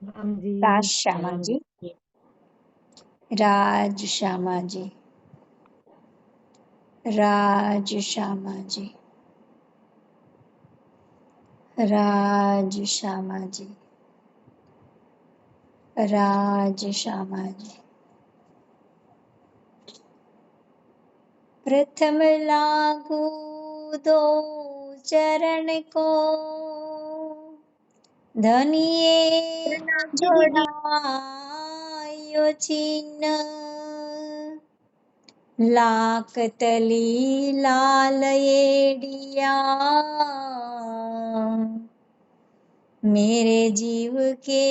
राम जी। राज श्यामा राम जी। जी। राज श्यामा जी। राज श्यामा जी। राज श्यामा जी। राज श्यामा जी। प्रथम लागू दो चरण को, धनिये न छोड़ायो छीन। लाख तली लाल एडिया, मेरे जीव के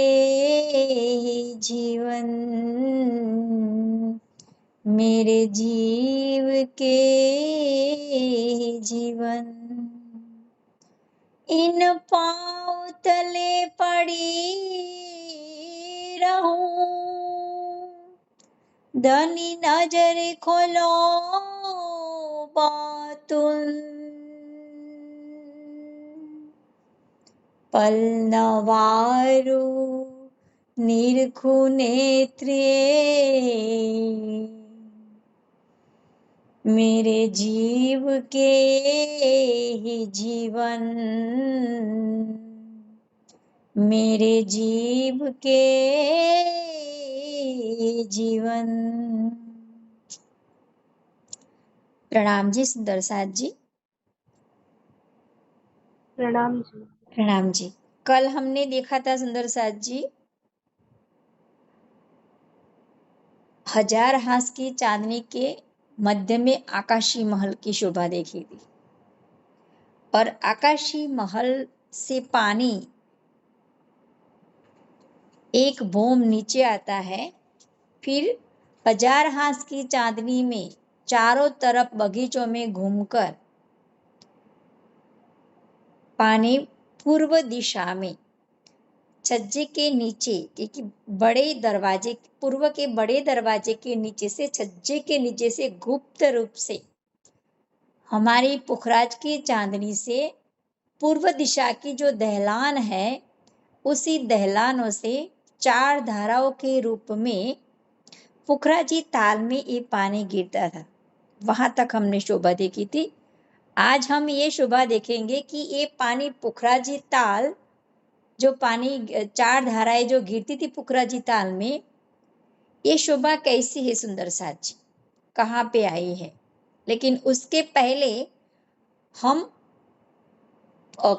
जीवन, मेरे जीव के जीवन। इन पाँव तले पड़ी रहूं, धनी नजर खोलो बातुन। पलनवारु निरखु नेत्रे, मेरे जीव के ही जीवन, मेरे जीव के जीवन। प्रणाम जी सुंदर साथ जी। प्रणाम जी। प्रणाम जी। कल हमने देखा था सुंदर साथ जी, हजार हाथ की चांदनी के मध्य में आकाशी महल की शोभा देखी थी, और आकाशी महल से पानी एक बोम नीचे आता है। फिर हजार हाथ की चांदनी में चारों तरफ बगीचों में घूमकर पानी पूर्व दिशा में छज्जे के नीचे, क्योंकि बड़े दरवाजे, पूर्व के बड़े दरवाजे के नीचे से, छज्जे के नीचे से गुप्त रूप से हमारी पुखराज की चांदनी से पूर्व दिशा की जो दहलान है, उसी दहलानों से चार धाराओं के रूप में पुखराजी ताल में ये पानी गिरता था। वहां तक हमने शोभा देखी थी। आज हम ये शोभा देखेंगे कि ये पानी पुखराजी ताल, जो पानी चार धाराएं जो गिरती थी पुखराजी ताल में, ये शोभा कैसी है सुंदर साथ जी, कहाँ पे आई है। लेकिन उसके पहले हम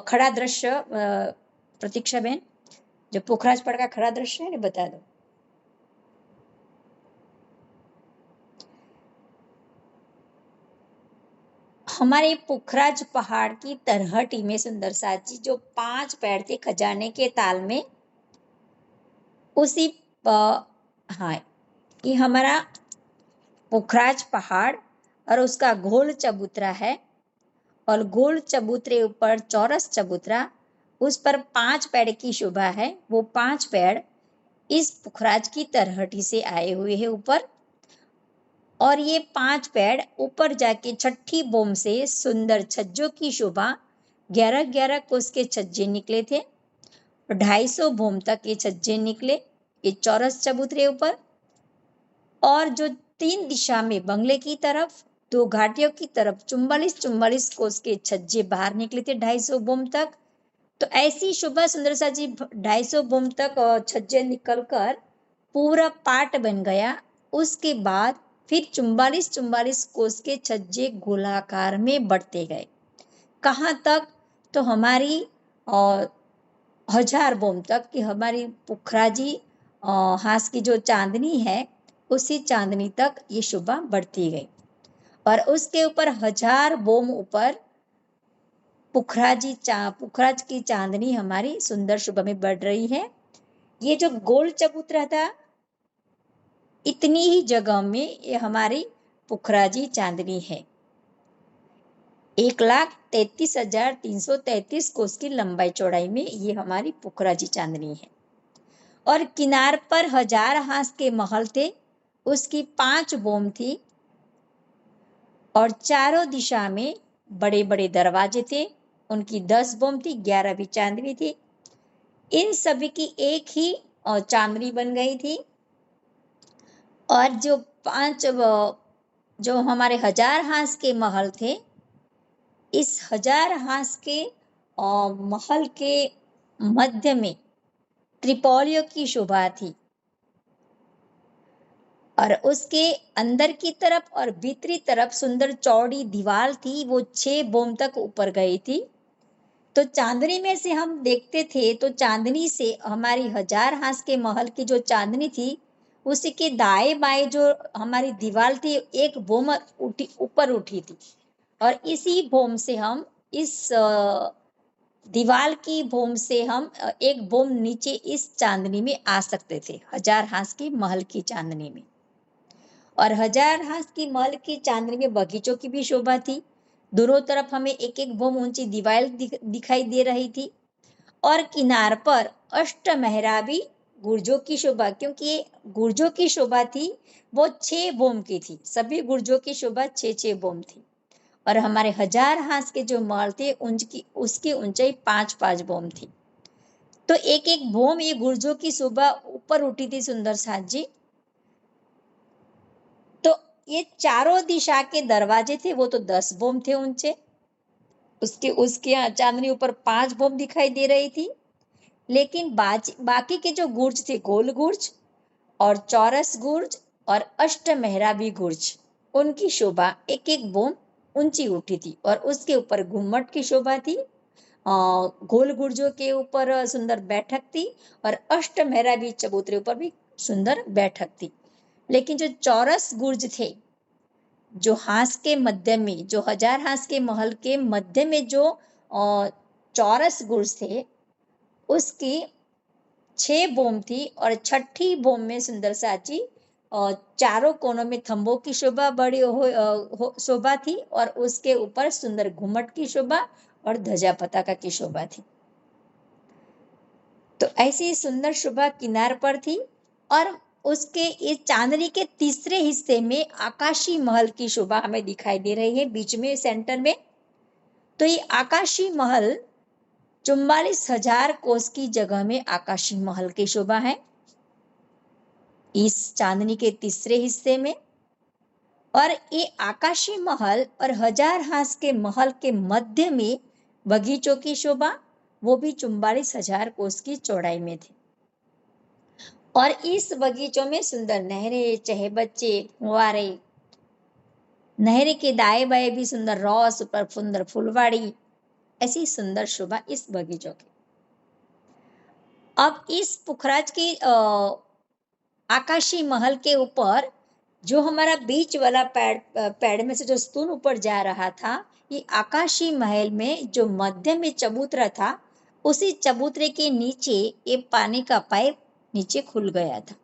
खड़ा दृश्य, प्रतीक्षा बहन, जो पुखराज पड़ का खड़ा दृश्य है ना, बता दो। हमारे पुखराज पहाड़ की तरहटी में सुंदर साथ जी, जो 5 पेड़ थे खजाने के ताल में, उसी हाँ, ये हमारा पुखराज पहाड़ और उसका गोल चबूतरा है, और गोल चबूतरे ऊपर चौरस चबूतरा, उस पर 5 पेड़ की शोभा है। वो 5 पेड़ इस पुखराज की तरहटी से आए हुए हैं ऊपर, और ये 5 पेड़ ऊपर जाके छठी बोम से सुंदर छज्जों की शोभा, 11-11 कोस के छज्जे निकले थे, 250 बोम तक ये छज्जे निकले, ये चौरस चबूतरे ऊपर। और जो 3 दिशा में बंगले की तरफ, 2 घाटियों की तरफ 44-44 कोस के छज्जे बाहर निकले थे 250 बोम तक। तो ऐसी शोभा सुंदर सा जी 250 बोम तक छज्जे निकलकर पूरा पाट बन गया। उसके बाद फिर 44-44 कोस के छज्जे गोलाकार में बढ़ते गए। कहाँ तक? तो हमारी 1000 बोम तक, कि हमारी पुखराजी हाथ की जो चांदनी है, उसी चांदनी तक ये शोभा बढ़ती गई। और उसके ऊपर 1000 बोम ऊपर पुखराज की चांदनी हमारी सुंदर शोभा में बढ़ रही है। ये जो गोल चबूतरा था, इतनी ही जगह में ये हमारी पुखराजी चांदनी है। 1,33,333 कोस की लंबाई चौड़ाई में ये हमारी पुखराजी चांदनी है। और किनार पर 1000 हाथ के महल थे, उसकी 5 बोम थी, और चारों दिशा में बड़े बड़े दरवाजे थे, उनकी 10 बोम थी, 11 भी चांदनी थी। इन सभी की एक ही चांदनी बन गई थी। और जो 5 जो हमारे 1000 हांस के महल थे, इस 1000 हांस के महल के मध्य में त्रिपोलियों की शोभा थी और उसके अंदर की तरफ और भीतरी तरफ सुंदर चौड़ी दीवार थी, वो 6 बोम तक ऊपर गई थी। तो चांदनी में से हम देखते थे तो चांदनी से हमारी 1000 हांस के महल की जो चांदनी थी, उसी के दाएं बाएं जो हमारी दीवार थी, एक बोम ऊपर उठी थी और इसी बोम से हम इस दीवार की बोम से हम एक बोम नीचे इस चांदनी में आ सकते थे, 1000 हांस की महल की चांदनी में। और 1000 हांस की महल की चांदनी में बगीचों की भी शोभा थी। दोनों तरफ हमें एक एक बोम ऊंची दीवार दिखाई दे रही थी और किनार पर अष्टमेहराबी गुर्जों की शोभा, क्योंकि गुर्जों की शोभा थी वो 6 बोम की थी, सभी गुर्जों की शोभा 6-6 बोम थी। और हमारे 1000 हांस के जो महल थे उसकी ऊंचाई 5-5 बोम थी। तो एक एक बोम ये गुर्जों की शोभा ऊपर उठी थी सुंदर साथ जी। तो ये चारों दिशा के दरवाजे थे वो तो 10 बोम थे ऊंचे। उसके चांदनी ऊपर 5 बोम दिखाई दे रही थी। लेकिन बाकी के जो गुर्ज थे, गोल गुर्ज और चौरस गुर्ज और अष्टमेहराबी गुर्ज, उनकी शोभा एक एक बोम ऊंची उठी थी और उसके ऊपर घुम्मट की शोभा थी। गोल गुर्जों के ऊपर सुंदर बैठक थी और अष्टमेहराबी चबूतरे ऊपर भी सुंदर बैठक थी। लेकिन जो चौरस गुर्ज थे, जो हांस के मध्य में, जो 1000 हांस के महल के मध्य में जो चौरस गुर्ज थे, उसकी 6 बोम थी और छठी बोम में सुंदर साची चारों कोनों में थंबों की शोभा बड़ी शोभा थी और उसके ऊपर सुंदर घुमट की शोभा और ध्वजा पताका की शोभा थी। तो ऐसी सुंदर शोभा किनार पर थी और उसके इस चांदनी के तीसरे हिस्से में आकाशी महल की शोभा हमें दिखाई दे रही है, बीच में सेंटर में। तो ये आकाशी महल 44,000 कोस की जगह में आकाशी महल की शोभा है इस चांदनी के तीसरे हिस्से में। और ये आकाशी महल और 1000 हांस के महल के मध्य में बगीचों की शोभा, वो भी 44,000 कोस की चौड़ाई में थे। और इस बगीचों में सुंदर नहरें, चहबच्चे, फुव्वारे, नहर के दाएं बाएं भी सुंदर रॉस, ऊपर सुंदर फुलवाड़ी, ऐसी सुंदर शोभा इस बगीचों की। अब इस पुखराज की आकाशी महल के ऊपर जो हमारा बीच वाला पैड़ में से जो स्तून ऊपर जा रहा था, ये आकाशी महल में जो मध्य में चबूतरा था, उसी चबूतरे के नीचे ये पानी का पाइप नीचे खुल गया था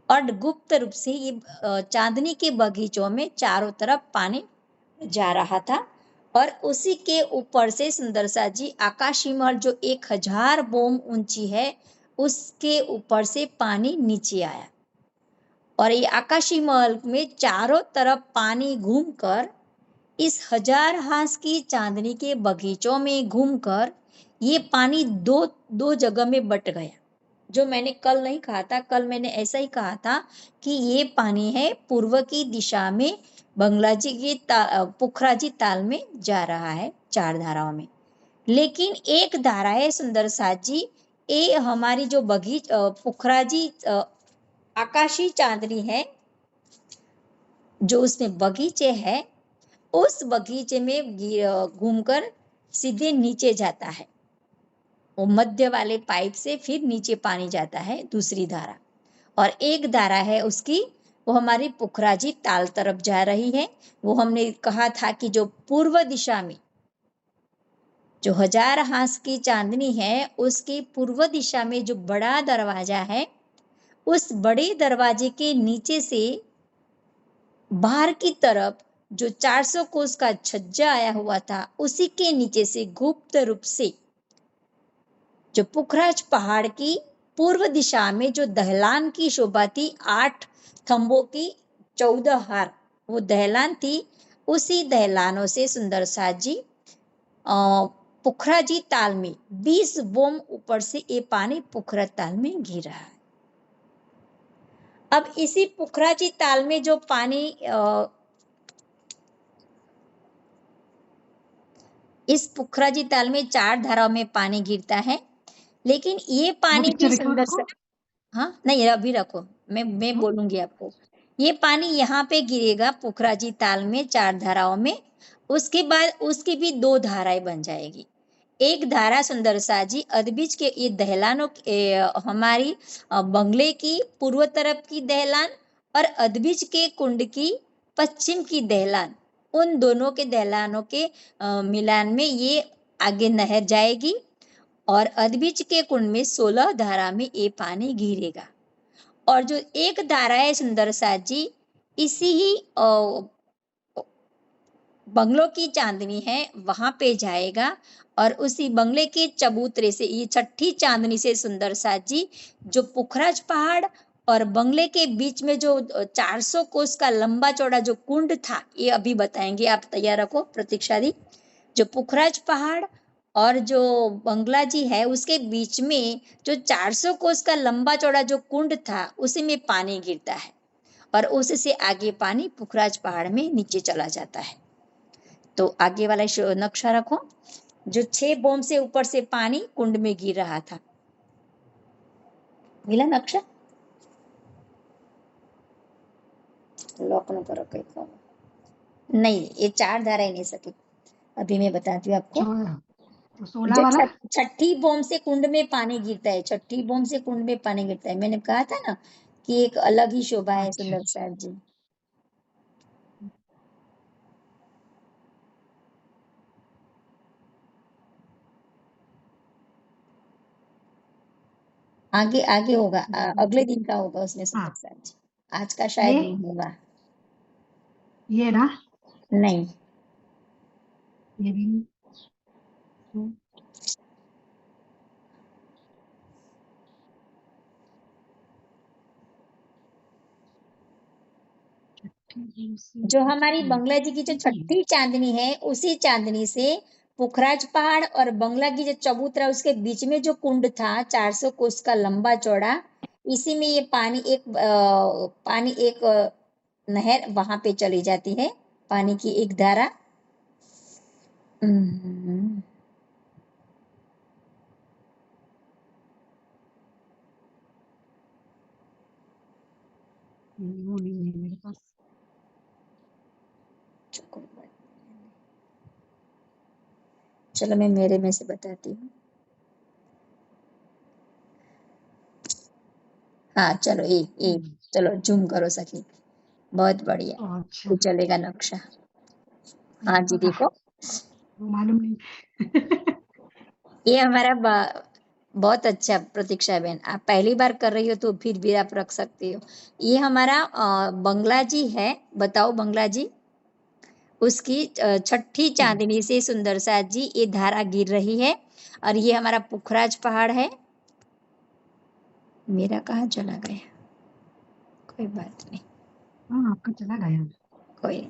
और गुप्त रूप से ये चांदनी के बगीचों में चारों तरफ पानी जा रहा था। और उसी के ऊपर से सुंदर सा जी आकाशी महल जो 1000 बोम ऊंची है, उसके ऊपर से पानी नीचे आया और ये आकाशी महल में चारों तरफ पानी घूमकर इस 1000 हांस की चांदनी के बगीचों में घूमकर ये पानी दो जगह में बट गया। जो मैंने कल नहीं कहा था, कल मैंने ऐसा ही कहा था कि ये पानी है पूर्व की दिशा में बंगलाजी के पुखराजी ताल में जा रहा है 4 धाराओं में। लेकिन एक धारा है सुंदर साथ जी, ये हमारी जो पुखराजी आकाशी चांदनी है, जो उसमें बगीचे है, उस बगीचे में घूमकर सीधे नीचे जाता है। वो मध्य वाले पाइप से फिर नीचे पानी जाता है दूसरी धारा। और एक धारा है उसकी, वो हमारी पुखराजी ताल तरफ जा रही है। वो हमने कहा था कि जो पूर्व दिशा में जो 1000 हांस की चांदनी है, उसकी पूर्व दिशा में जो बड़ा दरवाजा है, उस बड़े दरवाजे के नीचे से बाहर की तरफ जो 400 कोस का छज्जा आया हुआ था, उसी के नीचे से गुप्त रूप से जो पुखराज पहाड़ की पूर्व दिशा में जो दहलान की शोभा थी, 8 थंबों की 14 हार, वो दहलान थी। उसी दहलानों से सुंदर साथ जी पुखराजी ताल में 20 बोम ऊपर से ये पानी पुखरा ताल में गिर रहा है। अब इसी पुखराजी ताल में जो पानी इस पुखराजी ताल में 4 धाराओं में पानी गिरता है, लेकिन ये वो पानी भी पिक्चर रखो सुंदर उसको। हाँ नहीं अभी रखो, मैं बोलूंगी आपको। ये पानी यहाँ पे गिरेगा पुखराजी ताल में 4 धाराओं में। उसके बाद उसकी भी 2 धाराएं बन जाएगी। एक धारा सुंदर साजी अदबिज के ये दहलानों हमारी बंगले की पूर्व तरफ की दहलान और अदबिज के कुंड की पश्चिम की दहलान, उन दोनों के दहलानों के मिलान में ये आगे नहर जाएगी और अदबिज के कुंड में 16 धारा में ये पानी गिरेगा। और जो एक धारा है सुंदर साजी, इसी ही बंगलों की चांदनी है वहां पे जाएगा और उसी बंगले के चबूतरे से ये छठी चांदनी से सुंदर साजी जो पुखराज पहाड़ और बंगले के बीच में जो 400 कोस का लंबा चौड़ा जो कुंड था, ये अभी बताएंगे, आप तैयार रखो प्रतीक्षा दी। जो पुखराज पहाड़ और जो बंगला जी है उसके बीच में जो 400 कोस का लंबा चौड़ा जो कुंड था उसी में पानी गिरता है और उससे आगे पानी पुखराज पहाड़ में नीचे चला जाता है। तो आगे वाला नक्शा रखो, जो 6 बोम से ऊपर से पानी कुंड में गिर रहा था, मिला नक्शा? लॉक न करो कहीं को। नहीं ये 4 धाराएं नहीं सके, अभी मैं बताती हूँ आपको। तो 16 जो वाला। छठी बोम से कुंड में पानी गिरता है, छठी बोम से कुंड में पानी गिरता है, मैंने कहा था ना कि एक अलग ही शोभा है अच्छा सुंदर साहब जी। आगे आगे होगा, अगले दिन का होगा उसमें सुंदर हाँ साहब जी, आज का शायद ये नहीं होगा। ये ना नहीं ये भी तो जो हमारी बंगला जी की जो छठी चांदनी है उसी चांदनी से पुखराज पहाड़ और बंगला की जो चबूतरा उसके बीच में जो कुंड था 400 कोस का लंबा चौड़ा, इसी में ये पानी एक नहर वहां पे चली जाती है, पानी की एक धारा। हम्म, वो नहीं है मेरे पास। चलो मैं मेरे में से बताती हूँ। हाँ चलो ये चलो जूम करो सखी, बहुत बढ़िया, अच्छा ये चलेगा नक्शा। हाँ जी पता देखो, वो मालूम नहीं। ये हमारा बहुत अच्छा प्रतीक्षा बहन, आप पहली बार कर रही हो तो फिर भी आप रख सकती हो। ये हमारा बंगला जी है, बताओ बंगला जी, उसकी छठी चांदनी से सुंदर सा जी ये धारा गिर रही है और ये हमारा पुखराज पहाड़ है। मेरा कहाँ चला गया, कोई बात नहीं, हाँ आपका चला गया। कोई नहीं।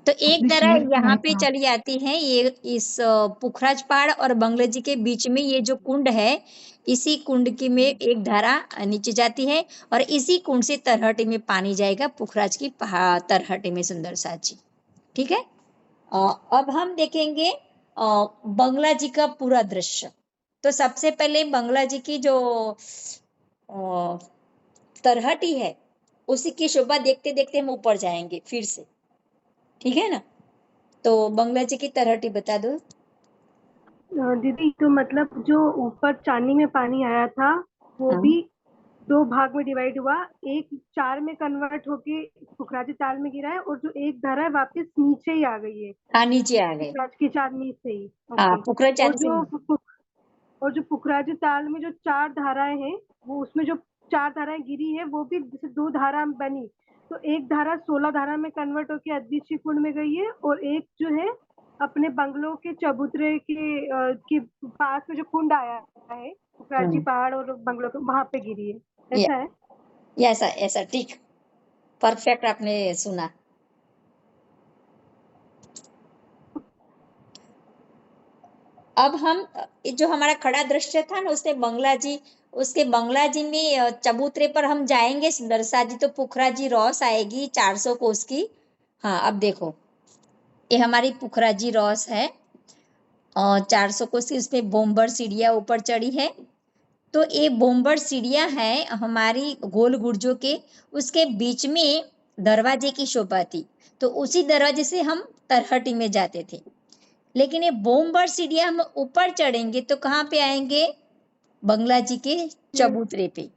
तो एक अपने धारा शेयर किया यहाँ है पे तो आप। चली जाती है, ये इस पुखराज पहाड़ और बंगले जी के बीच में ये जो कुंड है, इसी कुंड की में एक धारा नीचे जाती है और इसी कुंड से तरहटी में पानी जाएगा पुखराज की पहाड़ तरहटी में सुंदर साची। ठीक है, अब हम देखेंगे बंगला जी का पूरा दृश्य। तो सबसे पहले बंगला जी की जो अ, तरहटी है उसी की शोभा देखते देखते हम ऊपर जाएंगे फिर से, ठीक है ना? तो बंगला जी की तरहटी बता दो। दीदी तो मतलब जो ऊपर चांदनी में पानी आया था वो हाँ भी 2 भाग में डिवाइड हुआ, एक 4 में कन्वर्ट होके पुखराजी ताल में गिरा है और जो एक धारा है वापस नीचे ही आ गई है हाँ नीचे आ गए। पुखराज की चांदनी से ही। हाँ ओके। पुखरा और चांद जो सिंह। और जो पुखराजी ताल में जो 4 धाराएं हैं वो उसमें जो 4 धाराएं गिरी है वो भी जैसे 2 धारा बनी, तो एक धारा 16 धारा में कन्वर्ट होके अदृश्य कुंड में गई है और एक जो है अपने बंगलों के चबूतरे के पास में जो कुंड आया है पुखराजी पहाड़ और बंगलों के वहां पे गिरी है, ये ऐसा है। ऐसा ऐसा ठीक, परफेक्ट आपने सुना। अब हम जो हमारा खड़ा दृश्य था ना, उसमें बंगला जी में चबूतरे पर हम जाएंगे सुंदरसा जी, तो पुखराजी रॉस आएगी 400 कोस की। हाँ, अब देखो ये हमारी पुखराजी रॉस है और 400 कोस की, उसमें बोम्बर सीढ़ियां ऊपर चढ़ी है। तो ये बोम्बर सीढ़ियां है हमारी गोल गुर्जों के, उसके बीच में दरवाजे की शोभा थी, तो उसी दरवाजे से हम तरहटी में जाते थे। लेकिन ये बोम्बर सीढ़ियां हम ऊपर चढ़ेंगे तो कहाँ पे आएंगे? बंगला जी के चबूतरे पे।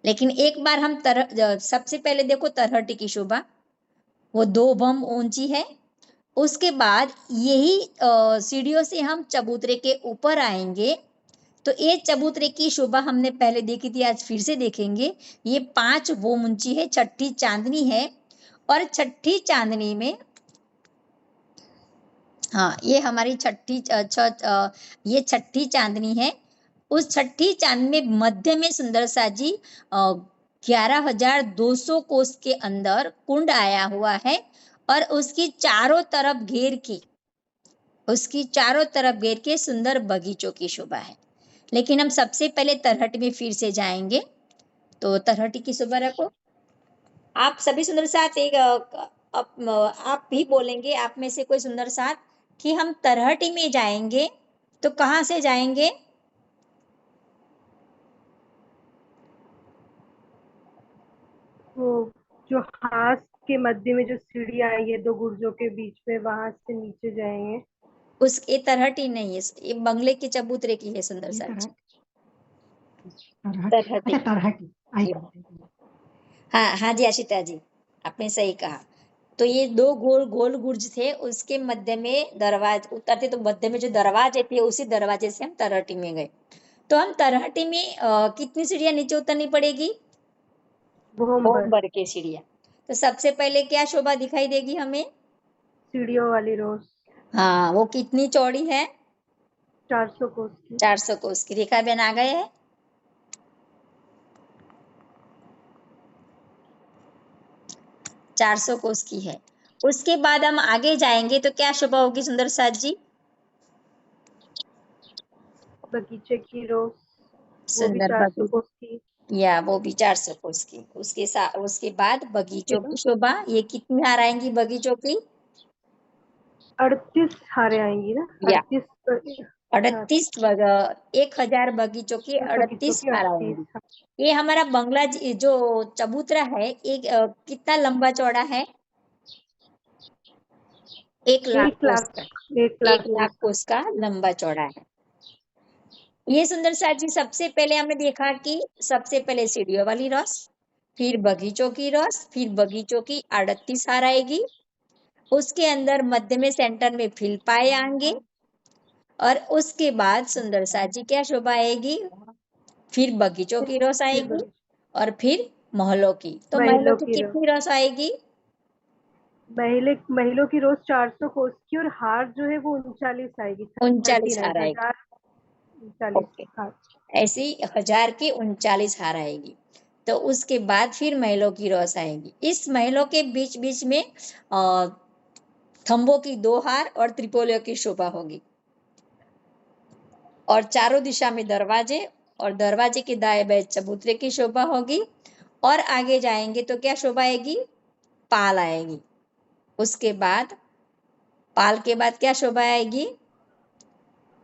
लेकिन एक बार हम सबसे पहले देखो तरहटी की शोभा, वो 2 बम ऊंची है। उसके बाद यही सीढ़ियों से हम चबूतरे के ऊपर आएंगे, तो ये चबूतरे की शोभा हमने पहले देखी थी, आज फिर से देखेंगे। ये 5 बोम ऊंची है, छठी चांदनी है। और छठी चांदनी में, हाँ ये हमारी ये छठी चांदनी है। उस छठी चांदनी में मध्य में सुंदर सा जी 11,200 कोस के अंदर कुंड आया हुआ है, और उसकी चारों तरफ घेर के सुंदर बगीचों की शोभा है। लेकिन हम सबसे पहले तरहटी में फिर से जाएंगे, तो तरहटी की शोभा रखो। आप सभी सुंदर साथ आप भी बोलेंगे, आप में से कोई सुंदर साथ, कि हम तरहटी में जाएंगे तो कहाँ से जाएंगे? वो जो हास के मध्य में जो सीढ़ियां आई है 2 गुर्जों के बीच में, वहां से नीचे जाएंगे। ये तरहटी नहीं है, ये बंगले के चबूतरे की है सुंदर ये साथ। तरहटी, अच्छा तरहटी आई बात। हाँ हाँ जी आशिता जी, आपने सही कहा। तो ये 2 गोल गुर्ज थे, उसके मध्य में दरवाजे उतरते, तो मध्य में जो दरवाजे थे उसी दरवाजे से हम तरहटी में गए। तो हम तरहटी में कितनी सीढ़ियां नीचे उतरनी पड़ेगी? बोम्बर की सीढ़ियां। तो सबसे पहले क्या शोभा दिखाई देगी हमें? सीढ़ियों वाली रोज। हाँ, वो कितनी चौड़ी है? 400 कोस की। 400 कोस की। रेखा बहन आ गए हैं? 400 कोस की है। उसके बाद हम आगे जाएंगे तो क्या शोभा होगी सुंदर साथ जी? बगीचे की रोज, वो भी सुंदर 400 बगीचा, कोस की। या वो भी 400 कोस की। उसके बाद उसके बगीचों की बाद शोभा, ये कितनी हार आएंगी बगीचों की? 38 हारे आएंगी ना, या 38 1000 बगीचों की बगीचों 38 की हार 38। आएंगी। ये हमारा बंगला जो चबूतरा है, एक कितना लंबा चौड़ा है? 1,00,000 1 कोस लाख का। 1 लाख 1,00,000 कोस का। कोस का लंबा चौड़ा है। ये सुंदर सा जी, सबसे पहले हमने देखा कि सबसे पहले सीढ़ियों वाली रस, फिर बगीचों की रस, फिर बगीचों की 38 हार आएगी। उसके अंदर मध्य में सेंटर में फिल पाए आएंगे, और उसके बाद सुंदर सा जी क्या शोभा आएगी? फिर बगीचों की रस फिर आएगी, और फिर महलों की। तो महलों महिलों की की रोज, कितनी रस आएगी? महिलों की रोज 400 कोस की, और हार जो है वो 39 आएगी। 39 39 हार आएगी। 1039 ओके, हार। ऐसी 1000 की 39 हार आएगी। तो उसके बाद फिर महलों की रस आएगी। इस महलों के बीच बीच में खंभों की 2 हार और त्रिपोलियों की शोभा होगी, और चारों दिशा में दरवाजे, और दरवाजे के दाएं बाएं चबूतरे की शोभा होगी। और आगे जाएंगे तो क्या शोभा आएगी? पाल आएगी। उसके बाद पाल के बाद क्या शोभा आएगी?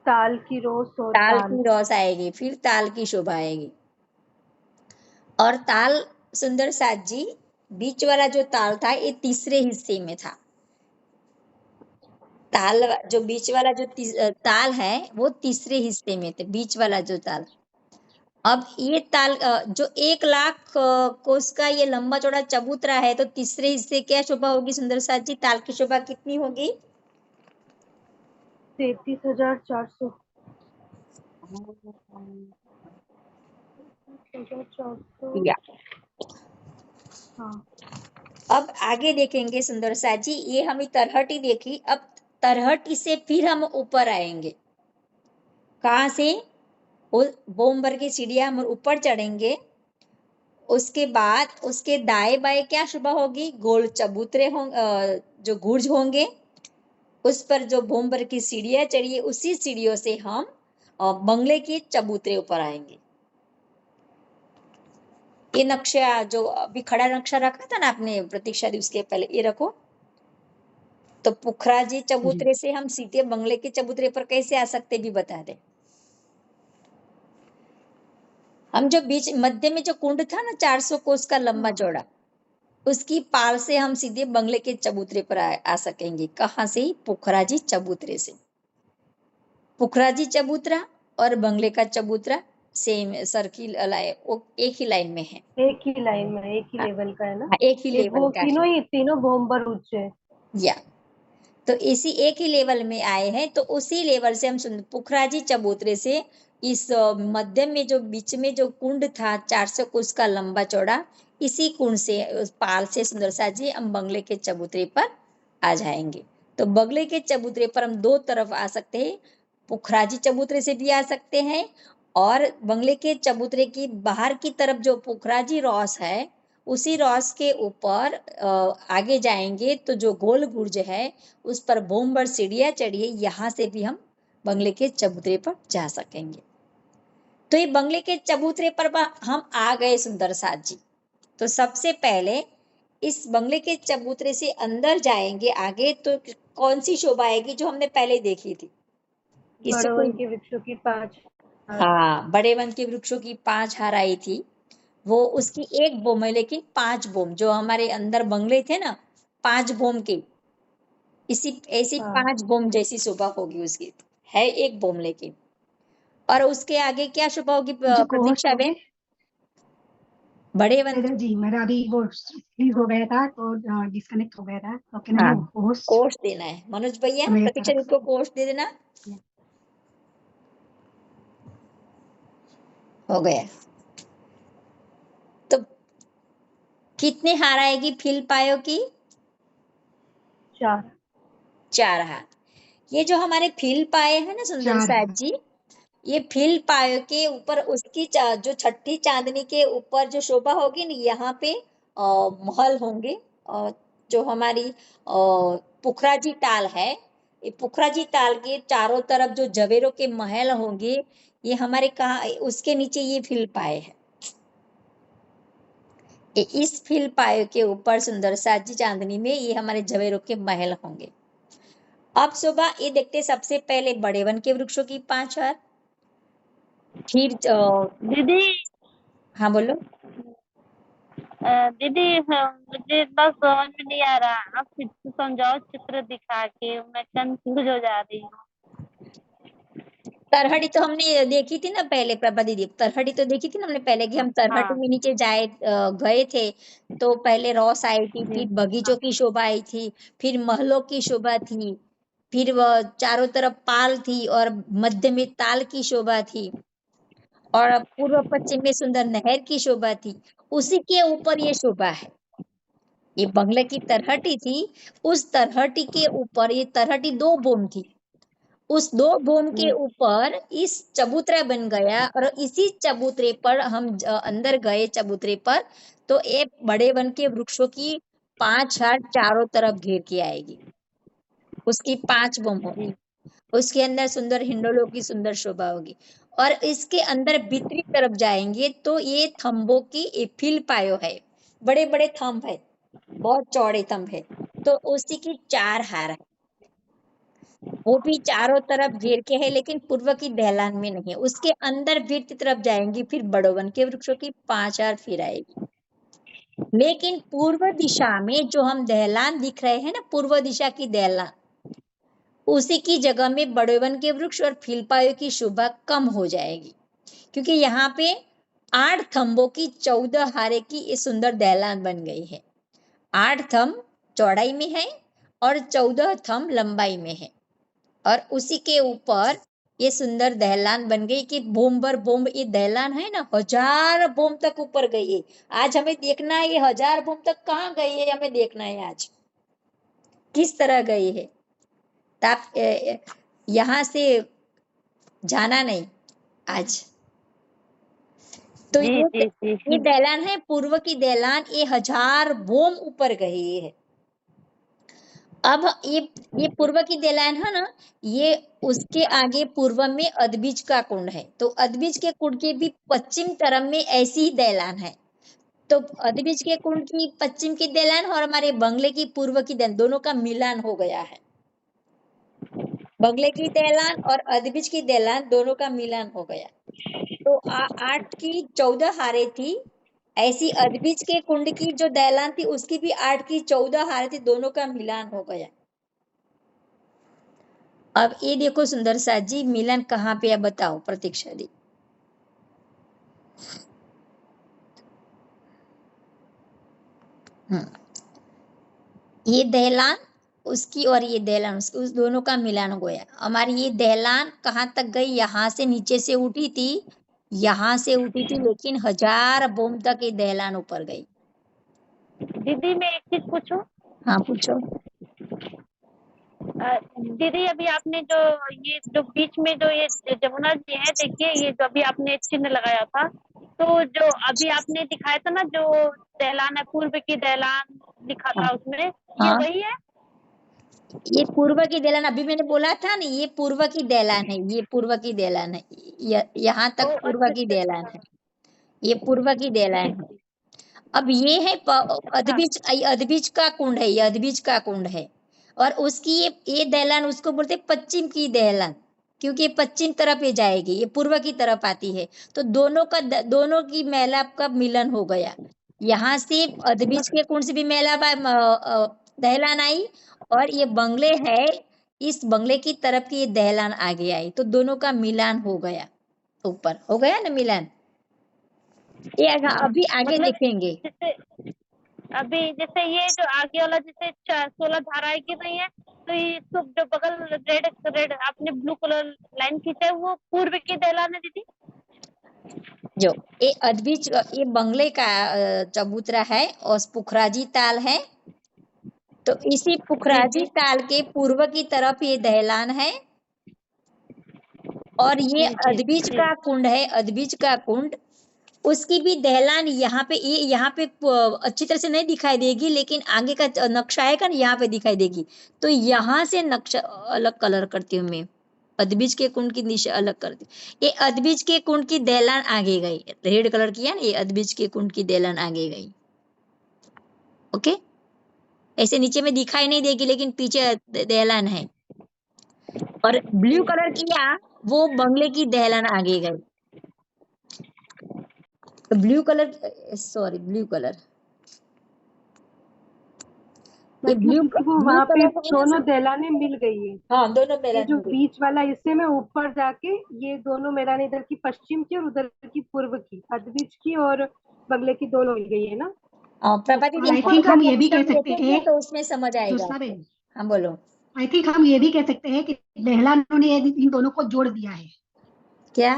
ताल की रोज और ताल ताल। की रौस आएगी, फिर ताल की शोभा आएगी। और ताल सुंदर साथ जी, बीच वाला जो ताल था ये तीसरे हिस्से में था। जो बीच वाला जो ताल है वो तीसरे हिस्से में थे, बीच वाला जो ताल। अब ये ताल जो 1,00,000 कोस का ये लंबा चौड़ा चबूतरा है, तो तीसरे हिस्से क्या शोभा होगी सुंदर साथ जी? ताल की शोभा कितनी होगी? 33,400। या 400। हाँ, अब आगे देखेंगे सुंदर साथ जी, ये हमें तरहटी देखी। अब तरहटी से फिर हम ऊपर आएंगे। कहाँ से? बोम्बर की सीढ़ियां हम ऊपर चढ़ेंगे। उसके बाद उसके दाएं बाएं क्या शोभा होगी? गोल चबूतरे होंगे, जो गुर्ज होंगे। उस पर जो भोमबर की सीढ़ियां चढ़िए, उसी सीढ़ियों से हम बंगले के चबूतरे ऊपर आएंगे। ये नक्शा जो अभी खड़ा नक्शा रखा था ना आपने प्रतीक्षा दी, उसके पहले ये रखो। तो पुखराजी चबूतरे से हम सीधे बंगले के चबूतरे पर कैसे आ सकते भी बता दे। हम जो बीच मध्य में जो कुंड था ना 400 कोस का लंबा चौड़ा, उसकी पाल से हम सीधे बंगले के चबूतरे पर आ सकेंगे। कहाँ से? पुखराजी चबूतरे से। पुखराजी चबूतरा और बंगले का चबूतरा सेम सर्किल वो एक ही लाइन में है। एक ही लाइन में, एक ही हाँ, लेवल का है ना? हाँ, एक ही लेवल का है। तीनों भोमबर उच्च है। या तो इसी एक ही लेवल में आए हैं, तो उसी लेवल से हम पुखराजी चबूतरे से इस मध्य में जो बीच में जो कुंड था 400 कोस का लंबा चौड़ा, इसी कुंड से उस पाल से सुंदर सा जी हम बंगले के चबूतरे पर आ जाएंगे। तो बंगले के चबूतरे पर हम दो तरफ आ सकते हैं, पुखराजी चबूतरे से भी आ सकते हैं और बंगले के चबूतरे की बाहर की तरफ जो पुखराजी रॉस है, उसी रॉस के ऊपर आगे जाएंगे तो जो गोल गुर्ज है उस पर भोमबर सीढ़ियां चढ़िए, यहाँ से भी हम बंगले के चबूतरे पर जा सकेंगे। तो ये बंगले के चबूतरे पर हम आ गए सुंदर साथ जी। तो सबसे पहले इस बंगले के चबूतरे से अंदर जाएंगे आगे, तो कौन सी शोभा आएगी जो हमने पहले देखी थी? किससे बड़े कोई? वन के वृक्षों की 5 हाँ, बड़े वन के वृक्षों की 5 हार आई थी। वो उसकी एक बोम है, लेकिन 5 बोम जो हमारे अंदर बंगले थे ना, 5 बोम के, इसी ऐसी 5 बोम जैसी शोभा होगी उसकी, है एक बोम लेकिन। और उसके आगे क्या शोभा होगी जो कोस्ट प्रतीक्षा होगी, बेन? बड़े वन जी मेरा अभी वो फ्रीज हो गया था तो डिस्कनेक्ट हो गया था, तो कैन हाँ, आई होस्ट कोष देना है मनोज भैया, तो मेरे प्रतीक्षा तरफ को कोष दे देना। हो गया। तो कितने हार आएगी फिल पायो की? 4। 4 हार। ये जो हमारे फिल पाए हैं ना सुंदर 4 साथ जी, ये फिल पायो के ऊपर उसकी जो छठी चांदनी के ऊपर जो शोभा होगी ना, यहाँ पे महल होंगे। जो हमारी पुखराजी ताल है, ये पुखराजी ताल के चारों तरफ जो जवेरों के महल होंगे, ये हमारे कहा उसके नीचे ये फिल पाए है। इस फिल पाए के ऊपर सुंदर साजी चांदनी में ये हमारे जवेरों के महल होंगे। अब सुबह ये देखते सबसे पहले बड़े वन के वृक्षों की 5 हार, फिर दीदी हाँ बोलो। दीदी मुझे इतना समझ में नहीं आ रहा, आप फिर से समझाओ चित्र दिखा के, मैं कंफ्यूज हो जा रही हूँ। तरहड़ी तो हमने देखी थी ना पहले, प्रभा दीदी तरहड़ी तो देखी थी ना हमने पहले कि हम तरहड़ी हाँ में नीचे गए थे। तो पहले रॉस आई थी, जी फिर बगीचों की शोभा आई थी, फिर महलों की शोभा थी, फिर वह चारों तरफ पाल थी और मध्य में ताल की शोभा थी, और पूर्व पश्चिम में सुंदर नहर की शोभा थी। उसी के ऊपर ये शोभा है। ये बंगले की तरहटी थी, उस तरहटी के ऊपर ये तरहटी 2 बोम थी, उस 2 बोम के ऊपर इस चबूतरा बन गया, और इसी चबूतरे पर हम अंदर गए चबूतरे पर, तो एक बड़े वन के वृक्षों की 5 हार चारों तरफ घेर के आएगी, उसकी 5 बोम होगी। उसके अंदर सुंदर हिंडोलों की सुंदर शोभा होगी। और इसके अंदर भीतरी तरफ जाएंगे तो ये थंबों की फिल पायो है, बड़े बड़े थंब है, बहुत चौड़े थंब है। तो उसी की 4 हार है, वो भी चारों तरफ घेर के है, लेकिन पूर्व की दहलान में नहीं है। उसके अंदर भीतर तरफ जाएंगी फिर बड़ोवन के वृक्षों की 5 हार फिर आएगी। लेकिन पूर्व दिशा में जो हम दहलान दिख रहे हैं ना, पूर्व दिशा की दहलान, उसी की जगह में बड़े वन के वृक्ष और फिलपायो की शोभा कम हो जाएगी, क्योंकि यहाँ पे 8 थंबों की 14 हारे की ये सुंदर दहलान बन गई है। 8 थंब चौड़ाई में है और 14 थंब लंबाई में है, और उसी के ऊपर ये सुंदर दहलान बन गई कि बोम बर बोम ये दहलान है ना, 1000 बोम तक ऊपर गई है। आज हमें देखना है ये 1000 बोम तक कहाँ गई है, हमें देखना है आज किस तरह गई है। आप यहाँ से जाना नहीं आज। तो जी जी ये जी दहलान है, पूर्व की दहलान, ये 1000 बोम ऊपर गई है। अब ये पूर्व की देलान है ना, ये उसके आगे पूर्व में अदबीज का कुंड है, तो अदबीज के कुंड के भी पश्चिम तरफ में ऐसी ही देलान है। तो अदबीज के कुंड की पश्चिम की देलान और हमारे बंगले की पूर्व की देलान दोनों का मिलान हो गया है। बंगले की देलान और अदबीज की देलान दोनों का मिलान हो गया। तो 8 की 14 हारे थी, ऐसी अदबीज के कुंड की जो देलान थी उसकी भी 8 की 14 हारे थी, दोनों का मिलान हो गया। अब ये देखो सुंदर साथ जी, मिलन कहाँ पे है बताओ प्रतीक्षा दी। ये दहलान उसकी और ये दहलान उसकी, उस दोनों का मिलान हो गया। हमारी ये दहलान कहाँ तक गई, यहाँ से नीचे से उठी थी, यहाँ से उठी थी, लेकिन 1000 बोम तक ये दहलान ऊपर गई। दीदी मैं एक चीज पूछूं? हाँ पूछो। दीदी अभी आपने जो ये जो बीच में जो ये जमुना जी है, देखिए ये जो अभी आपने चिन्ह लगाया था, तो जो अभी आपने दिखाया था ना जो दहलान है, पूर्व की दहलान लिखा हाँ था उसमें, ये हाँ, वही है? ये पूर्व की दहलान अभी मैंने बोला था ना, ये पूर्व की दहलान है, ये पूर्व की दहलान है, यहाँ ओ तक पूर्व अच्छा की अच्छा दहलान अच्छा। है, ये पूर्व की दहलान ठीक है। ठीक। अब ये है हाँ अदबीज का कुंड है, ये अदबीज का कुंड है। और उसकी ये दहलान उसको बोलते हैं पश्चिम की दहलान, क्योंकि ये पश्चिम तरफ ये जाएगी, ये पूर्व की तरफ आती है। तो दोनों की मेलाप का मिलन हो गया। यहाँ से अदबीज के कुंड से भी दहलान आई, और ये बंगले है, इस बंगले की तरफ की ये दहलान आगे आई, तो दोनों का मिलान हो गया, ऊपर हो गया ना मिलान। ये हाँ, अभी आगे मतलब देखेंगे। जैसे अभी जैसे ये जो आगे वाला जैसे 16 धाराएं की रही है, तो ये सब जो बगल रेड रेड आपने ब्लू कलर लाइन खींचा है वो पूर्व की दहलान है दीदी? जो ये अदबीज ये बंगले का चबूतरा है और पुखराजी ताल है, तो इसी जी पुखराजी जी ताल के पूर्व की तरफ ये दहलान है, और ये जी जी अदबीज जी। का कुंड है, अदबीज का कुंड। उसकी भी दहलान यहाँ पे, ये यहाँ पे अच्छी तरह से नहीं दिखाई देगी, लेकिन आगे का नक्शा है का यहाँ पे दिखाई देगी। तो यहाँ से नक्शा अलग कलर करती हूँ मैं, अदबीज के कुंड की दिशा अलग करती। ये अदबीज के कुंड की दहलान आगे गई, रेड कलर की है ना, ये अदबीज के कुंड की दहलान आगे गई। ओके, ऐसे नीचे में दिखाई नहीं देगी, लेकिन पीछे दहलान है। और ब्लू कलर किया, वो बंगले की दहलान आगे गई। तो blue colour, sorry blue colour, ये मतलब दीदी वो ब्लू वहाँ पे कलर है ना दोनों सर? दहलाने मिल गई है। हाँ दोनों ये मेलन जो हो गई। बीच वाला हिस्से में ऊपर जाके ये दोनों मैदान, इधर की पश्चिम की और उधर की पूर्व की, अदबीज की और बंगले की दोनों मिल गई है ना? तो प्रभा दीदी आई फोटो थिंक का हम ये भी नक्शा कह हम सकते देखेंगे हैं, तो उसमें समझ आएगा जोशना आपको। बेन, हाँ बोलो। आई थिंक हम ये भी कह सकते हैं कि दहलानों ने इन दोनों को जोड़ दिया है। क्या?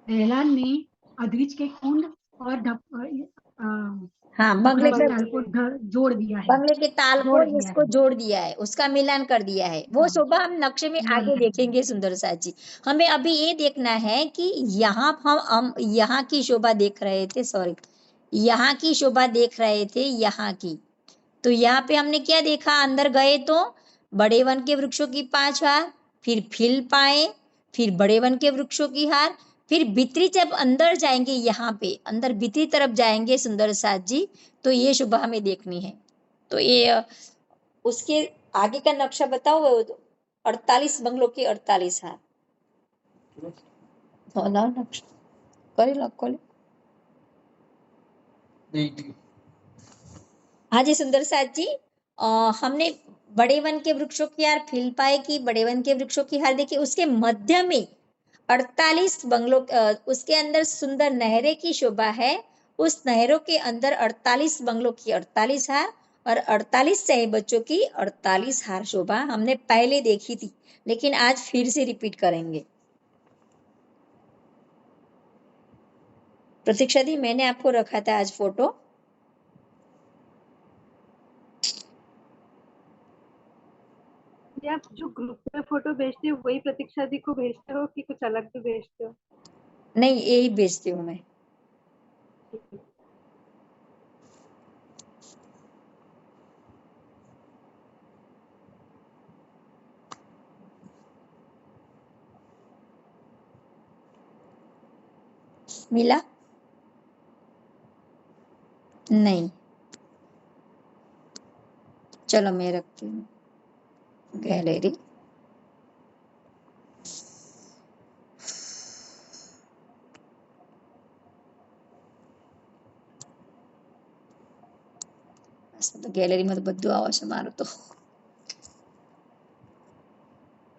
दहलान ने अदविज के कुंड और हाँ, बंगले पुखराजी के ताल को जोड़ दिया है, बंगले के ताल को जोड़ दिया इसको है। जोड़ दिया है, उसका मिलान कर दिया है। वो हाँ, शोभा हम नक्शे में मिलान आगे कर दिया। देखेंगे सुंदर साथ जी। हमें अभी ये देखना है कि यहाँ हम यहाँ की शोभा देख रहे थे, सॉरी यहाँ की शोभा देख रहे थे, यहाँ की। तो यहाँ पे हमने क्या देखा, अंदर गए तो बड़े वन के वृक्षों की 5 हार, फिर फील पाए, फिर बड़े वन के वृक्षों की हार, फिर भीतरी जब अंदर जाएंगे, यहाँ पे अंदर भीतरी तरफ जाएंगे सुंदर साथ जी, तो ये शोभा हमें देखनी है। तो ये उसके आगे का नक्शा बताओ, 48 बंगलों के 48 हार। नक्शा करे लो, खोले। हाँ जी सुंदर साथ जी, हमने बड़े वन के वृक्षों की हार, फील पाए की बड़े वन के वृक्षों की हार देखी, उसके मध्य में 48 बंगलों, उसके अंदर सुंदर नहरें की शोभा है। उस नहरों के अंदर 48 बंगलों की 48 हार और 48 सही बच्चों की 48 हार शोभा हमने पहले देखी थी, लेकिन आज फिर से रिपीट करेंगे। प्रतीक्षा दी मैंने आपको रखा था आज फोटो। ये आप जो ग्रुप में फोटो भेजते हो वही प्रतीक्षा दी को भेजते हो कि कुछ अलग भी भेजते हो? नहीं, यही भेजती हूँ मैं। मिला नहीं? चलो मैं रखती हूँ गैलरी। तो गैलरी में तो બધું આવે છે મારું તો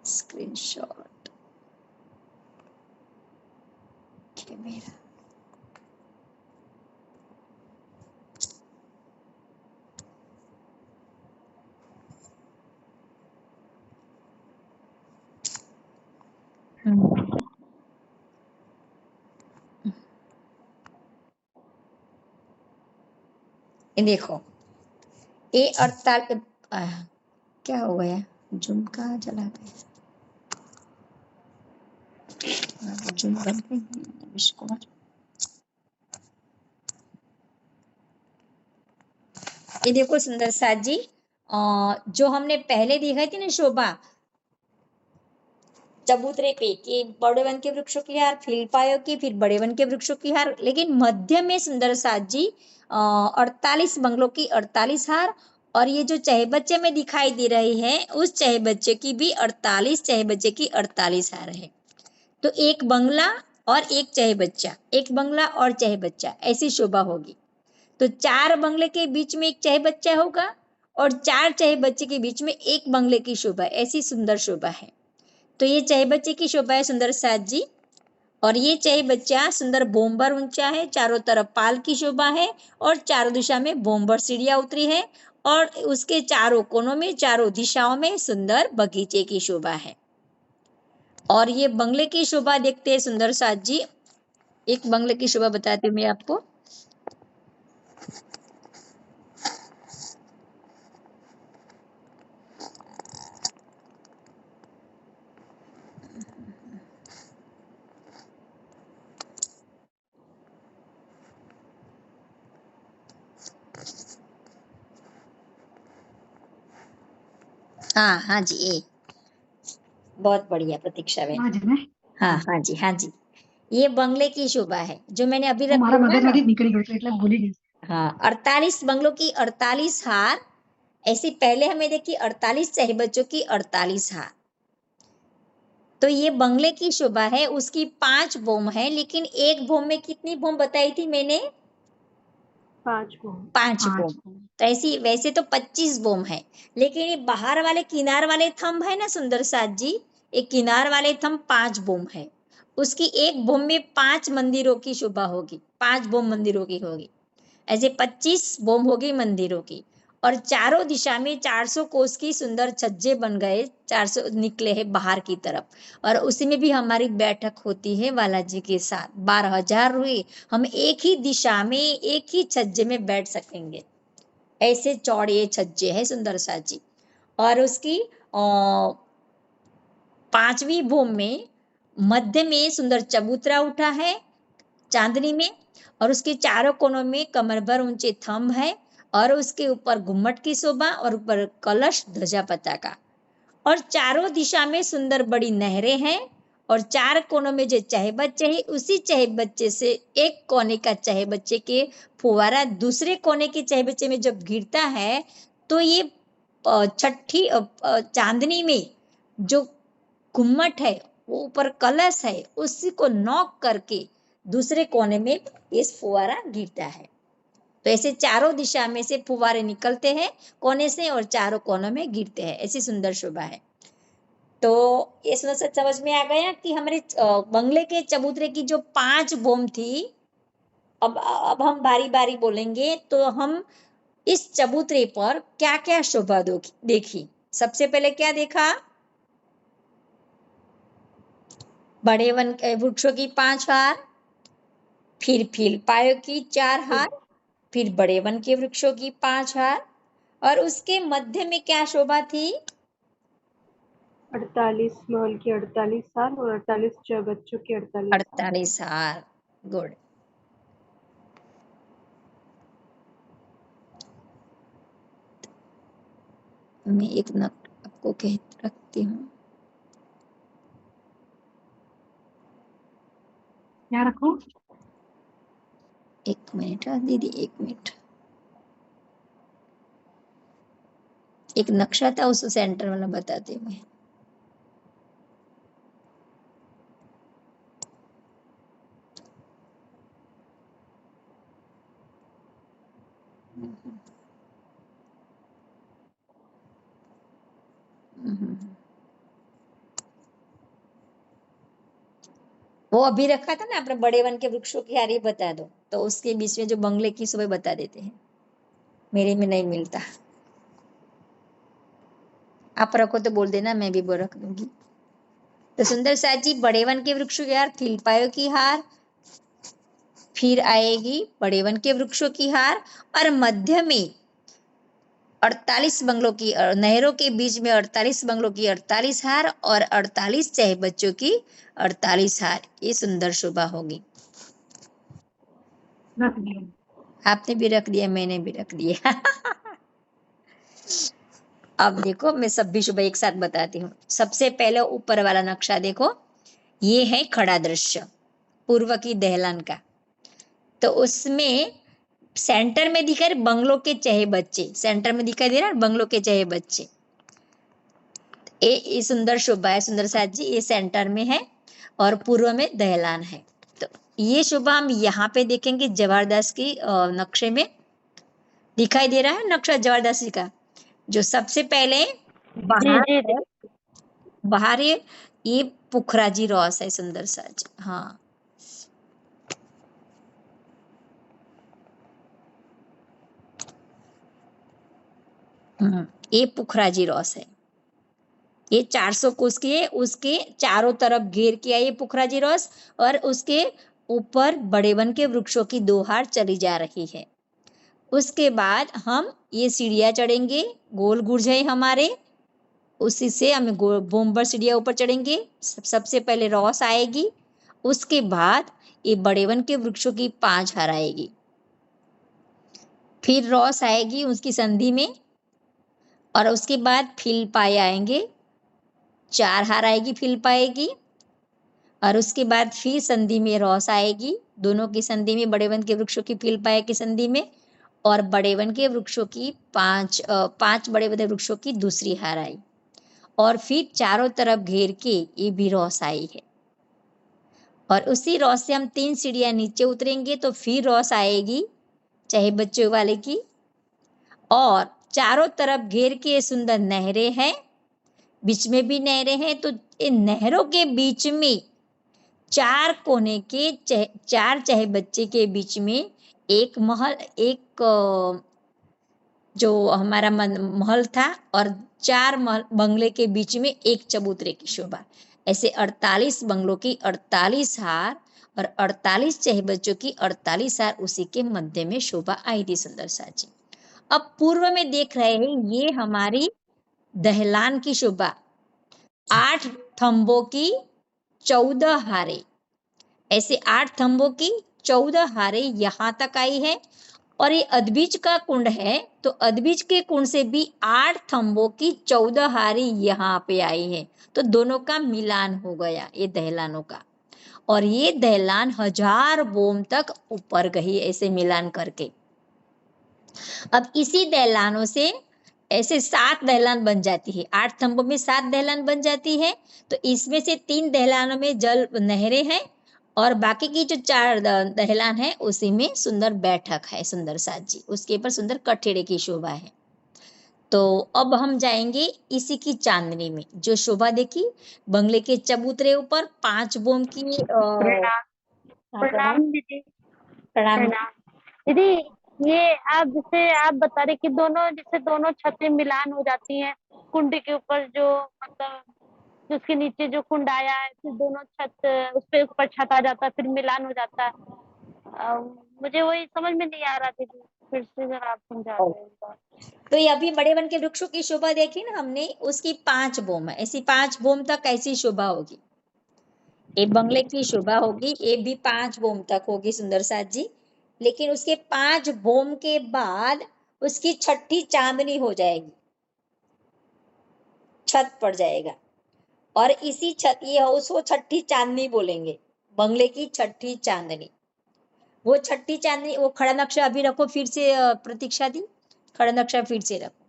स्क्रीनशॉट कैमरा। ये देखो ए 48 क्या हो गया? जूम कहाँ चला गया? जूम बंद कर रविश कुमार। ये देखो सुंदर साथ जी, जो हमने पहले दिखाई थी ना शोभा चबूतरे पे कि बड़े वन के वृक्षों की हार, फिर पायो की, फिर बड़े वन के वृक्षों की हार, लेकिन मध्य में सुंदर साथ जी 48 बंगलों की 48 हार, और ये जो चहे बच्चे में दिखाई दे रही है उस चहे बच्चे की भी 48 चहे बच्चे की 48 हार है। तो एक बंगला और एक चहे बच्चा, एक बंगला और चहे बच्चा, ऐसी शोभा होगी। तो 4 बंगले के बीच में एक चहे बच्चा होगा और 4 चहे बच्चे के बीच में एक बंगले की शोभा, ऐसी सुंदर शोभा है। तो ये चहे बच्चे की शोभा है सुंदर साथ जी, और ये चहे बच्चा सुंदर बोम्बर ऊंचा है, चारों तरफ पाल की शोभा है और चारों दिशा में बोम्बर सीढ़ियां उतरी है, और उसके चारों कोनों में चारों दिशाओं में सुंदर बगीचे की शोभा है। और ये बंगले की शोभा देखते हैं सुंदर साथ जी। एक बंगले की शोभा बताती हूँ मैं आपको। हाँ जी, ये बहुत बढ़िया प्रतीक्षा बहन। आज है हाँ जी, हाँ जी, ये बंगले की शोभा है जो मैंने अभी वो मारा रखा मदद निकली गई એટલે भूली गई। हाँ, 48 बंगलों की 48 हार, ऐसी पहले हमें देखी 48 चहे बच्चों की 48 हार। तो ये बंगले की शोभा है, उसकी 5 बोम है, लेकिन एक बोम में कितनी बोम बताई थी मैंने? 5 को 5 बोम। तो ऐसी वैसे तो 25 बोम है, लेकिन ये बाहर वाले किनार वाले थंब है ना सुंदर साथ जी, एक किनार वाले थंब 5 बोम है, उसकी एक बोम में 5 मंदिरों की शोभा होगी, 5 बोम मंदिरों की होगी। ऐसे 25 बोम होगी मंदिरों की, और चारों दिशा में 400 कोस की सुंदर छज्जे बन गए, 400 निकले हैं बाहर की तरफ, और उसी में भी हमारी बैठक होती है बालाजी के साथ। 12,000 हुए, हम एक ही दिशा में एक ही छज्जे में बैठ सकेंगे, ऐसे चौड़े छज्जे है सुंदर सा जी। और उसकी 5वीं भूम में मध्य में सुंदर चबूतरा उठा है चांदनी में, और उसके चारों कोनों में कमर भर ऊंचे थंब है, और उसके ऊपर घुम्मट की शोभा, और ऊपर कलश ध्वजा पताका, और चारों दिशा में सुंदर बड़ी नहरें हैं, और 4 कोनों में जो चहे बच्चे है, उसी चहे बच्चे से एक कोने का चहे बच्चे के फुवारा दूसरे कोने के चहे बच्चे में जब गिरता है तो ये छठी चांदनी में जो घुम्मट है, वो ऊपर कलश है, उसी को नॉक करके दूसरे कोने में ये फुवारा गिरता है। तो ऐसे चारों दिशा में से फुवारे निकलते हैं कोने से और चारों कोनों में गिरते हैं, ऐसी सुंदर शोभा है। तो ये समझ में आ गया कि हमारे बंगले के चबूतरे की जो 5 बोम थी, अब हम बारी बारी बोलेंगे। तो हम इस चबूतरे पर क्या क्या शोभा देखी। सबसे पहले क्या देखा? बड़े वन वृक्षों की 5 हार, फिर पायो की 4 हार, फिर बड़े वन के वृक्षों की 5 हार, और उसके मध्य में क्या शोभा थी? 48 महल की 48 साल और 48 बच्चों की 48 साल। 48 हार। गुड। मैं एक नोट आपको कह रखती हूँ। क्या रखूं? एक मिनट दीदी, एक मिनट। एक नक्शा था, उस सेंटर वाला बताती हूँ मैं। वो अभी रखा था ना आपने, बड़े वन के वृक्षों की यारी बता दो, तो उसके बीच में जो बंगले की सुबह बता देते हैं। मेरे में नहीं मिलता, आप रखो तो बोल देना, मैं भी वो रख दूंगी। तो सुंदर साथ जी, बड़े वन के वृक्षों की हार, फिलपायो की हार, फिर आएगी बड़े वन के वृक्षों की हार, और मध्य में 48 बंगलों की, नहरों के बीच में 48 बंगलों की 48 हार, और 48 चाहे बच्चों की 48 हार। ये सुंदर शोभा होगी। रख दिया। आपने भी रख दिया, मैंने भी रख दिया। अब देखो, मैं सब भी शोभा एक साथ बताती हूँ। सबसे पहले ऊपर वाला नक्शा देखो, ये है खड़ा दृश्य पूर्व की दहलान का। तो उसमें सेंटर में दिखा रहे बंगलों के चहे बच्चे, सेंटर में दिखाई दे रहा है बंगलों के चहे बच्चे। ये सुंदर शोभा है सुंदर साथ जी, ये सेंटर में है और पूर्व में दहलान है। तो ये शोभा हम यहाँ पे देखेंगे जवाहरदास की नक्शे में दिखाई दे रहा है नक्शा जवाहरदास जी का। जो सबसे पहले जी बाहर जी जी। है, बाहर ये पुखराजी रॉस है सुंदर साथ जी। हाँ, ये पुखराजी रॉस है। ये 400 कोस की है, उसके चारों तरफ घेर के आई पुखराजी रॉस, और उसके ऊपर बड़े वन के वृक्षों की 2 हार चली जा रही है। उसके बाद हम ये सीढ़ियां चढ़ेंगे, गोल गुर्ज है हमारे, उसी से हम बोम्बर सीढ़ियां ऊपर चढ़ेंगे। सबसे पहले रॉस आएगी, उसके बाद ये बड़े वन के वृक्षों की 5 हार आएगी, फिर रॉस आएगी उसकी संधि में, और उसके बाद फिलपाए आएंगे, 4 हार आएगी फिलपाएगी, और उसके बाद फिर संधि में रॉस आएगी, दोनों की संधि में बड़े वन के वृक्षों की फिलपाए की संधि में, और बड़े वन के वृक्षों की 5 बड़े वन वृक्षों की दूसरी हार आई, और फिर चारों तरफ घेर के ये भी रॉस आई है। और उसी रॉस से हम 3 सीढ़ियां नीचे उतरेंगे तो फिर रॉस आएगी चाहे बच्चों वाले की, और चारों तरफ घेर के सुंदर नहरें हैं, बीच में भी नहरें हैं। तो इन नहरों के बीच में 4 कोने के 4 चाहे बच्चे के बीच में एक महल, एक जो हमारा महल था, और 4 बंगले के बीच में एक चबूतरे की शोभा। ऐसे 48 बंगलों की 48 हार और 48 चाहे बच्चों की 48 हार, उसी के मध्य में शोभा आई थी सुंदर साथ जी। अब पूर्व में देख रहे हैं, ये हमारी दहलान की शोभा, 8 थंबों की 14 हारे, ऐसे 8 थंबों की 14 हारे यहाँ तक आई है। और ये अदबीज का कुंड है, तो अदबीज के कुंड से भी 8 थंबों की 14 हारी यहाँ पे आई है। तो दोनों का मिलान हो गया ये दहलानों का, और ये दहलान 1000 बोम तक ऊपर गई ऐसे मिलान करके। अब इसी दहलानों से ऐसे 7 दहलान बन जाती है, 8 थंबों में 7 दहलान बन जाती है। तो इसमें से 3 दहलानों में जल नहरें हैं, और बाकी की जो 4 दहलान है उसी में सुंदर बैठक है सुंदर साथ जी, उसके ऊपर सुंदर कठेड़े की शोभा है। तो अब हम जाएंगे इसी की चांदनी में, जो शोभा देखी बंगले के चबूतरे ऊपर 5 बोम की प्रणाम। प्रणाम दीदी। प्रणाम। प्रणाम दीदी। ये आप जैसे आप बता रहे कि दोनों जैसे दोनों छतें मिलान हो जाती हैं, कुंड के ऊपर जो मतलब उसके नीचे जो कुंड आया है, फिर दोनों छत उस पे ऊपर छत आ जाता है, फिर मिलान हो जाता है। मुझे वही समझ में नहीं आ रहा दीदी, फिर से जरा आप समझा दें एक बार। तो ये अभी बड़े वन के वृक्षों की शोभा देखी ना हमने, उसकी 5 बोम है, ऐसी 5 बोम तक ऐसी शोभा होगी। ये बंगले की शोभा होगी, ये भी 5 बोम तक होगी सुंदर साथ जी। लेकिन उसके 5 बोम के बाद उसकी छठी चांदनी हो जाएगी, छत पड़ जाएगा, और इसी छत ये उसको छठी चांदनी बोलेंगे, बंगले की छठी चांदनी। वो छठी चांदनी, वो खड़ा नक्शा अभी रखो फिर से प्रतीक्षा दी, खड़ा नक्शा फिर से रखो।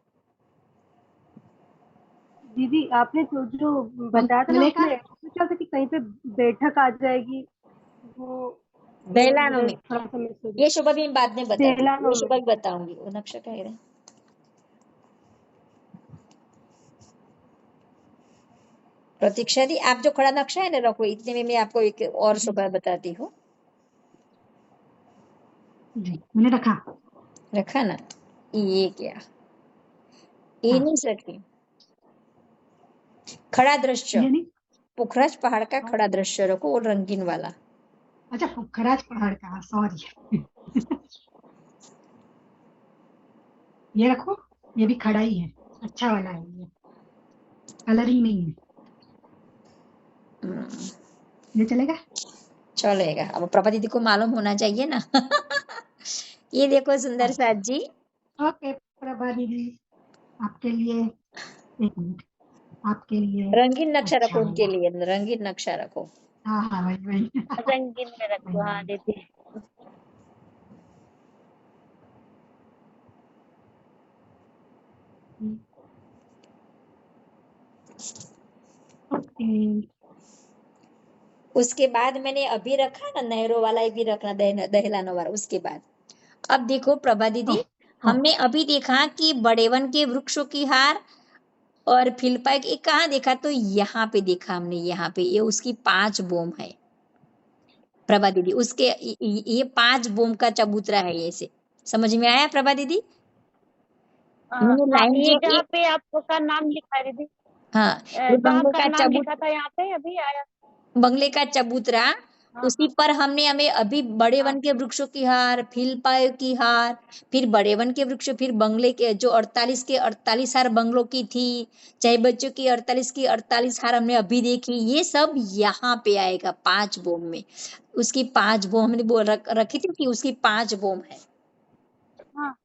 दीदी आपने तो जो बताया था ना, बंगले का उसमें क्या था कि कहीं पे बैठक आ जाएगी, वो दहलानों मेरा में, थोड़ा सा मिस हो ये शोभा भी मैं बाद में बताऊंगी, दहलानों ये में। शोभा भी बताऊंगी। वो नक्शा क्या है प्रतीक्षा दी, आप जो खड़ा नक्शा है ना रखो, इतने में मैं आपको एक और शोभा बताती हूँ। जी मैंने रखा। रखा ना, ये क्या, ये हाँ, नहीं सकी। खड़ा दृश्य, ये नहीं। पुखराज पहाड़ का खड़ा दृश्य रखो, और रंगीन वाला। अच्छा पुखराज पहाड़ का, सॉरी। ये रखो, ये भी खड़ा ही है, अच्छा वाला है ये, कलरिंग नहीं है। हम्म, ये चलेगा। चलेगा। अब प्रभा दीदी को मालूम होना चाहिए ना। ये देखो सुंदर अच्छा साथ जी, ओके प्रभा दीदी, आपके लिए, एक मिनट, आपके लिए। रंगीन नक्शा अच्छा रखो उनके वाला, लिए, रंगीन नक्शा रखो। हाँ हाँ वही वही। रंगीन में रख वही दो, हाँ वही। दीदी। ओके। उसके बाद मैंने अभी रखा ना नहरों वाला, ये भी रखना, दहलानो वाला। उसके बाद अब देखो प्रभा दीदी, हाँ हमने अभी देखा कि बड़े वन के वृक्षों की हार और फिलपाई की, कहाँ देखा, तो यहाँ पे देखा हमने, यहाँ पे ये उसकी 5 बोम है प्रभा दीदी, उसके ये 5 बोम का चबूतरा है, ये से समझ में आया प्रभा दीदी? मैंने हाँ, लाइन ये जो जहाँ पे आपका नाम लिखा है दीदी, हाँ, ये जहाँ बंगले का का नाम लिखा था यहाँ पे अभी आया। बंगले का चबूतरा, हाँ उसी हाँ पर हमने हमें अभी बड़े हाँ वन के वृक्षों की हार, फिलपाई की हार, फिर बड़े वन के वृक्ष, फिर बंगले के जो 48 के 48 हार बंगलों की थी, चाहे बच्चों की 48 की 48 हार हमने अभी देखी, ये सब यहाँ पे आएगा 5 बोम में। उसकी 5 बोम हमने रखी थी कि उसकी 5 बोम है। हाँ।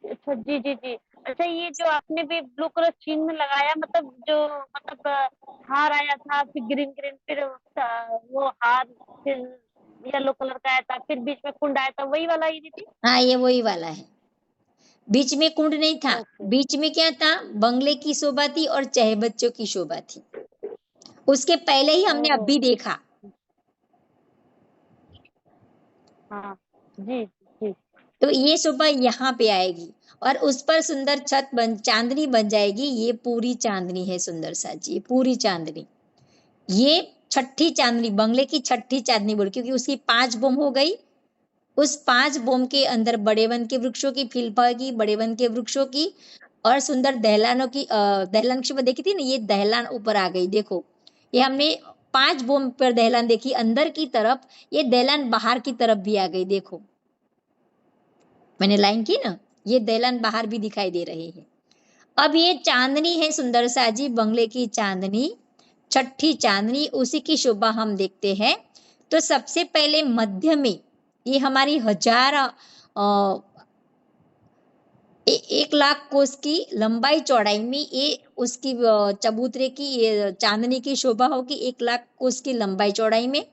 अच्छा जी जी जी। अच्छा, ये जो आपने भी ब्लू कलर चिन्ह लगाया, मतलब जो मतलब हार आया था, फिर ग्रीन ग्रीन, फिर वो हार, फिर येलो कलर का आया था, फिर बीच में कुंड आया था, वही वाला ही दीदी? हाँ ये वही वाला है, बीच में कुंड नहीं था। ओके। बीच में क्या था, बंगले की शोभा थी और चाहे बच्चों की शोभा थी, उसके पहले ही हमने ओह अभी देखा। हाँ जी जी। तो ये शोभा यहाँ पे आएगी, और उस पर सुंदर छत चांदनी बन जाएगी। ये पूरी चांदनी है सुंदर सा जी, ये पूरी चांदनी, ये छठी चांदनी, बंगले की छठी चांदनी बोल, क्योंकि उसकी 5 बोम हो गई। उस 5 बोम के अंदर बड़े वन के वृक्षों की, फिलपा की, बड़े वन के वृक्षों की, और सुंदर दहलानों की, दहलान की शोभा देखी थी ना, ये दहलान ऊपर आ गई। देखो ये हमने 5 बोम पर दहलान देखी अंदर की तरफ, ये दहलान बाहर की तरफ भी आ गई। देखो मैंने लाइन की ना, ये दहलान बाहर भी दिखाई दे रहे हैं। अब ये चांदनी है सुंदर सा जी, बंगले की चांदनी, छठी चांदनी, उसी की शोभा हम देखते हैं। तो सबसे पहले मध्य में ये हमारी 1 लाख कोस की लंबाई चौड़ाई में, ये उसकी चबूतरे की, ये चांदनी की शोभा होगी 1 लाख कोस की लंबाई चौड़ाई में,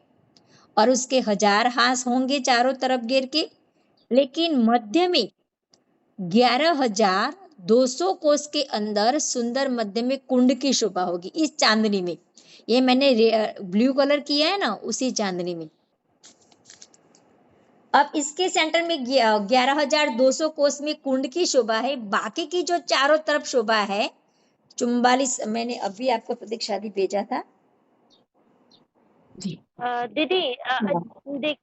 और उसके 1000 हाथ होंगे चारों तरफ घेर के। लेकिन मध्य में 11,200 कोस के अंदर सुंदर मध्य में कुंड की शोभा होगी इस चांदनी में। ये मैंने ब्लू कलर किया है ना, उसी चांदनी में। अब इसके सेंटर में 11,200 कोस में कुंड की शोभा है, बाकी की जो चारों तरफ शोभा है 44, मैंने अभी आपको प्रतीक्षा दी भेजा था जी। दीदी हाँ। देख,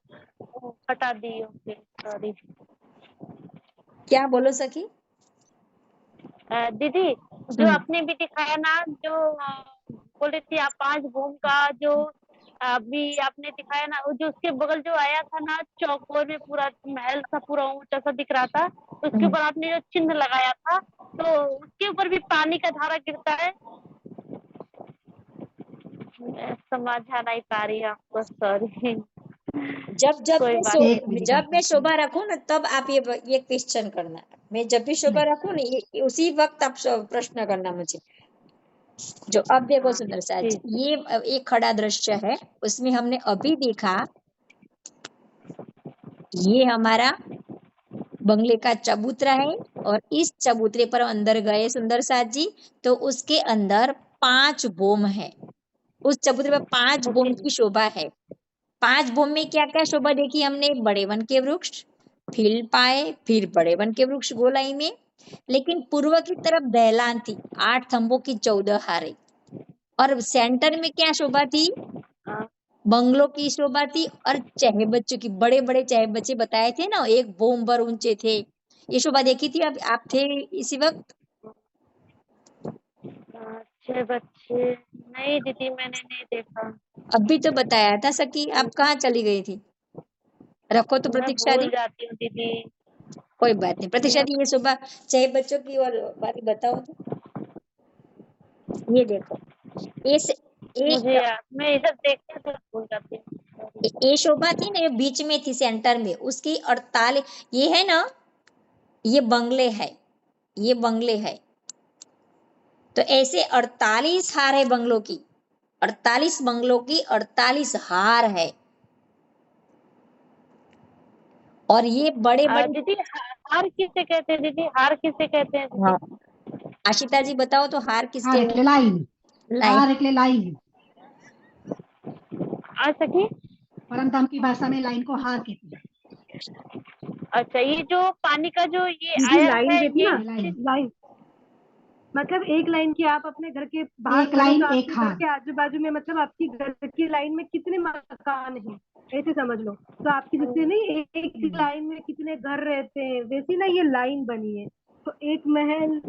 हटा दी, ओके सॉरी। क्या बोलो सखी? दीदी जो आपने भी दिखाया ना, जो बोल रही थी आप 5 भूम का, जो अभी आपने दिखाया ना, वो जो उसके बगल जो आया था ना, चौकोर में पूरा महल सा पूरा ऊंचा सा दिख रहा था, उसके ऊपर आपने जो चिन्ह लगाया था, तो उसके ऊपर भी पानी का धारा गिरता है? मैं समझ नहीं पा रही आपको, सॉरी। जब जब कोई मैं बात एक मिनट जब मैं बताती शोभा हूँ। रखूं ना, तब आप ये क्वेश्चन करना। मैं जब भी शोभा नहीं, रखूं ना, ये उसी वक्त आप प्रश्न करना मुझे। जो अब देखो हाँ सुंदर सा जी, ठीक। ये एक खड़ा दृश्य है, उसमें हमने अभी देखा ये हमारा बंगले का चबूतरा है और इस चबूतरे पर अंदर गए सुंदर साथ जी तो उसके अंदर 5 बोम है। उस चबूतरे पर 5 बोम जी की शोभा है। 5 बोम में क्या क्या शोभा देखी हमने? बड़े वन के वृक्ष, फिर पाए, फिर बड़े वन के वृक्ष गोलाई में। लेकिन पूर्व की तरफ दहलान थी, 8 थंबों की 14 हारे। और सेंटर में क्या शोभा थी? हाँ, बंगलों की शोभा थी और चहे बच्चों की। बड़े बड़े चहे बच्चे बताए थे ना, एक बोम भर ऊंचे थे। ये शोभा देखी थी? अब आप थे इसी वक्त? अच्छे बच्चे नहीं दीदी, मैंने नहीं देखा। अभी तो बताया था सखी, आप कहाँ चली गई थी? रखो तो मैं प्रतीक्षा दी। भूल जाती हूँ दीदी। कोई बात नहीं प्रतीक्षा दी, ये शोभा चहे बच्चों की और बाकी बताओ तो। ये देखो, इस मुझे एक याद, मैं ये सब देखती हूँ तो भूल जाती हूँ। ये शोभा थी ना, ये बीच में थी सेंटर में, उसकी 48 ये है ना, ये बंगले है, ये बंगले है। तो ऐसे 48 हार है बंगलों की, 48 बंगलों की 48 हार है। और ये बड़े बड़े। दीदी हार किसे कहते हैं दीदी? हार किसे कहते हैं हाँ, दीदी? आशिता जी बताओ तो, हार किसके हार એટલે લાઈન लाइन? હાર એટલે લાઈન आ सकी। परमधाम की भाषा में लाइन को हार कहते हैं। अच्छा, ये जो पानी का जो ये दीदी आया लाइन है देखी ये ना, लाइन लाइन मतलब एक लाइन की आप अपने घर के बाहर एक खड़े लाइन तो एक आपके घर हार के आजू बाजू में मतलब आपकी घर की लाइन में कितने मकान हैं, ऐसे समझ लो। तो आपकी जैसे नहीं एक लाइन में कितने घर रहते हैं, वैसी ना ये लाइन बनी है। तो एक महल,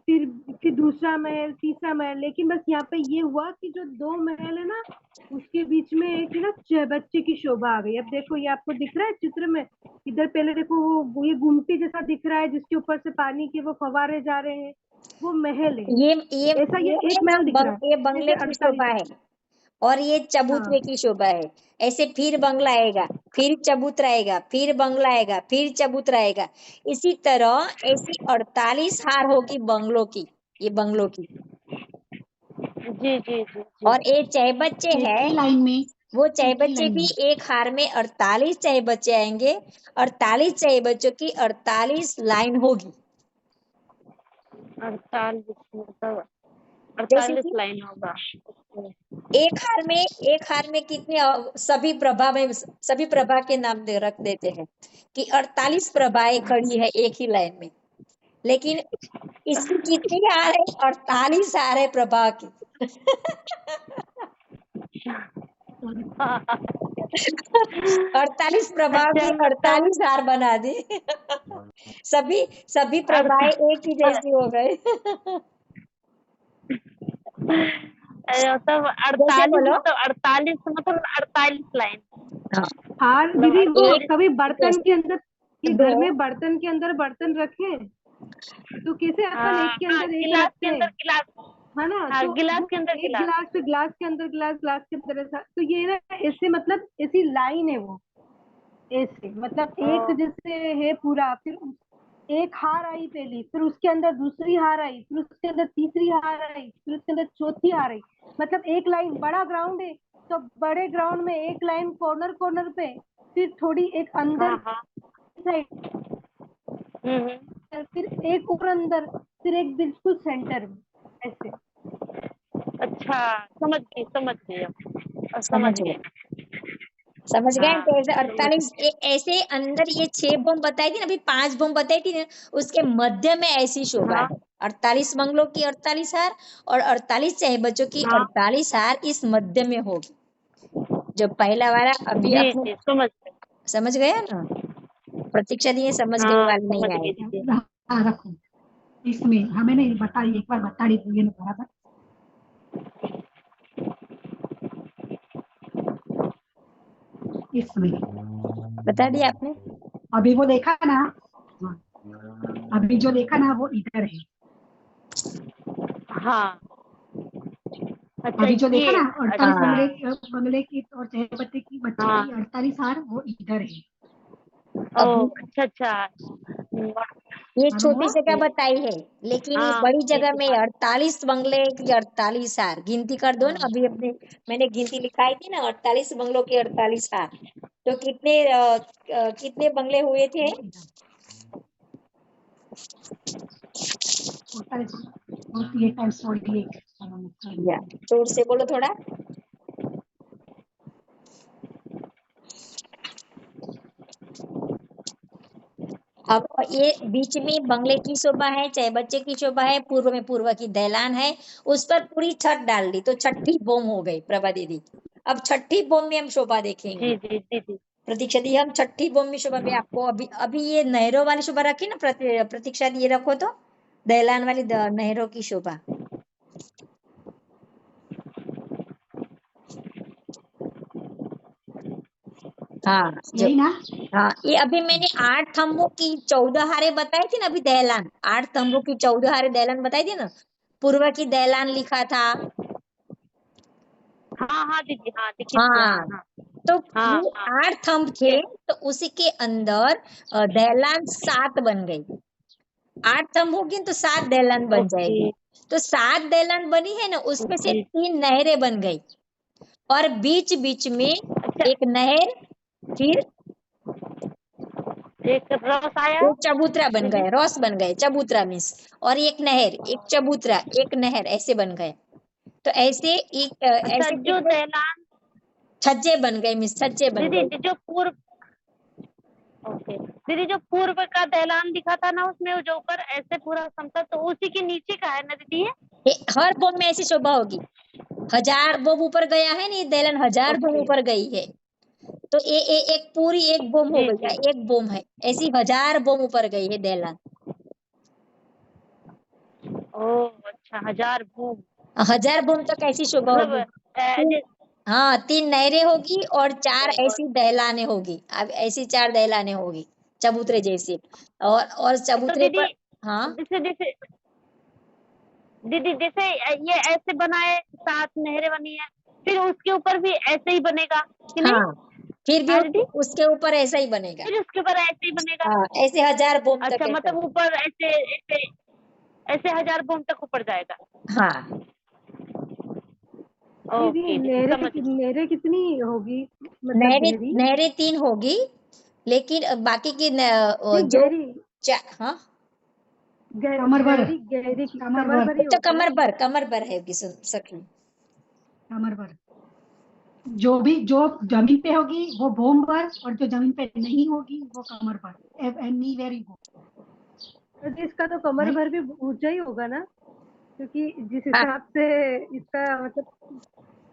फिर दूसरा महल, तीसरा महल। लेकिन बस यहाँ पे ये हुआ कि जो 2 महल है ना, उसके बीच में एक है ना बच्चे की शोभा आ गई। अब देखो ये आपको दिख रहा है चित्र में, इधर पहले देखो वो ये गुमटी जैसा दिख रहा है जिसके ऊपर से पानी के वो फवारे जा रहे हैं, वो महल है। ये ऐसा ये है एक ना, महल दिख रहा ये है बंगले ऐसे की 48। शोभा है और ये चबूतरे हाँ की शोभा है। ऐसे फिर बंगला आएगा, फिर चबूतरा आएगा, फिर बंगला आएगा, फिर चबूतरा आएगा। इसी तरह ऐसी 48 हार होगी बंगलों की, ये बंगलों की। जी जी जी जी। और ये चाहे बच्चे एक है, ही लाइन में वो चाहे एक ही बच्चे लाइन भी में एक हार में 48 चाहे बच्चे आएंगे। 48 चाहे बच्चों की 48 लाइन होगी। 48 मतलब जैसे 48 कि लाइन होगा। एक हार में कितने सभी प्रभा में, सभी प्रभा के नाम रख देते हैं कि 48 प्रभाएं खड़ी है एक ही लाइन में। लेकिन इसकी कितनी हार है? 48 हार है प्रभा की। 48 प्रभा अच्छा की मतलब 48 हार बना दी। सभी सभी प्रभाएं एक ही जैसी हो गए। मतलब जैसे 48 बोलो। मतलब 48 मतलब 48 लाइन। हाँ, हाँ मतलब दीदी, वो एक 48। कभी बर्तन के अंदर, ये दो घर में बर्तन के अंदर बर्तन रखे तो कैसे अपन एक के हाँ, अंदर एक गिलास के रखते हैं, अंदर गिलास। है ना। हाँ, तो गिलास वो के अंदर एक गिलास। गिलास पे गिलास के अंदर गिलास, गिलास के अंदर ऐसा, तो ये ना ऐसे मतलब ऐसी लाइन है वो, ऐसे मतलब एक ओ, जैसे है पूरा। फिर एक हार आई पहली, फिर उसके अंदर दूसरी हार आई, फिर उसके अंदर तीसरी हार आई, फिर उसके अंदर चौथी हार आई। मतलब एक लाइन, बड़ा ग्राउंड है तो बड़े ग्राउंड में एक लाइन कॉर्नर कॉर्नर पे, फिर थोड़ी एक अंदर हाँ हाँ। साइड, हम्म। फिर एक ऊपर अंदर, फिर एक बिल्कुल सेंटर में, ऐसे। अच्छा, समझ गई समझ गई अब समझ समझ गए, गए। समझ गए। हाँ तो ऐसे समझ 48 ऐसे अंदर ये 6 बम बताई थी ना, अभी 5 बम बताई थी ना, उसके मध्य में ऐसी शोभा हाँ है। 48 बंगलों की 48 हार और 48 चाहे बच्चों की हाँ। 48 हार इस मध्य में होगी। जो पहला वाला अभी जी अपने जी समझ गए। समझ गया ना, प्रतीक्षा दी, ये समझ गए हाँ वाली नहीं समझ गई आएगी। दीदी। हाँ, रखो इसमें हमें नहीं बताई, एक बार बता दी तो ये नहीं बराबर। इसमें बता दिया आपने। अभी वो देखा ना, हाँ, अभी जो देखा ना वो इधर है। हाँ। अच्छा अभी जो देखा ये। ना 48 अच्छा। हाँ, बंगले की और चाहे पत्ते की बच्चे हाँ। की 48 हार वो इधर है। ओ अभी अच्छा अच्छा। ये मालूम छोटी हुआ जगह बताई है, लेकिन ये हाँ बड़ी ये जगह तो में 48 बंगले की 48 हार गिनती कर दो ना। अभी अपने मैंने गिनती लिखाई थी ना, 48 बंगलों की 48 हार। तो कितने बंगले हुए थे? 48 टाइम्स 48। या जोर से बोलो थोड़ा। अब ये बीच में बंगले की शोभा है, चाहे बच्चे की शोभा है, पूर्व में पूर्व की दैलान है, उस पर पूरी छत डाल दी तो छठी बोम हो गई प्रभा दीदी। अब छठी बोम में हम शोभा देखेंगे। जी जी जी जी। प्रतीक्षा दी, हम छठी बोम में शोभा भी आपको अभी अभी ये नहरों वाली शोभा रखी ना, प्रतीक्षा दी, ये रखो तो दैलान वाली नहरों की शोभा। हाँ जो, यही ना। हाँ ये अभी मैंने 8 थंबों की 14 हारे बताई थी ना, अभी दैलान 8 थंबों की 14 हारे दैलान बताई थी ना। पूर्व की दैलान लिखा था। हाँ हाँ दीदी, हाँ लिखी थी, हाँ हाँ, हाँ तो हाँ वो हाँ। 8 थंब थे, तो उसी के अंदर दैलान 7 बन गई। 8 थंब होगी तो 7 दैलान बन ओके जाएगी। तो 7 दैलान बनी है ना, उसमें से ओके। 3 नहरें बन गई, और बीच बीच में अच्छा, एक नहर, फिर एक रस आया एक चबूतरा बन दीदी। गया, रॉस बन गए, चबूतरा मीन्स, और एक नहर, एक चबूतरा, एक नहर, ऐसे बन गए। तो ऐसे अच्छा ऐसे जो कितने दैलान, छज्जे बन गए, मिस छज्जे बन दीदी गए। जो पूर्व, ओके दीदी जो पूर्व का दैलान दिखा था ना, उसमें वो जो ऊपर ऐसे पूरा समतल, तो उसी के नीचे का है ना दीदी ये? हर बोम में ऐसी शोभा होगी। 1000 बोम ऊपर गया है ना, ये दैलन 1000 बोम ओके ऊपर गई है। तो एक पूरी एक बोम हो जी गई, या जी। एक बोम है, ऐसी 1000 बोम ऊपर गई है दैलन। ओ अच्छा, 1000 बूम। 1000 बोम तक ऐसी शोभा मतलब होगी। तीन, हाँ 3 नहरें होगी और 4 बहुत। ऐसी दहलाने होगी। अब ऐसी 4 दहलाने होगी चबूतरे जैसी, और तो चबूतरे दीदी पर, हाँ जैसे जैसे दीदी जैसे ये ऐसे बनाए, 7 नहरें बनी है, फिर उसके ऊपर भी ऐसे ही बनेगा कि नहीं? हाँ, फिर भी हाँ दीदी, उसके ऊपर ऐसा ही बनेगा। फिर उसके ऊपर ऐसे ही बनेगा। हाँ, ऐसे 1000 बोम तक अच्छा ऐसा। मतलब ऊपर ऐसे ऐसे ऐसे 1000 बूम तक ऊपर जाएगा। हाँ, दीदी ओके दीदी, समझ गई। नहरें कितनी होगी, मतलब नहरें गहरी? नहरें 3 होगी, लेकिन बाकी की नहीं जो गहरी, हाँ, कमर भर, गहरी गहरी कमर कमर भर, भरी तो होगी ना? कमर पर है होगी सखी। कमर भर। जो जमीन पे होगी वो भूम पर, और जो जमीन पे नहीं होगी वो कमर पर। Any very good. तो इसका तो कमर राइट। भर भी ऊंचा ही होगा ना, क्योंकि जिस हाँ, हिसाब से इसका मतलब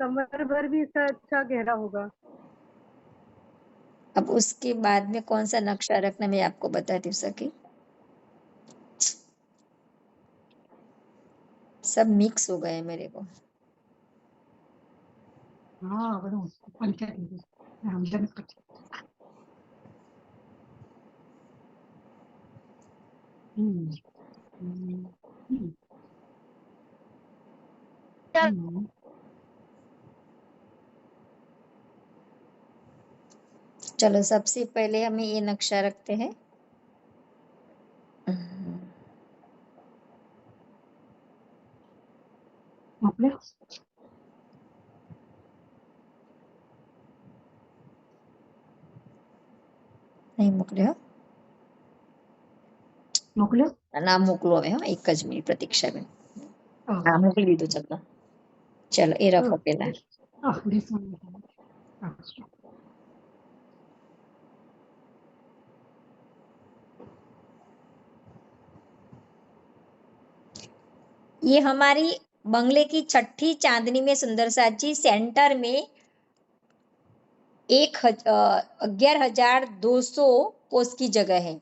कमर भर भी इसका अच्छा गहरा होगा। अब उसके बाद में कौन सा नक्शा रखना मैं आपको बताती हूँ सखी। सब मिक्स हो गए मेरे को। हाँ બધું પંચાયત સમજણ કરતી. हम्म, हम्म, हम्म, हम्म. चलो सबसे पहले हमें ये नक्शा रखते हैं। मोकल्यो. नहीं मोकल्यो, मोकल्यो. ના મોકલો હવે, હા એક જ મિનિટ પ્રતીક્ષા બેન, Oh, હા મોકલી દીધું. ચલો ચલો એ રખો પેલા. this one. Oh. ये हमारी बंगले की छठी चांदनी में सुंदर साजी सेंटर में 11,200 कोस की जगह है।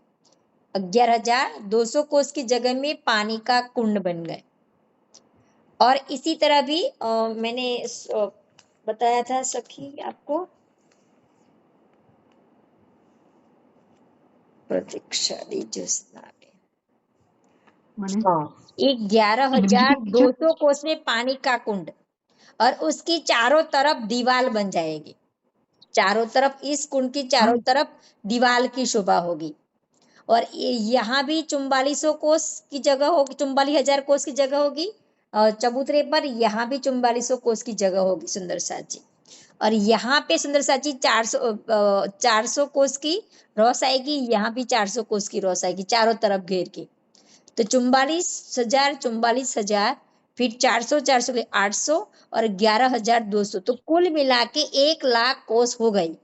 11,200 कोस की जगह में पानी का कुंड बन गए। और इसी तरह भी मैंने बताया था सखी आपको, प्रतीक्षा दीजिए। माने हाँ, 11,200 कोस में पानी का कुंड, और उसकी चारों तरफ दीवार बन जाएगी। चारों तरफ इस कुंड की चारों तरफ दीवार की शोभा होगी, और यहाँ भी 4400 कोस की जगह होगी, 44,000 कोस की जगह होगी चबूतरे पर, यहाँ भी 4400 कोस की जगह होगी सुंदर साथ जी। और यहाँ पे सुंदर साथ जी 400 कोस की रॉस आएगी, यहाँ भी 400 कोस की रॉस आएगी चारों तरफ घेर के। तो 44,000 फिर 400 400 के 800 और 11,200, तो कुल मिला के 1,00,000 कोस हो गई।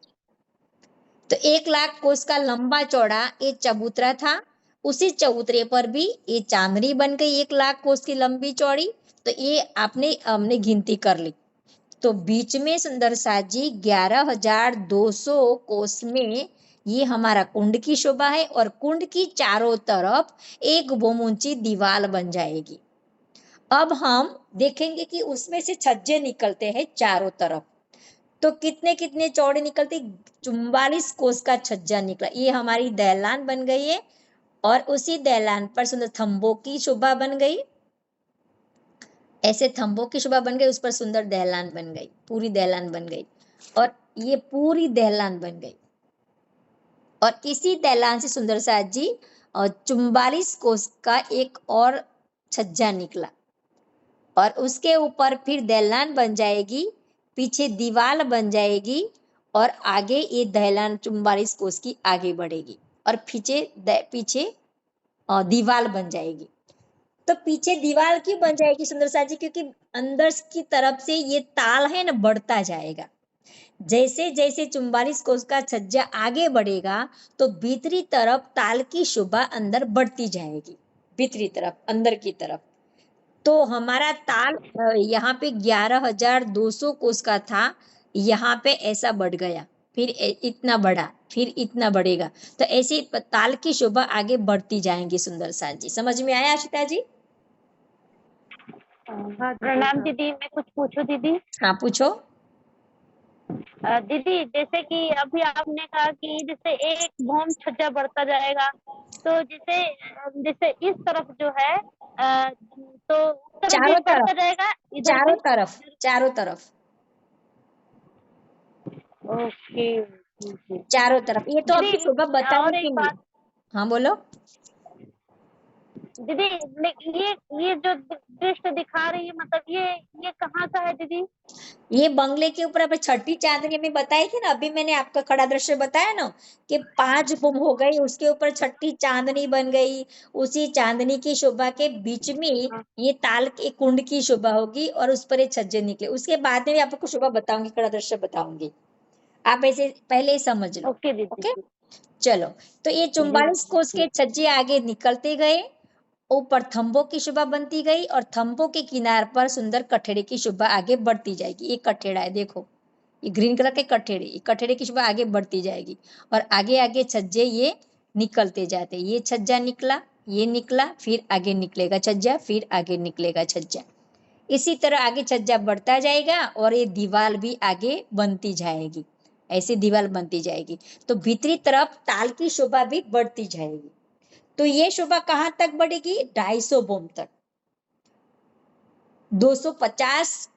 तो 1,00,000 कोस का लंबा चौड़ा ये चबूतरा था। उसी चबूतरे पर भी ये चांदनी बन गई 1,00,000 कोस की लंबी चौड़ी। तो ये हमने गिनती कर ली। तो बीच में सुंदर साथ जी 11,200 कोस में ये हमारा कुंड की शोभा है, और कुंड की चारों तरफ एक बोम ऊंची दीवार बन जाएगी। अब हम देखेंगे कि उसमें से छज्जे निकलते हैं चारों तरफ। तो कितने कितने चौड़े निकलते, 44 कोस का छज्जा निकला। ये हमारी दहलान बन गई है, और उसी दहलान पर सुंदर थंबों की शोभा बन गई। ऐसे थंबों की शोभा बन गई, उस पर सुंदर दहलान बन गई, पूरी दहलान बन गई, और ये पूरी दहलान बन गई। और इसी दहलान से सुंदर साथ जी 44 कोस का एक और छज्जा निकला, और उसके ऊपर फिर दहलान बन जाएगी, पीछे दीवार बन जाएगी, और आगे ये दहलान 44 कोस की आगे बढ़ेगी, और पीछे दीवार बन जाएगी। तो पीछे दीवार क्यों बन जाएगी सुंदर साथ जी, क्योंकि अंदर की तरफ से ये ताल है ना बढ़ता जाएगा। जैसे जैसे 44 कोस का छज्जा आगे बढ़ेगा, तो भीतरी तरफ ताल की शोभा अंदर बढ़ती जाएगी, भीतरी तरफ अंदर की तरफ। तो हमारा ताल यहाँ पे 11,200 कोस का था, यहाँ पे ऐसा बढ़ गया, फिर इतना बढ़ा, फिर इतना बढ़ेगा। तो ऐसे ताल की शोभा आगे बढ़ती जाएंगी सुंदर साथ जी। समझ में आया आशिता जी? प्रणाम दीदी, मैं कुछ पूछूं दीदी? हाँ पूछो। दीदी जैसे कि अभी आपने कहा कि जैसे एक भौम छज्जा बढ़ता जाएगा, तो जैसे जैसे इस तरफ जो है तो उस तरफ भी चारों बढ़ता तरफ, जाएगा, इधर चारों भी? तरफ, चारों तरफ, ओके। चारों तरफ। ये तो अभी दीदी शोभा बताने और के एक लिए। बात हाँ बोलो। दीदी, ये जो दृश्य दिखा रही है, मतलब ये कहाँ का है दीदी? ये बंगले के ऊपर अभी छठी चांदनी में बताई थी ना, अभी मैंने आपका खड़ा दृश्य बताया ना कि 5 गुम हो गई, उसके ऊपर छठी चांदनी बन गई। उसी चांदनी की शोभा के बीच में ये ताल के कुंड की शोभा होगी, और उस पर ये छज्जे निकले। उसके बाद में भी आपको शोभा बताऊंगी, खड़ा दृश्य बताऊंगी, आप ऐसे पहले ही समझ लो। ओके दीदी ओके जी। चलो। तो ये जी 44 कोस के छज्जे आगे निकलते गए, ऊपर थंबों की शोभा बनती गई, और थंबों के किनार पर सुंदर कठेड़े की शोभा आगे बढ़ती जाएगी। ये कठेड़ा है, देखो ये ग्रीन कलर के कठेड़े, ये कठेड़े की शोभा आगे बढ़ती जाएगी, और आगे आगे छज्जे ये निकलते जाते। ये छज्जा निकला, ये निकला, फिर आगे निकलेगा छज्जा, फिर आगे निकलेगा छज्जा। इसी तरह आगे छज्जा बढ़ता जाएगा, और ये दीवार भी आगे बनती जाएगी, ऐसी दीवार बनती जाएगी। तो भीतरी तरफ ताल की शोभा भी बढ़ती जाएगी। तो ये शोभा कहाँ तक बढ़ेगी? 250 बोम तक, 250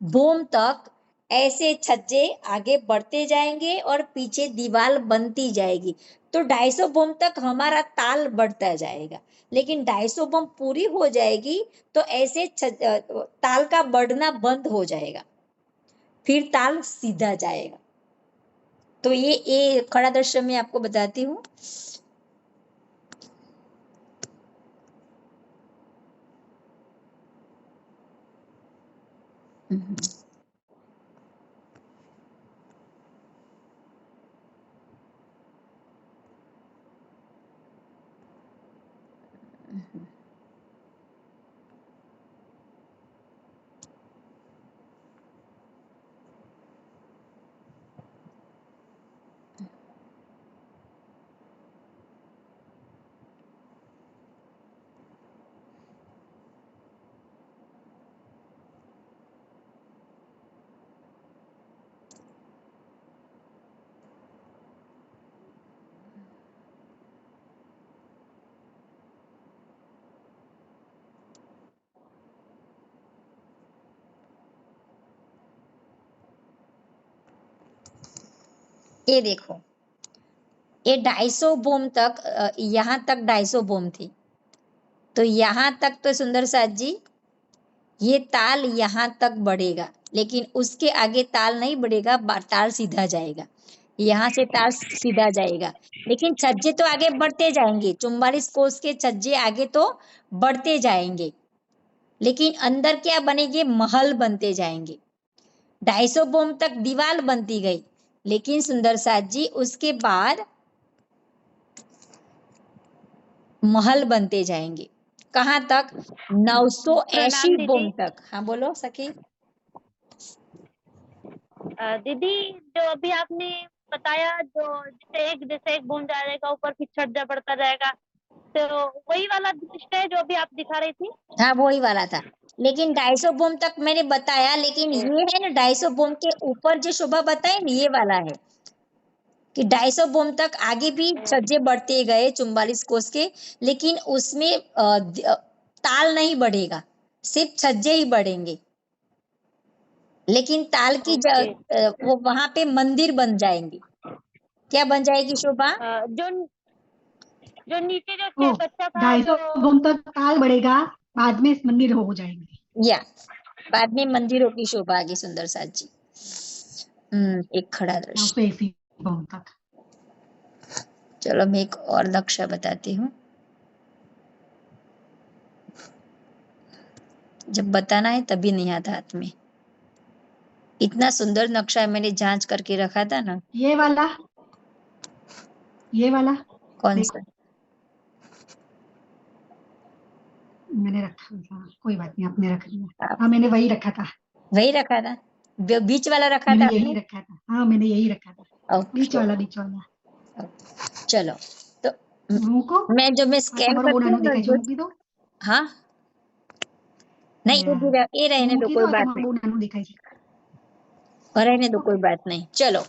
बोम तक ऐसे छज्जे आगे बढ़ते जाएंगे, और पीछे दीवार बनती जाएगी। तो 250 बोम तक हमारा ताल बढ़ता जाएगा। लेकिन 250 बोम पूरी हो जाएगी, तो ऐसे ताल का बढ़ना बंद हो जाएगा, फिर ताल सीधा जाएगा। तो ये खड़ा दृश्य में आपको बताती हूँ। ये देखो, ये 250 बोम तक यहाँ तक 250 बोम थी, तो यहाँ तक तो सुंदर साथ जी ये ताल यहाँ तक बढ़ेगा, लेकिन उसके आगे ताल नहीं बढ़ेगा, ताल सीधा जाएगा, यहाँ से ताल सीधा जाएगा। लेकिन छज्जे तो आगे बढ़ते जाएंगे, 44 कोस के छज्जे आगे तो बढ़ते जाएंगे, लेकिन अंदर क्या बनेंगे, महल बनते जाएंगे। 250 बोम तक दीवार बनती गई, लेकिन सुंदर साथ जी उसके बाद महल बनते जाएंगे। कहाँ तक, 980 प्रणाम बोम दीदी। तक। हाँ बोलो सखी। दीदी जो अभी आपने बताया, जैसे एक बूंद जाएगा ऊपर फिर छज्जा बढ़ता जाएगा, तो वही वाला दृश्य है जो अभी आप दिखा रही थी। हाँ वही वाला था, लेकिन 250 बोम तक मैंने बताया, लेकिन ये है ना 250 बोम के ऊपर जो शोभा बताए ना, ये वाला है कि 250 बोम तक आगे भी छज्जे बढ़ते गए 44 कोस के, लेकिन उसमें ताल नहीं बढ़ेगा, सिर्फ छज्जे ही बढ़ेंगे। लेकिन ताल की ओके। वो वहां पे मंदिर बन जाएंगे। क्या बन जाएगी शोभा, जो जो नीचे जो ओ बच्चा था 250 जो, बोम तक ताल बढ़ेगा, बाद में मंदिर हो जाएंगे। या बाद में मंदिरों की शोभा आगे सुंदर साथ जी। एक खड़ा दृश्य। 980 बोम तक। चलो मैं एक और नक्शा बताती हूँ, जब बताना है तभी नहीं आता हाथ में। इतना सुंदर नक्शा मैंने जांच करके रखा था ना। ये वाला कौन देखो, सा, मैंने रखा था, कोई बात नहीं, आपने रख लिया। हाँ मैंने वही रखा था, वही रखा था, बीच वाला रखा मैंने था यही आपने। रखा था। हाँ मैंने यही रखा था, बीच ओके, वाला, बीच वाला। चलो तो मुको मैं स्कैन तुम्हारा वो करती नानू हूँ ना दिखाई जो। मुकी दो। हाँ नहीं, ये रहने दो, मुकी कोई दो बात तुम्हारा नहीं, वो नानू दिखाई। रहने दो, कोई ओके, बात नहीं। चलो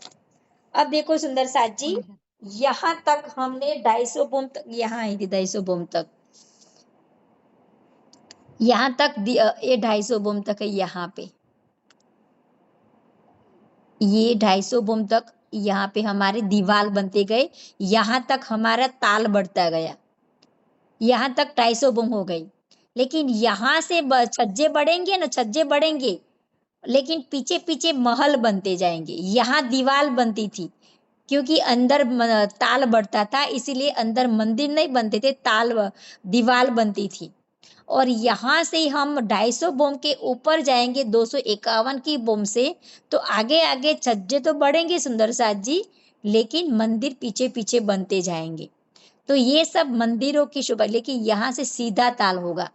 अब देखो सुंदर साथ जी, कोई बात। यहाँ तक हमने 250 बोम तक, यहाँ आई थी 250 बोम तक, यहाँ तक ये 250 बोम तक है, यहाँ पे ये 250 बोम तक यहाँ पे हमारे दीवार बनते गए, यहाँ तक हमारा ताल बढ़ता गया, यहाँ तक 250 बोम हो गई। लेकिन यहाँ से छज्जे बढ़ेंगे ना, छज्जे बढ़ेंगे, लेकिन पीछे पीछे महल बनते जाएंगे। यहाँ दीवार बनती थी, क्योंकि अंदर ताल बढ़ता था, इसीलिए अंदर मंदिर नहीं बनते थे, दीवार बनती थी। और यहाँ से हम 250 बोम के ऊपर जाएंगे 251 की बोम से, तो आगे आगे छज्जे तो बढ़ेंगे सुंदर साथ जी, लेकिन मंदिर पीछे पीछे बनते जाएंगे। तो ये सब मंदिरों की शोभा, लेकिन यहाँ से सीधा ताल होगा,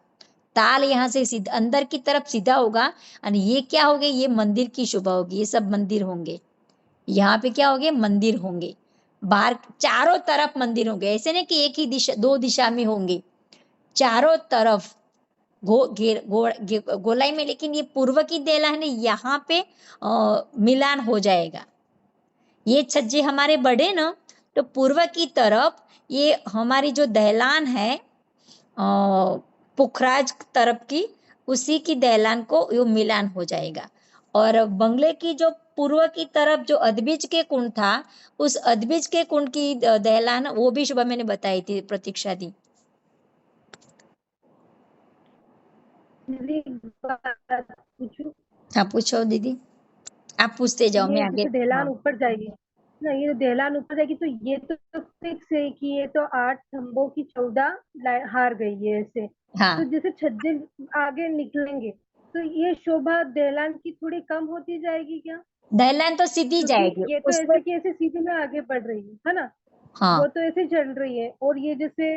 ताल यहाँ से सीधा अंदर की तरफ सीधा होगा, और ये क्या होगा, ये मंदिर की शोभा होगी, ये सब मंदिर होंगे। यहाँ पे क्या होंगे, मंदिर होंगे, बाहर चारों तरफ मंदिर होंगे, ऐसे नहीं कि एक ही दिशा, दो दिशा में होंगे, चारों तरफ गोलाई में। लेकिन ये पूर्व की देला है ना, यहाँ पे मिलान हो जाएगा। ये छज्जे हमारे बढ़े ना, तो पूर्व की तरफ ये हमारी जो दहलान है पुखराज तरफ की, उसी की दहलान को यो मिलान हो जाएगा। और बंगले की जो पूर्व की तरफ जो अदबीज के कुंड था, उस अदबीज के कुंड की दहलान, वो भी शुभ मैंने बताई थी, प्रतीक्षा दी। दीदी बात पूछूं? हाँ पूछो दीदी, आप पूछते जाओ, मैं ये आगे। जैसे दहलान हाँ ऊपर जाएगी ना, ये दहलान ऊपर जाएगी, तो ये तो फिक्स है कि ये तो 8 खंभों की 14 हार गई है ऐसे। हाँ, तो जैसे छज्जे आगे निकलेंगे, तो ये शोभा दहलान की थोड़ी कम होती जाएगी क्या? दहलान तो सीधी क्योंकि जाएगी ये तो उसमें। ऐसे की ऐसे सीधे में आगे बढ़ रही है ना, हाँ वो तो ऐसे चल रही है, और ये जैसे,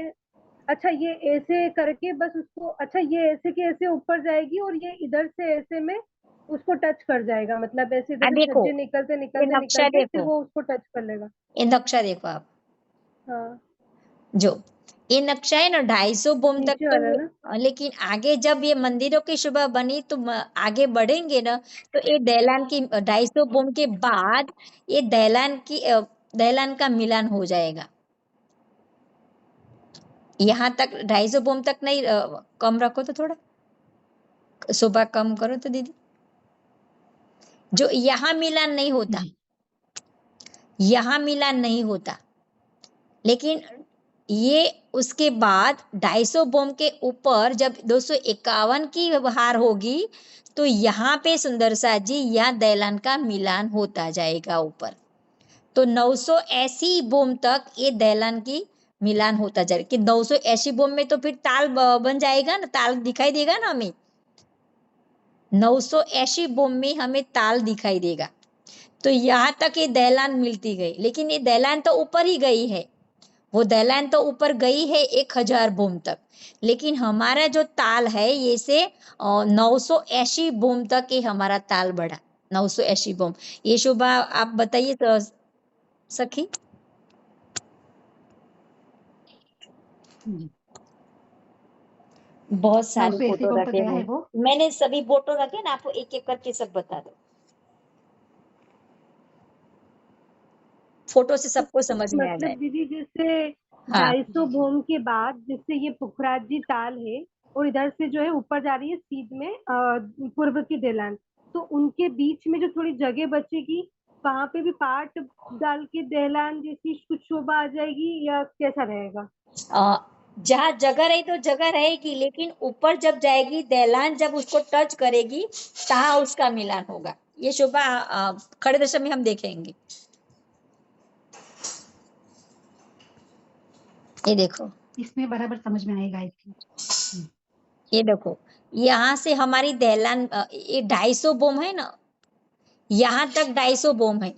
अच्छा ये ऐसे करके बस उसको, अच्छा ये ऐसे के ऐसे ऊपर जाएगी, और ये इधर से ऐसे में उसको टच कर जाएगा, मतलब ऐसे इधर से देखो, छज्जे निकलते ये निकलते नक्शा निकलते फिर देखो, वो उसको टच कर लेगा। ये नक्शा देखो आप, हाँ, जो ये नक्शा है ना 250 बोम तक नीचे तो वाला ना। लेकिन आगे जब ये मंदिरों की शोभा बनी तो आगे बढ़ेंगे ना, तो ये दहलान की 250 बोम के बाद ये दहलान का मिलान हो जाएगा। यहाँ तक 250 बोम तक नहीं, कम रखो तो थोड़ा, शोभा कम करो तो दीदी, जो यहाँ मिलान नहीं होता, जी यहाँ मिलान नहीं होता, लेकिन ये उसके बाद 250 बोम के ऊपर जब 251 की हार होगी तो यहाँ पे सुंदर साथ जी यहाँ दैलान का मिलान होता जाएगा ऊपर। तो 980 बोम तक ये दैलान की मिलान होता जाएगा कि 980 बोम में तो फिर ताल बन जाएगा ना, ताल दिखाई देगा ना हमें। 980 बोम में हमें ताल दिखाई देगा। तो यहाँ तक ये दैलान मिलती गई, लेकिन ये दैलान तो ऊपर ही गई है, वो दैलान तो ऊपर गई है 1000 बोम तक, लेकिन हमारा जो ताल है ये से 980 बोम तक ये हमारा ताल बढ़ा। 980 बोम। ये शोभा आप बताइए तो सखी। जी। बहुत सारे 980 फोटो बोम तक रखे गया हैं, है वो। मैंने सभी फोटो रखे ना, आपको एक एक करके सब बता दो, फोटो से सबको समझ में आ मतलब जाए। दीदी जैसे हाँ 250 बोम के बाद जिससे ये पुखराज जी ताल है और इधर से जो है ऊपर जा रही है सीध में पूर्व की ढलान, तो उनके बीच में जो थोड़ी जगह बचेगी वहां पे भी पाट डाल के दहलान जैसी कुछ शोभा आ जाएगी या कैसा रहेगा? जहाँ जगह रही तो जगह रहेगी, लेकिन ऊपर जब जाएगी दैलान जब उसको टच करेगी तहाँ उसका मिलान होगा। ये शोभा खड़े दर्शन में हम देखेंगे। ये देखो, इसमें बराबर समझ में आएगा इसकी। ये देखो, यहाँ से हमारी दैलान ये 250 बोम है ना, यहाँ तक 250 बोम है,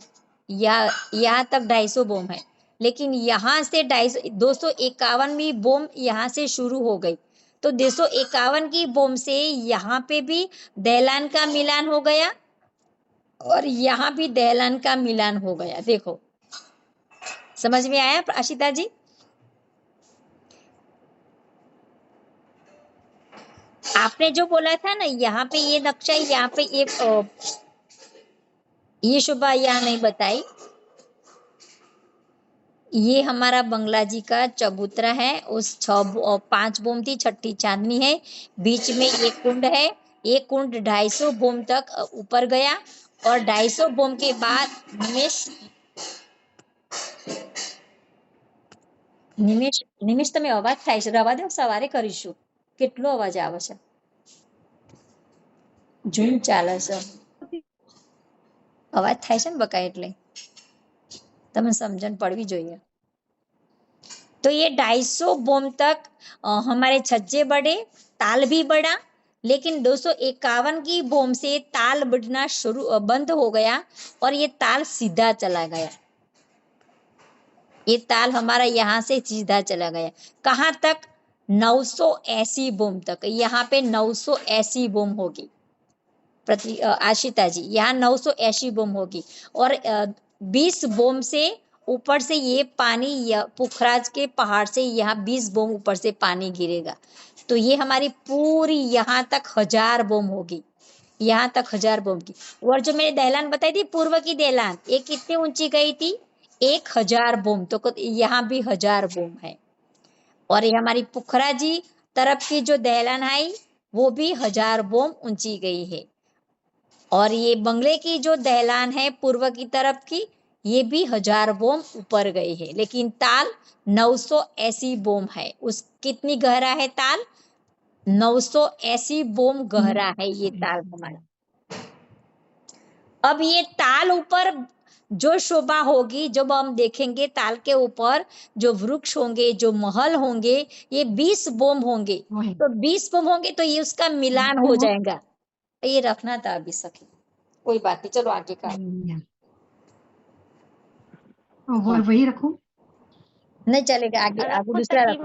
यहाँ तक 250 बोम है, लेकिन यहाँ से 251वीं बोम यहाँ से शुरू हो गई, तो 251 की बोम से यहाँ पे भी दैलान का मिलान हो गया और यहाँ भी दैलान का मिलान हो गया। देखो समझ में आया आशिता जी? आपने जो बोला था ना यहाँ पे ये नक्शा, यहाँ पे ये शोभा यहाँ नहीं बताई, ये हमारा बंगला जी का चबूतरा है, उस 5 बोम थी, छठी चांदनी है, बीच में एक कुंड है, एक कुंड 250 बोम तक ऊपर गया और 250 बोम के बाद નિમેશ તમે અવાજ થાય છે, રવા દો, સવારે કરીશું। કેટલો અવાજ આવે છે, જૂન ચાલે છે, અવાજ થાય છે ને બકા, એટલે તમે સમજણ પડવી જોઈએ। तो ये 250 बोम तक हमारे छज्जे बढ़े, ताल भी बढ़ा, लेकिन 251 की बोम से ताल बढ़ना बंद हो गया और ये ताल सीधा चला गया। ये ताल हमारा यहाँ से सीधा चला गया कहाँ तक? 980 बोम तक। यहाँ पे 980 बोम होगी आशिता जी, यहाँ 980 बोम होगी और 20 बोम से ऊपर से ये पानी पुखराज के पहाड़ से यहाँ 20 बोम ऊपर से पानी गिरेगा, तो ये हमारी पूरी यहाँ तक 1000 बोम होगी, यहाँ तक 1000 बोम की। और जो मैंने दहलान बताई थी पूर्व की दहलान, ये कितनी ऊंची गई थी? 1000 बोम, तो यहाँ भी 1000 बोम है। और ये हमारी पुखरा जी तरफ की जो दहलान आई वो भी 1000 बोम ऊंची गई है। और ये बंगले की जो दहलान है पूर्व की तरफ की, ये भी 1000 बोम ऊपर गई है, लेकिन ताल 980 बोम है। उस कितनी गहरा है ताल? 980 बोम गहरा है ये ताल हमारा। अब ये ताल ऊपर जो शोभा होगी, जब हम देखेंगे ताल के ऊपर जो वृक्ष होंगे, जो महल होंगे, ये 20 बोम होंगे, तो 20 बोम होंगे तो ये उसका मिलान हो जाएगा। ये रखना था अभी सखी, कोई बात नहीं, चलो आगे का। और वही रखूं? नहीं चलेगा, आगे आगे दूसरा रखो।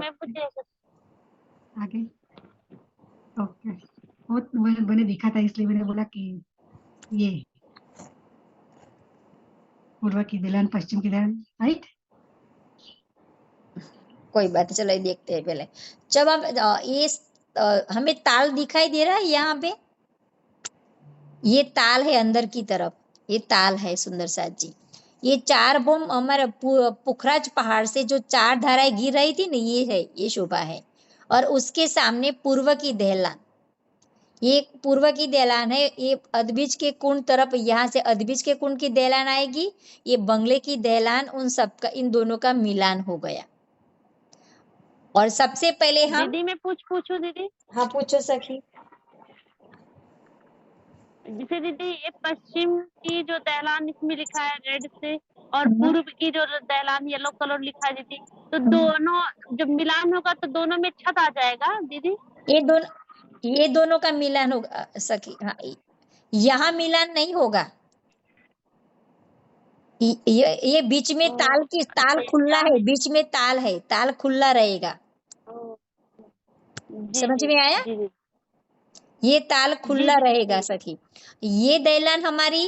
आगे ओके, वो मैंने देखा था इसलिए मैंने बोला कि ये पूर्व की दहलान, पश्चिम की दहलान, राइट? कोई बात नहीं, चलो ये देखते हैं पहले। जब हम ये हमें ताल दिखाई दे रहा है, यहाँ पे ये ताल है अंदर की तरफ, ये ताल है सुंदर साथ जी। ये 4 बोम हमारे पुखराज पहाड़ से जो 4 धाराएं गिर रही थी ना, ये है, ये शोभा है। और उसके सामने पूर्व की दहलान, ये पूर्व की दहलान है, ये अदबीज के कुंड तरफ, यहाँ से अदबीज के कुंड की दहलान आएगी, ये बंगले की दहलान, उन सब का, इन दोनों का मिलान हो गया। और सबसे पहले हम दीदी मैं पूछूं दीदी। हाँ पूछो सखी। जैसे दीदी ये पश्चिम की जो दहलान इसमें लिखा है रेड से, और हम्म। पूर्व की जो दहलान येलो कलर लिखा है दीदी, तो हम्म। दोनों जब मिलान होगा तो दोनों में छत आ जाएगा दीदी। ये दोनों का मिलान होगा सखी। हाँ, यहाँ मिलान नहीं होगा। ये बीच में ताल अच्छा खुला यहाँ है, में। बीच में ताल खुला रहेगा। ओ, जी समझ जी में आया? जी जी ये ताल जी खुला जी रहेगा जी। सखी। ये दैलान हमारी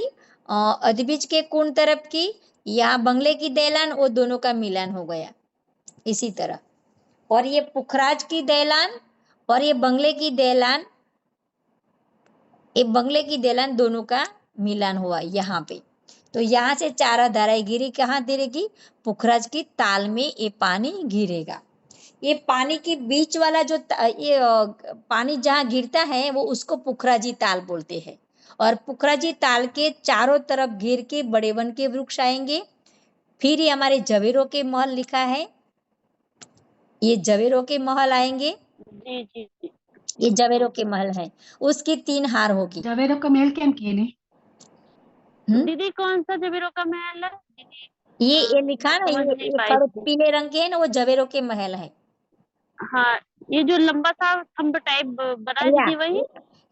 अदबीज के कोण तरफ की, यहाँ बंगले की दैलान, वो दोनों का मिलान हो गया इसी तरह। और ये पुखराज की दैलान और ये बंगले की दैलान, ये बंगले की दैलान दोनों का मिलान हुआ यहाँ पे। तो यहाँ से चारा धाराएं गिरी, कहाँ गिरेगी? पुखराज की ताल में ये पानी गिरेगा। ये पानी के बीच वाला जो ये पानी जहाँ गिरता है वो उसको पुखराजी ताल बोलते हैं। और पुखराजी ताल के चारों तरफ घिर के बड़े वन के वृक्ष आएंगे। फिर ये हमारे जवेरों के महल लिखा है, ये जवेरों के महल आएंगे। जी जी जी। ये जवेरों के महल है, उसकी 3 हार होगी। जवेरो का मेल केम किए ने दीदी कौन सा जबीरों का महल है दीदी? ये लिखा मैं ना, समझ नहीं पाई थी। पीले रंग के है ना, वो जवेरों के महल है। हाँ, ये जो लंबा सा थंब टाइप बना है या दीदी वही।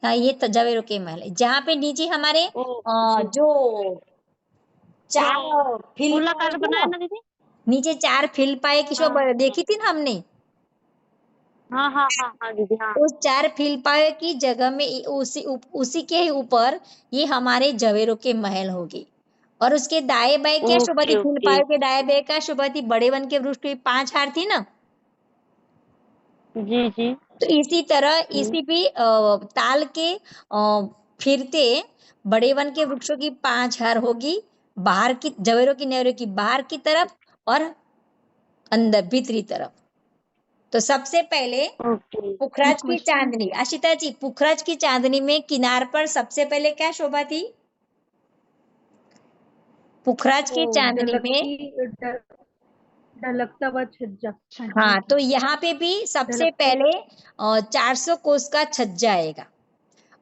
हाँ, ये तो जवेरों के महल है, जहाँ पे नीचे हमारे ओ जी। जो जो 4 फिल गोलाकार थे बना है ना, ना दीदी। नीचे 4 फिल पाए की शोभा हाँ देखी थी ना हमने। हाँ हाँ हाँ हाँ दीदी हाँ। उस 4 फिल पाए की जगह में उसी के ही ऊपर ये हमारे जवेरों के महल होगी। और उसके दाएं बाएं क्या शोभा थी? Okay fill okay. पाए के दाएं बाएं क्या शोभा थी? बड़े वन के वृक्ष की 5 हार थी ना। जी जी। तो इसी तरह हम्म, इसी भी ताल के फिरते बड़े वन के वृक्षों की 5 हार होगी, बाहर की जवेरों की नेवरों की बाहर की तरफ और अंदर भीतरी तरफ। तो सबसे पहले ओके। पुखराज की क्वेश्चन चांदनी, आशिता जी, पुखराज की चांदनी में किनार पर सबसे पहले क्या शोभा थी? पुखराज की वो चांदनी में ढलकता हुआ छज्जा। हाँ, तो यहाँ पे भी सबसे ढलकता पहले 400 कोस का छज्जा आएगा।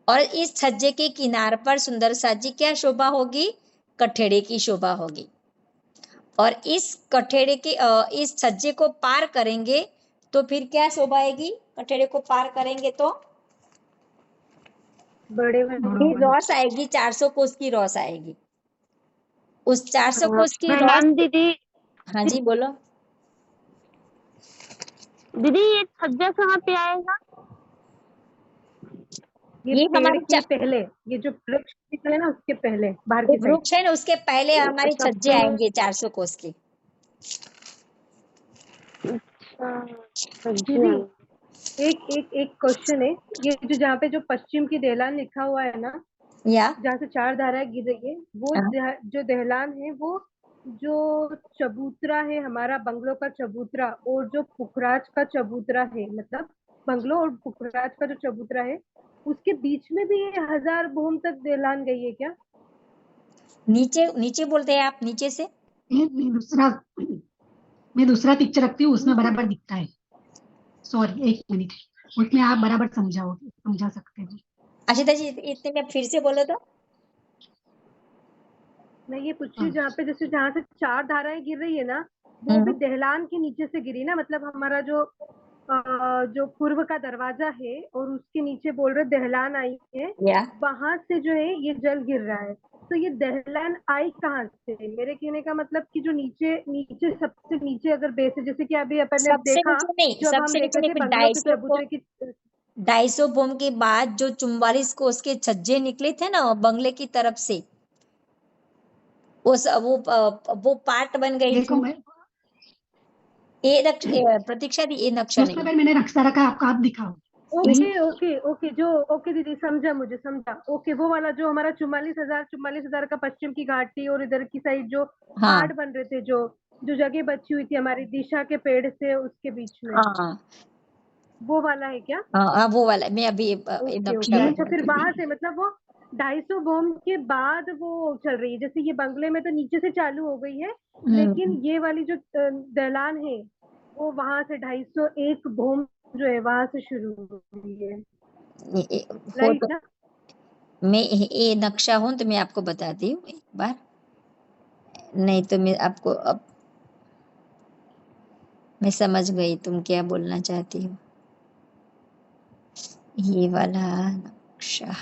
और इस छज्जे के किनार पर सुंदर साजी क्या शोभा होगी? कठेड़े की शोभा होगी। और इस कठेड़े के इस छज्जे को पार करेंगे तो फिर क्या शोभा आएगी? कठेड़े को पार करेंगे तो बड़े वन बड़ो फिर वन रॉस आएगी, 400 कोस की रॉस आएगी। उस 400 कोस की रॉस, ढलान दीदी। हाँ जी बोलो। दीदी ये छज्जा कहाँ पे आएगा? ये ये पेड़ हमारे के पहले, ये जो वृक्ष निकले ना उसके पहले बाहर की साइड। वृक्ष है ना, उसके पहले हमारे छज्जे सब आएंगे 400 कोस के। अच्छा छज्जे दीदी आएंगे। एक एक एक क्वेश्चन है। ये जो जहाँ पे जो पश्चिम की दहलान लिखा हुआ है ना, या जहाँ से 4 धाराएं गिर रही है, वो हाँ, जो दहलान है वो जो चबूतरा है हमारा बंगलों का चबूतरा, और जो पुखराज का चबूतरा है, मतलब बंगलो और पुखराज का जो चबूतरा है उसके बीच में भी ये 1000 भूम तक दहलान गई है क्या? नीचे नीचे बोलते हैं आप, नीचे से। मैं दूसरा पिक्चर रखती हूँ, उसमें नीचे बराबर दिखता है। सॉरी, एक मिनट, उसमें आप बराबर समझा सकते हो। आशिता जी इतने में फिर से बोलो तो। मैं ये पूछ रही हाँ, हूँ, जहाँ पे जैसे जहाँ से 4 धाराएं गिर रही है ना, वो भी दहलान के नीचे से गिरी ना, मतलब हमारा जो पूर्व का दरवाजा है और उसके नीचे बोल रहे दहलान आई है, या वहां से जो है ये जल गिर रहा है। तो ये दहलान आई कहाँ से? मेरे कहने का मतलब कि जो नीचे नीचे सबसे नीचे अगर बेस है, जैसे कि अभी अपन ने सबसे देखा, नीचे नहीं, जब हम सबसे नीचे देखे नहीं, थे फिर बंगलों के चबूतरे की। 250 बोम के बाद जो 44 कोस के छज्जे निकले थे ना बंगले की तरफ से, वो पार्ट बन गई देखो थी। मैं प्रतीक्षा दी, ये नक्शा उसमें नहीं। पर मैंने नक्शा रखा, आपको आप दिखाओ। इस ओके ओके ओके जो ओके दीदी, समझा, मुझे समझा। ओके, वो वाला जो हमारा 44,000 का पश्चिम की घाटी और इधर की साइड जो हाँ पार्ट बन रहे थे, जो जो जगह बची हुई थी हमारी दिशा के पेड़ से उसके बीच में, हाँ वो वाला है क्या? हाँ, वो वाला मैं अभी ये ओके नक्शा ओके, अच्छा, फिर बताऊंगी। वहां से मतलब वो 250 बम के बाद वो चल रही है। जैसे ये बंगले में तो नीचे से चालू हो गई है, लेकिन हम्म, ये वाली जो दहलान है वो वहां से 250 भूम जो है वहां से शुरू हुई है, हो राइट तो ना? मैं ये नक्शा हूं तो मैं आपको बताती हूँ एक बार, नहीं तो मैं आपको अब मैं समझ गई तुम क्या बोलना चाहती हो। ये वाला नक्शा,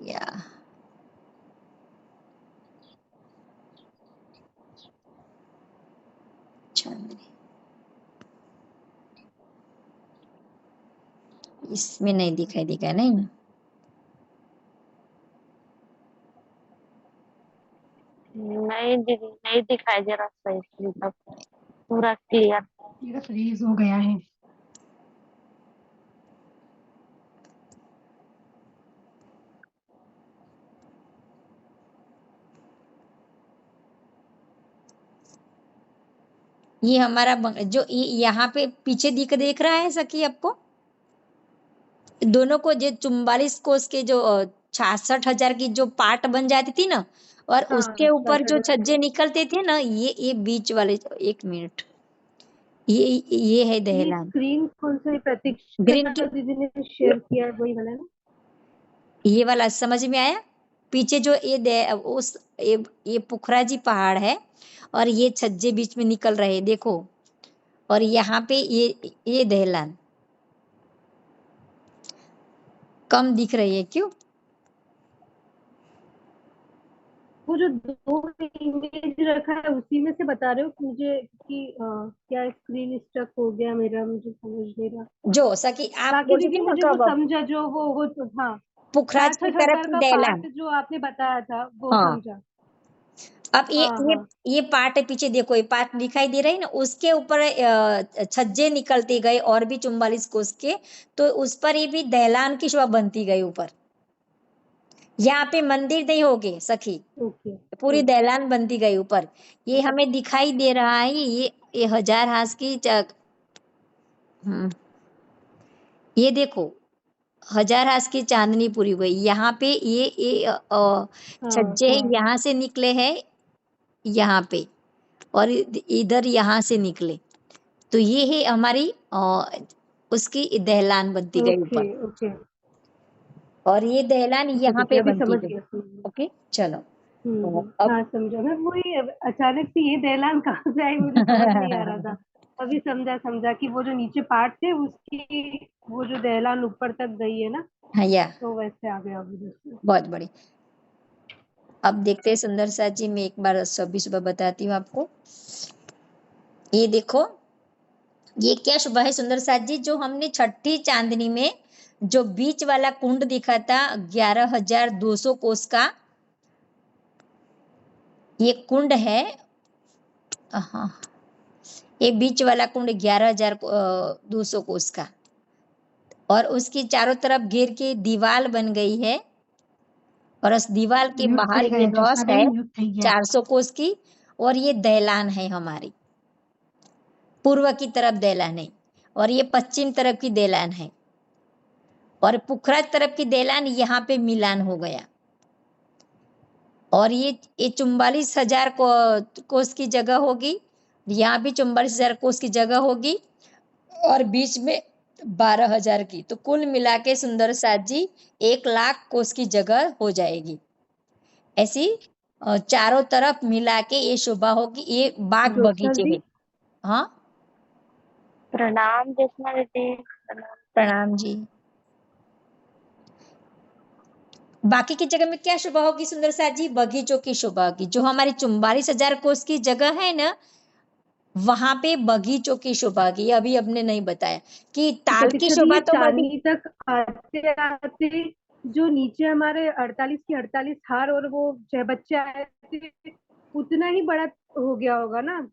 या चांदनी, इसमें नहीं दिखाई देगा नहीं ना? नहीं दीदी, नहीं दिखाई दे रहा सही से, मतलब पूरा क्लियर। मेरा फ्रीज हो गया है। ये हमारा जो ये यहाँ पे पीछे देख रहा है सखी आपको, दोनों को जो 44 कोस के जो 66,000 की जो पार्ट बन जाती थी ना, और हाँ, उसके ऊपर जो 66,000। छज्जे निकलते थे ना, ये बीच वाले, एक मिनट, ये है ये दहलान। स्क्रीन कौन सा है? ग्रीन प्रतीक्षा दीदी ने शेयर किया है, वही वाला है ना? ये वाला समझ में आया? पीछे जो ये पुखराजी पहाड़ है और ये छज्जे बीच में निकल रहे हैं, देखो, और यहाँ पे ये दहलान कम दिख रही है, क्यों? वो जो 2 इमेज रखा है उसी में से बता रहे हो कि मुझे कि क्या स्क्रीन स्टक हो गया मेरा, मुझे समझ नहीं रहा। जो सकी आप बाकी बोलती दीदी थी ना मुझे वो कब समझा, जो वो हाँ, पुखराज की तरफ 66,000 की का दहलान। पार्ट जो आपने बताया था वो हाँ, समझा। अब हाँ हाँ, ये पार्ट है, पीछे देखो ये पार्ट दिखाई दे रही है ना, उसके ऊपर छज्जे निकलते गए और भी 44 कोस के, तो उस पर ये भी दहलान की शोभा बनती गई ऊपर। यहाँ पे मंदिर नहीं होगे सखी, ओके पूरी ओके। दहलान बनती गई ऊपर। ये हमें दिखाई दे रहा है, ये 1000 हाथ की ये देखो 1000 हाथ की चांदनी पूरी हुई। यहाँ पे हाँ छज्जे हाँ, यहाँ से निकले हैं, यहाँ पे, और इधर यहाँ से निकले, तो ये है हमारी उसकी दहलान बनती गई ओके ऊपर, ओके। और ये दहलान ठीक है यहाँ ठीक है, पे अभी बनती समझ गई। गया समझ गया। ओके चलो, तो अब हाँ समझा मैं, वही अचानक से ये दहलान कहाँ से आई मुझे समझ नहीं आ रहा था। अभी समझा समझा कि वो जो नीचे पार्ट थे उसकी वो जो दहलान ऊपर तक गई है ना, हाँ, या तो वैसे आ गया अभी दूसरा। बहुत बड़ी। अब देखते हैं सुंदर सा जी, मैं एक बार सभी सुबह बताती हूँ आपको। ये देखो, ये क्या शुभ है सुंदर साथ जी, जो हमने छठी चांदनी में जो बीच वाला कुंड दिखा था 11,200 कोस का, ये कुंड है। हाँ, ये बीच वाला कुंड 11,200 कोस का, और उसकी चारों तरफ घेर के दीवार बन गई है, और उस दीवार के म्यूट बाहर થઈ ये ગયા रॉस है જ્યોત્સનાબેન, म्यूट થઈ ગયા। 400 कोस की, और ये दहलान है हमारी, पूर्व की तरफ दहलान है, और ये पश्चिम तरफ की दहलान है, और पुखराज तरफ की दहलान यहाँ पे मिलान हो गया, और ये 44,000 कोस की जगह होगी, यहाँ भी 44,000 कोस की जगह होगी, और बीच में 12,000 की, तो कुल मिला के सुंदर साथ जी 1,00,000 कोस की जगह हो जाएगी। ऐसी चारों तरफ मिला के ये शोभा होगी, ये बाग ज्योत्सना बगीचे दी, है। हाँ, प्रणाम ज्योत्सना दीदी, प्रणाम। प्रणाम जी। बाकी की जगह में क्या शोभा होगी सुंदर साथ जी? बगीचों की शोभा होगी। जो हमारी 44,000 कोस की जगह है ना, वहां पे बगीचों की शोभा होगी। ये अभी हमने नहीं बताया कि ताल की प्रतीक्षा दी, शोभा ये तो मैं भी, चांदनी तक आते आते जो नीचे हमारे 48 की 48 हार और वो 6 बच्चे आए बढ़ते उतना ही बड़ा हो गया होगा ना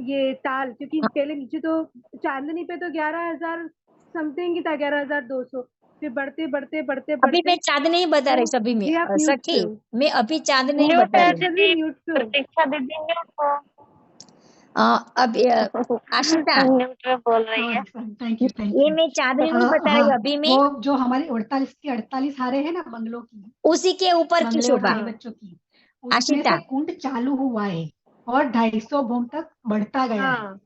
ये ताल, क्योंकि पहले नीचे तो चांदनी पे तो 11,000 समथिंग ही था, 11,200, फिर बढ़ते बढ़ते बढ़ते अभी मैं बढ़ते चांद नहीं बता रही सभी में जी आप म्यूट सखी, पे हो। मैं अभी चांद नहीं म्यूट बता है रही। दीदी, म्यूट पे हो। प्रतीक्षा दीदी म्यूट हो। अब आशिता, म्यूट पे बोल रही है। थैंक यू ये मैं चांद नहीं बता रही हाँ, अभी में, वो जो हमारी 48 की 48 हारे हैं ना मंगलों की, उसी के ऊपर की मंगले और शोभा। रानी बच्चों की, उसमें आशिता, से कुंड चालू हुआ है और 250 भूम तक बढ़ता गया है, हाँ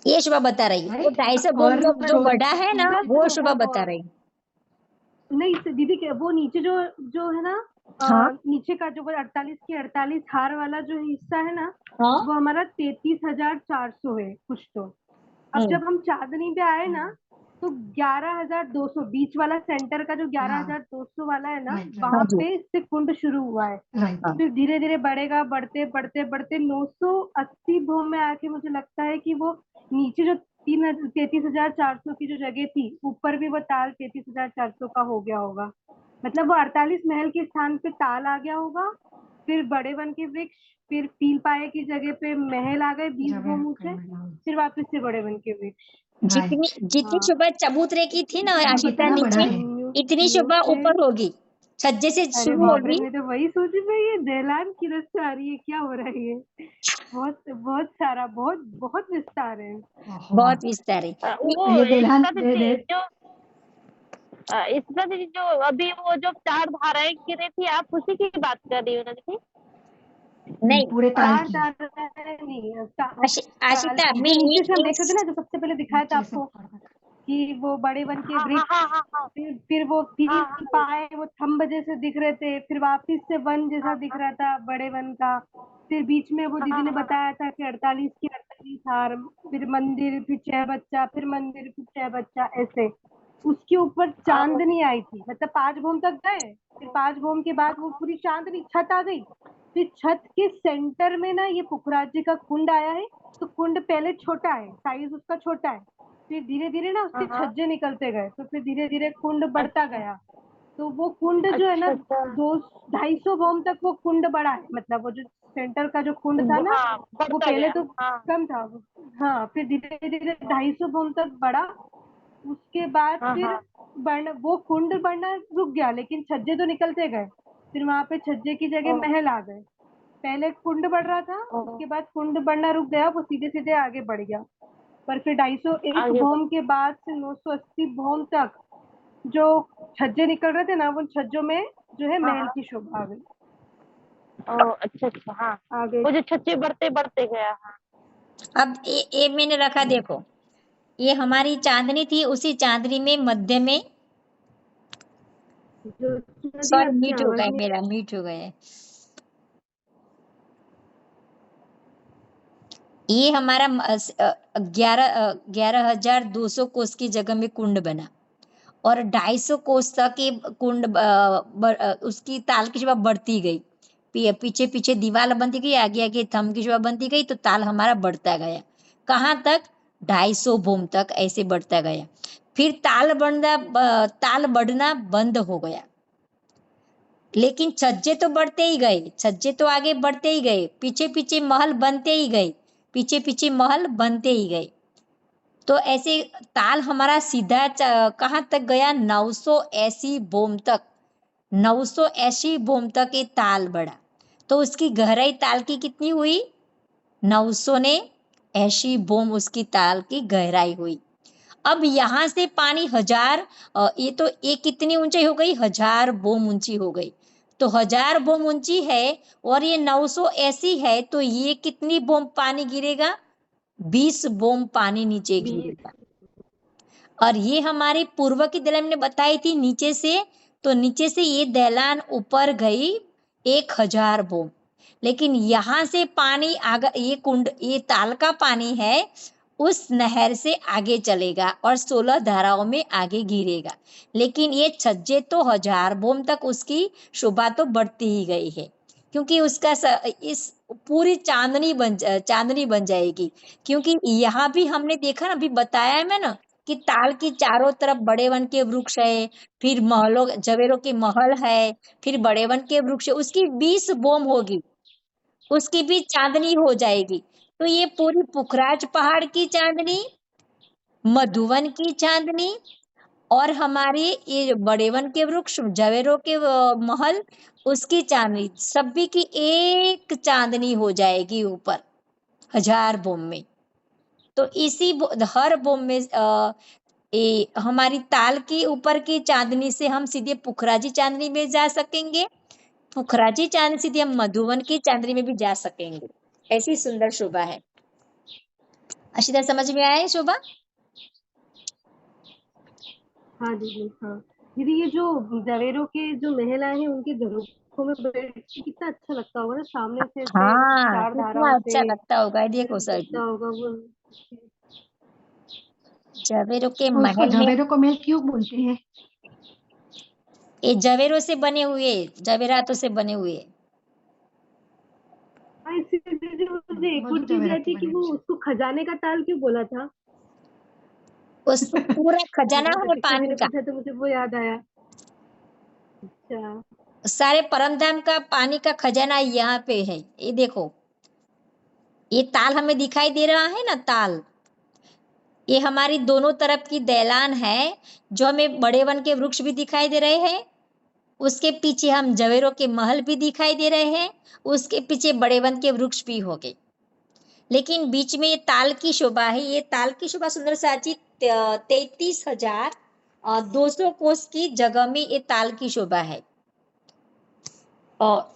ये शोभा बता रही है। वो राइट। 250 और जो बढ़ा है ना, वो शोभा बता वो रही। नहीं दीदी वो नीचे जो जो है ना हाँ नीचे का जो 48 के 48 हार वाला जो हिस्सा है ना, हाँ वो हमारा 33,400 है कुछ तो। अब जब हम चांदनी पे आए ना तो 11,200 बीच वाला सेंटर का जो 11,200 वाला है ना, राइट वहां हाँ जी, पे से कुंड शुरू हुआ है। राइट। हाँ फिर धीरे धीरे बढ़ेगा, बढ़ते बढ़ते बढ़ते 980 भूम में आके मुझे लगता है कि वो नीचे जो 33,400 की जो जगह थी, ऊपर भी वो ताल 33,400 का हो गया होगा। मतलब वो 48 महल के स्थान पे ताल आ गया होगा, फिर बड़े वन के वृक्ष, फिर पील पाए की जगह पे महल आ गए 20 भूम ऊंचे, फिर वापस से बड़े वन के वृक्ष। जितनी जितनी हाँ शोभा चबूतरे की थी ना अब आशिता इतना बड़ा नीचे, है। इतनी शोभा म्यूट है। ऊपर होगी, छज्जे से अरे शुरू बाप रे, होगी। मैं तो वही सोच रही थी ये दैलान किधर से आ रही है, क्या हो रहा है ये। बहुत बहुत सारा, बहुत बहुत विस्तार है। बहुत विस्तार है। वो ये देलहान इसका दीदी जो इसका दीदी जो अभी वो जो चार धाराएं गिरी थी, आप उसी की बात कर रही हो ना दीदी? नहीं पूरे ताल चार की धाराएं नहीं, ताल आशिता, की मैं जो नीचे से हम एक देख रहे थे ना, जो सबसे पहले दिखाया था नीचे से आपको ऊपर तक। कि वो बड़े वन के हाँ हाँ वृक्ष, हाँ हाँ हाँ फिर वो हाँ पील पाए वो थंब जैसे दिख रहे थे, फिर वापिस से वन जैसा दिख रहा था बड़े वन का, फिर बीच में वो हाँ दीदी ने हाँ बताया था कि 48 की 48 हार, फिर मंदिर, फिर 6 बच्चा, फिर मंदिर, फिर 6 बच्चा, ऐसे। उसके ऊपर चांदनी आई थी, मतलब 5 भूम तक गए, फिर 5 भूम के बाद वो पूरी चांदनी छत आ गई, फिर छत के सेंटर में ना ये पुखराज जी का कुंड आया है। तो कुंड पहले छोटा है, साइज उसका छोटा है, फिर धीरे धीरे ना उसके हाँ, छज्जे निकलते गए, तो फिर धीरे धीरे कुंड बढ़ता अच्छा गया। तो वो कुंड जो है ना, अच्छा अच्छा 250 भूम तक वो कुंड बड़ा है, मतलब वो जो सेंटर का जो कुंड था ना, हाँ, वो बढ़ता पहले गया। तो हाँ कम था हाँ, फिर धीरे धीरे 250 भूम तक बढ़ा। उसके बाद हाँ फिर हाँ वो कुंड बढ़ना रुक गया, लेकिन छज्जे तो निकलते गए, फिर वहां पे छज्जे की जगह महल आ गए। पहले कुंड बढ़ रहा था, उसके बाद कुंड बढ़ना रुक गया, वो सीधे सीधे आगे बढ़ गया। पर फिर 201 आगे बढ़। भूम के बाद से 980 भूम तक जो छज्जे निकल रहे थे ना, उन छज्जों में जो है हाँ महल हाँ की शोभा आ गई। अच्छा अच्छा, हाँ आगे वो जो छज्जे बढ़ते बढ़ते गया। हाँ अब ये मैंने रखा, देखो ये हमारी चांदनी थी, उसी चांदनी में मध्य में, जो नदी सॉरी आपकी मीट हो आवाज गए, नहीं। मेरा मीट हो गए। ये हमारा 11,200 कोस की जगह में कुंड बना, और 250 कोस तक ये कुंड उसकी ताल की शोभा बढ़ती गई, पीछे पीछे दीवार बनती गई, आगे आगे थम की शोभा बनती गई, तो ताल हमारा बढ़ता गया। कहाँ तक? 250 भूम तक ऐसे बढ़ता गया। फिर ताल बढ़ना बंद हो गया, लेकिन छज्जे तो बढ़ते ही गए, छज्जे तो आगे बढ़ते ही गए, पीछे पीछे महल बनते ही गए, पीछे पीछे महल बनते ही गए। तो ऐसे ताल हमारा सीधा कहाँ तक गया? 980 भूम तक, 980 भूम तक ये ताल बढ़ा। तो उसकी गहराई ताल की कितनी हुई? 980 भूम उसकी ताल की गहराई हुई। अब यहाँ से पानी 1000, ये तो ये कितनी ऊंचाई हो गई? 1000 भूम ऊंची हो गई। तो 1000 भूम ऊंची है और ये 980 है, तो ये कितनी भूम पानी गिरेगा? 20 भूम पानी नीचे गिरेगा। और ये हमारी पूर्व की दलहन ने बताई थी नीचे से, तो नीचे से ये दहलान ऊपर गई 1000 भूम, लेकिन यहाँ से पानी आगे, ये कुंड, ये ताल का पानी है, उस नहर से आगे चलेगा और 16 धाराओं में आगे गिरेगा। लेकिन ये छज्जे तो 1000 भूम तक उसकी शोभा तो बढ़ती ही गई है, क्योंकि उसका इस पूरी चांदनी बन जाएगी। क्योंकि यहाँ भी हमने देखा ना, अभी बताया है मैं ना, कि ताल की चारों तरफ बड़े वन के वृक्ष है, फिर महलों जवेरों के महल है, फिर बड़े वन के वृक्ष है, उसकी 20 बोम होगी। उसकी भी चांदनी हो जाएगी। तो ये पूरी पुखराज पहाड़ की चांदनी, मधुवन की चांदनी और हमारी ये बड़े वन के वृक्ष जवेरों के महल, उसकी चांदनी, सभी की एक चांदनी हो जाएगी ऊपर 1000 बोम में। तो हर बोम में हमारी ताल की ऊपर की चांदनी से हम सीधे पुखराजी चांदनी में जा सकेंगे, पुखराजी चांदनी सीधे हम मधुवन की चांदनी में भी जा सकेंगे। ऐसी सुंदर शोभा है। अच्छी तरह समझ में आया है शोभा? हाँ दीदी, हाँ दीदी, ये जो जवेरों के जो महिलाएं हैं उनके झरोखों में बैठ के कितना अच्छा लगता होगा ना, सामने से ऐसे हाँ, चार कितना धाराओं अच्छा से लगता होगा, देखो सर दिखता जी, होगा वो। जवेरों के तो उसको महल में, जवेरों को महल क्यों बोलते हैं? ये जवेरों से बने हुए, जवेरातों से बने हुए। हाँ, इसीलिए मुझे एक वो और भी चीज जवेरात याद थी के कि बने वो हुए। उसको खजाने का ताल क्यों बोला था। उसको पूरा खजाना है किसी पानी ने का, पूछा तो मुझे वो याद आया। अच्छा। सारे परमधाम का पानी का खजाना यहाँ पे है। ये देखो, ये ताल हमें दिखाई दे रहा है ना, ताल, ये हमारी दोनों तरफ की दैलान है, जो हमें बड़े वन के वृक्ष भी दिखाई दे रहे हैं, उसके पीछे हम जवेरों के महल भी दिखाई दे रहे हैं, उसके पीछे बड़े वन के वृक्ष भी हो गए, लेकिन बीच में ये ताल की शोभा है। ये ताल की शोभा सुंदर साची 33,200 कोस की जगह में ये ताल की शोभा है। और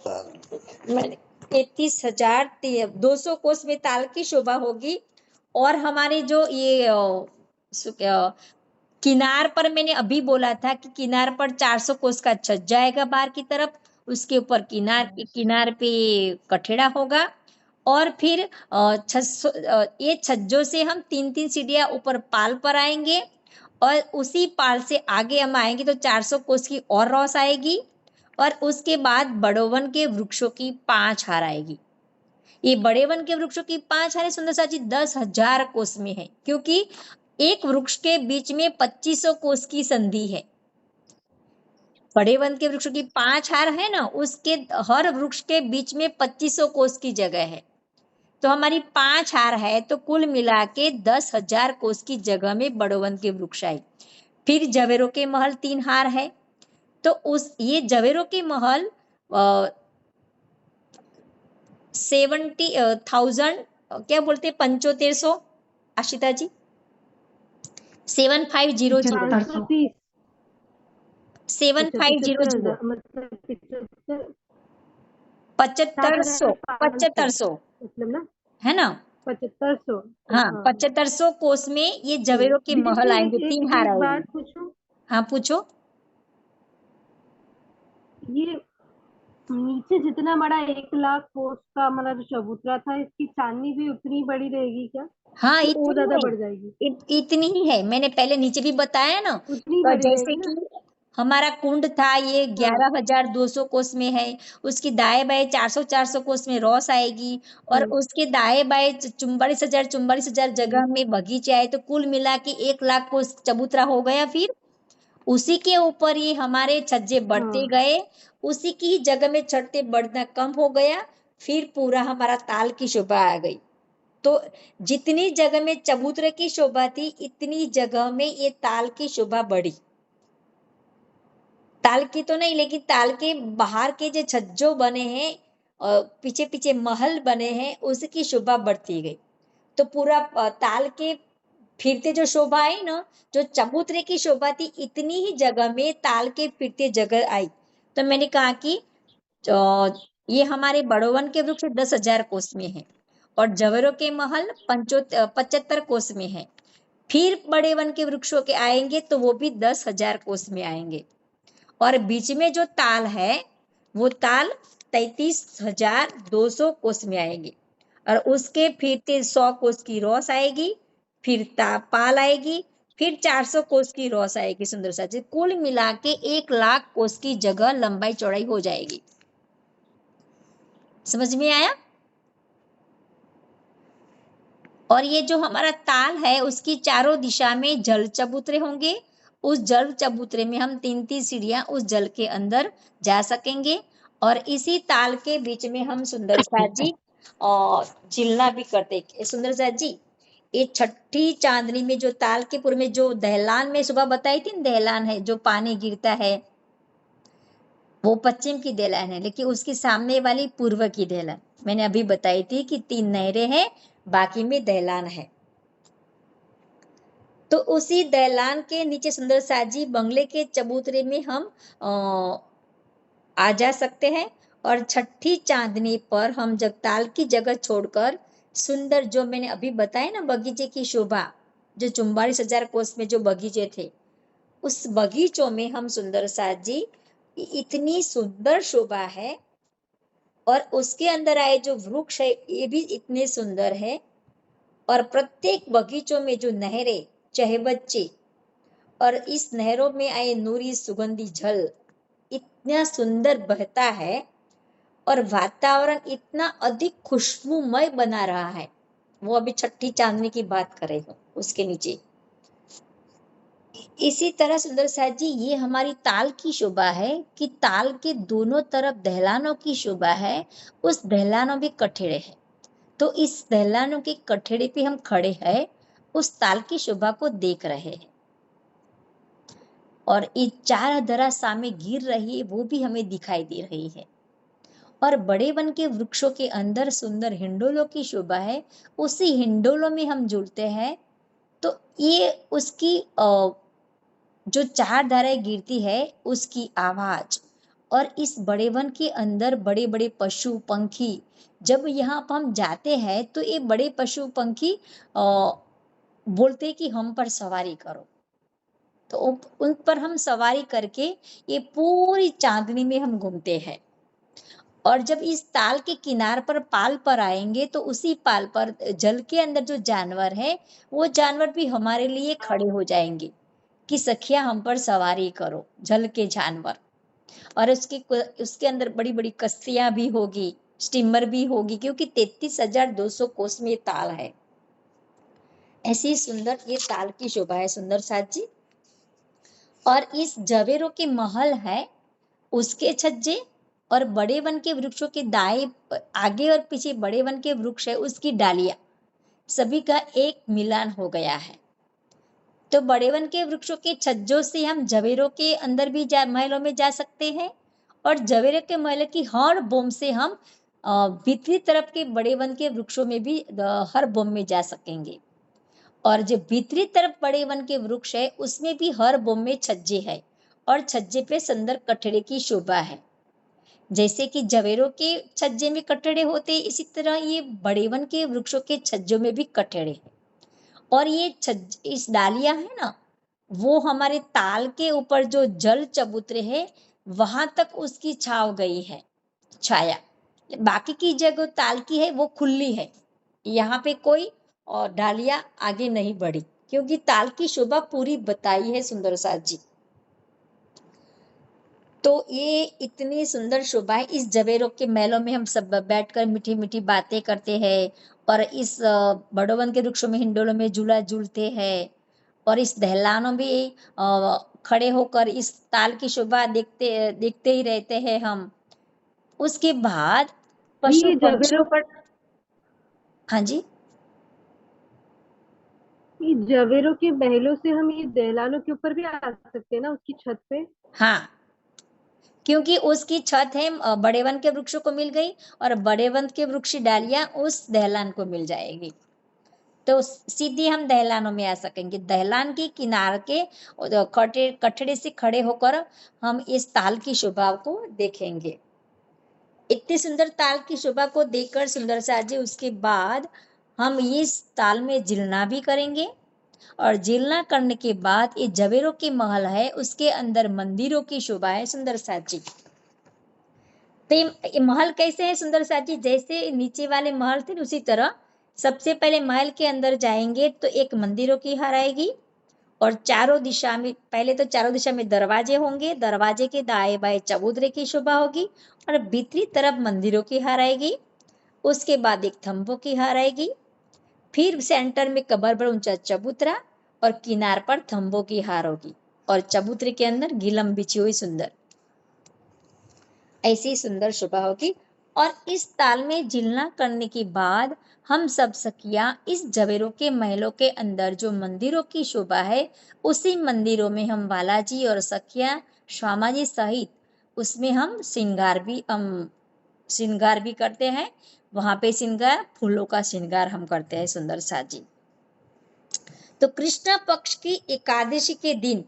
33,200 कोस में ताल की शोभा होगी। और हमारे जो ये किनार पर, मैंने अभी बोला था कि किनार पर 400 कोस का छत जाएगा बाहर की तरफ, उसके ऊपर किनार पे कठेड़ा होगा, और फिर ये छज्जों से हम 3-3 सीढ़ियां ऊपर पाल पर आएंगे, और उसी पाल से आगे हम आएंगे तो 400 कोस की और रॉस आएगी, और उसके बाद बड़े वन के वृक्षों की 5 हार आएगी। ये बड़े वन के वृक्षों की 5 हारें सुंदर साची 10,000 कोस में है, क्योंकि एक वृक्ष के बीच में 2500 कोस की संधि है। बड़े वन के वृक्षों की 5 हार है ना, उसके हर वृक्ष के बीच में 2500 कोस की जगह है। तो हमारी 5 हार है, तो कुल मिला के 10,000 कोस की जगह में बड़े वन के वृक्ष आए। फिर जवेरों के महल 3 हार है, तो ये जवेरों के महल 70,000 क्या बोलते, 7500 आशिता जी, 7500 530 7500 मतलब 7500 7,500 मतलब ना, है ना। 7500। हाँ, हाँ 7500 कोस में ये जवेरों के दीदी, महल आएंगे, एक 3 हार एक आएगी। बात पूछूं, हाँ पूछो। ये नीचे जितना बड़ा 1 लाख कोस का मतलब जो चबूतरा था, इसकी चांदनी भी उतनी बड़ी रहेगी क्या, हाँ, कि और इतनी ज्यादा है, बढ़ जाएगी। इतनी ही है, मैंने पहले नीचे भी बताया ना। उतनी तो बड़ी जैसे रहेगी ना। कि हमारा कुंड था, ये हाँ 11,200 कोस में है, उसकी दाएं बाएं 400 कोस में रॉस आएगी, और हम्म, उसके दाएं बाएं 44,000 जगह में बगीचे आए, तो कुल मिला के 1 लाख कोस चबूतरा हो गया। फिर उसी के ऊपर ये हमारे छज्जे बढ़ते हाँ गए, उसी की जगह में चढ़ते बढ़ना कम हो गया, फिर पूरा हमारा ताल की शोभा आ गई। तो जितनी जगह में चबूतरे की शोभा थी, इतनी जगह में ये ताल की शोभा बढ़ी। ताल की तो नहीं, लेकिन ताल के बाहर के जो छज्जो बने हैं और पीछे पीछे महल बने हैं, उसकी शोभा बढ़ती गई। तो पूरा ताल के फिरते जो शोभा आई ना, जो चबूतरे की शोभा थी, इतनी ही जगह में ताल के फिरते जगह आई। तो मैंने कहा कि ये हमारे बड़ोवन के वृक्ष 10,000 कोस में है, और जवेरों के महल 75 कोस में है। फिर बड़े वन के वृक्षों के आएंगे तो वो भी 10,000 कोस में आएंगे, और बीच में जो ताल है वो ताल 33,200 कोस में आएंगे, और उसके फिरते 100 कोस की रॉस आएगी, फिर पाल आएगी, फिर 400 कोस की रॉस आएगी। सुंदर सा कुल मिला के 1 लाख कोस की जगह लंबाई चौड़ाई हो जाएगी। समझ में आया? और ये जो हमारा ताल है, उसकी चारों दिशा में जल चबूतरे होंगे। उस जल चबूतरे में हम 3-3 सीढ़ियां उस जल के अंदर जा सकेंगे, और इसी ताल के बीच में हम सुंदर सा जी झिलना भी करते। सुंदर साथ जी, ये छठी चांदनी में जो ताल के पूर्व में जो दहलान में सुबह बताई थी, दहलान है जो पानी गिरता है, वो पश्चिम की दहलान है, लेकिन उसके सामने वाली पूर्व की दहलान मैंने अभी बताई थी कि 3 नहरें हैं, बाकी में दहलान है। तो उसी दहलान के नीचे सुंदर साजी बंगले के चबूतरे में हम आ जा सकते हैं। और छठी चांदनी पर हम जब ताल की जगह छोड़कर सुंदर जो मैंने अभी बताया ना बगीचे की शोभा, जो 44,000 कोस में जो बगीचे थे, उस बगीचों में हम सुंदर साथ जी इतनी सुंदर शोभा है, और उसके अंदर आए जो वृक्ष है ये भी इतने सुंदर है, और प्रत्येक बगीचों में जो नहरें चहबच्चे और इस नहरों में आए नूरी सुगंधी जल इतना सुंदर बहता है, और वातावरण इतना अधिक खुशबूमय बना रहा है। वो अभी छठी चांदनी की बात कर रही हूँ उसके नीचे। इसी तरह सुंदर साथ जी ये हमारी ताल की शोभा है कि ताल के दोनों तरफ दहलानों की शोभा है, उस दहलानों में कठेड़े हैं, तो इस दहलानों के कठेड़े पे हम खड़े हैं, उस ताल की शोभा को देख रहे हैं, और ये 4 धरा सामने गिर रही है वो भी हमें दिखाई दे रही है। और बड़े वन के वृक्षों के अंदर सुंदर हिंडोलों की शोभा है, उसी हिंडोलों में हम जुड़ते हैं, तो ये उसकी जो 4 धाराएं गिरती है उसकी आवाज, और इस बड़े वन के अंदर बड़े बड़े पशु पंखी, जब यहाँ पर हम जाते हैं तो ये बड़े पशु पंखी बोलते कि हम पर सवारी करो, तो उन पर हम सवारी करके ये पूरी चांदनी में हम घूमते हैं। और जब इस ताल के किनार पर पाल पर आएंगे तो उसी पाल पर जल के अंदर जो जानवर है वो जानवर भी हमारे लिए खड़े हो जाएंगे कि सखिया हम पर सवारी करो, जल के जानवर। और उसके अंदर बड़ी बड़ी कश्तियां भी होगी, स्टीमर भी होगी, क्योंकि 33,200 कोस में ताल है। ऐसी सुंदर ये ताल की शोभा है सुंदर साथ जी। और इस जवेरों के महल है, उसके छज्जे और बड़े वन के वृक्षों के दाएं आगे और पीछे बड़े वन के वृक्ष है उसकी डालियां, सभी का एक मिलान हो गया है। तो बड़े वन के वृक्षों के छज्जों से हम जवेरों के अंदर भी महलों में जा सकते हैं, और जवेरे के महल की हर बोम से हम भीतरी तरफ के बड़े वन के वृक्षों में भी हर बोम में जा सकेंगे। और जो भीतरी तरफ बड़े वन के वृक्ष है उसमें भी हर बोम में छज्जे है, और छज्जे पे सुंदर कठड़े की शोभा है। जैसे कि जवेरों के छज्जे में कठड़े होते, इसी तरह ये बड़े वन के वृक्षों के छज्जों में भी कठड़े हैं। और ये इस डालियां है ना, वो हमारे ताल के ऊपर जो जल चबूतरे है वहां तक उसकी छाव गई है, छाया। बाकी की जगह ताल की है वो खुली है, यहाँ पे कोई और डालियां आगे नहीं बढ़ी, क्योंकि ताल की शोभा पूरी बताई है सुंदर साथ जी। तो ये इतनी सुंदर शोभा है। इस जवेरों के महलों में हम सब बैठकर मीठी मीठी बातें करते हैं, और इस बड़ोवन के वृक्षों में हिंडोलों में झूला झूलते हैं, और इस दहलानों में खड़े होकर इस ताल की शोभा देखते देखते ही रहते हैं हम। उसके बाद पशु पंछियों पर, हाँ जी, ये जवेरों के महलों से हम ये दहलानों के ऊपर भी आ सकते हैं ना, उसकी छत पे। हाँ, क्योंकि उसकी छत है बड़े वन के वृक्षों को मिल गई, और बड़े वन के वृक्ष डालियां उस दहलान को मिल जाएगी, तो सीधे हम दहलानों में आ सकेंगे। दहलान के किनारे के कठड़े से खड़े होकर हम इस ताल की शोभा को देखेंगे। इतनी सुंदर ताल की शोभा को देखकर सुंदर साथ जी उसके बाद हम इस ताल में जिलना भी करेंगे, और जिलना करने के बाद ये जवेरों के महल है उसके अंदर मंदिरों की शोभा है सुंदर साथ जी। तो ये महल कैसे है सुंदर साथ जी, जैसे नीचे वाले महल थे उसी तरह सबसे पहले महल के अंदर जाएंगे तो एक मंदिरों की हार आएगी, और चारों दिशा में पहले तो चारों दिशा में दरवाजे होंगे, दरवाजे के दाएं बाएं चबूतरे की शोभा होगी, और भीतरी तरफ मंदिरों की हार आएगी। उसके बाद एक थंभों की हार आएगी, फिर सेंटर में कबर पर ऊंचा चबूतरा, और किनार पर थंभों की हार होगी, और चबूतरे के अंदर गिलम बिछी हुई सुंदर, ऐसी सुंदर शोभा होगी। और इस ताल में जिलना करने के बाद हम सब सखियां इस जवेरों के महलों के अंदर जो मंदिरों की शोभा है, उसी मंदिरों में हम बालाजी और सखियां श्यामा जी सहित उसमें हम श्रृंगार भी करते हैं। वहां पे श्रृंगार, फूलों का श्रृंगार हम करते हैं सुंदर सा जी। तो कृष्ण पक्ष की एकादशी के दिन,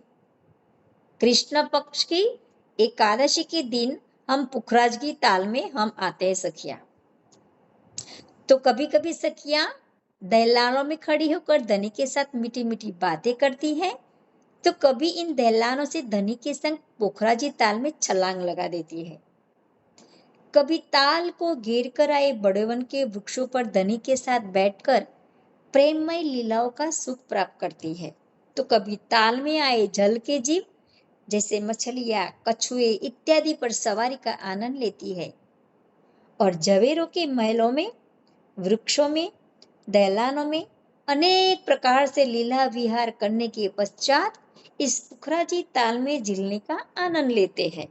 कृष्ण पक्ष की एकादशी के दिन हम पुखराज की ताल में हम आते हैं सखिया। तो कभी कभी सखियां दहलानों में खड़ी होकर धनी के साथ मीठी मीठी बातें करती हैं, तो कभी इन दहलानों से धनी के संग पोखराजी ताल में छलांग लगा देती है। कभी ताल को घेर कर आए बड़े वन के वृक्षों पर धनी के साथ बैठकर प्रेममय लीलाओं का सुख प्राप्त करती है। तो कभी ताल में आए जल के जीव जैसे मछलियां, कछुए इत्यादि पर सवारी का आनंद लेती है। और जवेरों के महलों में, वृक्षों में, दहलानों में अनेक प्रकार से लीला विहार करने के पश्चात इस पुखराजी ताल में झिलने का आनंद लेते हैं।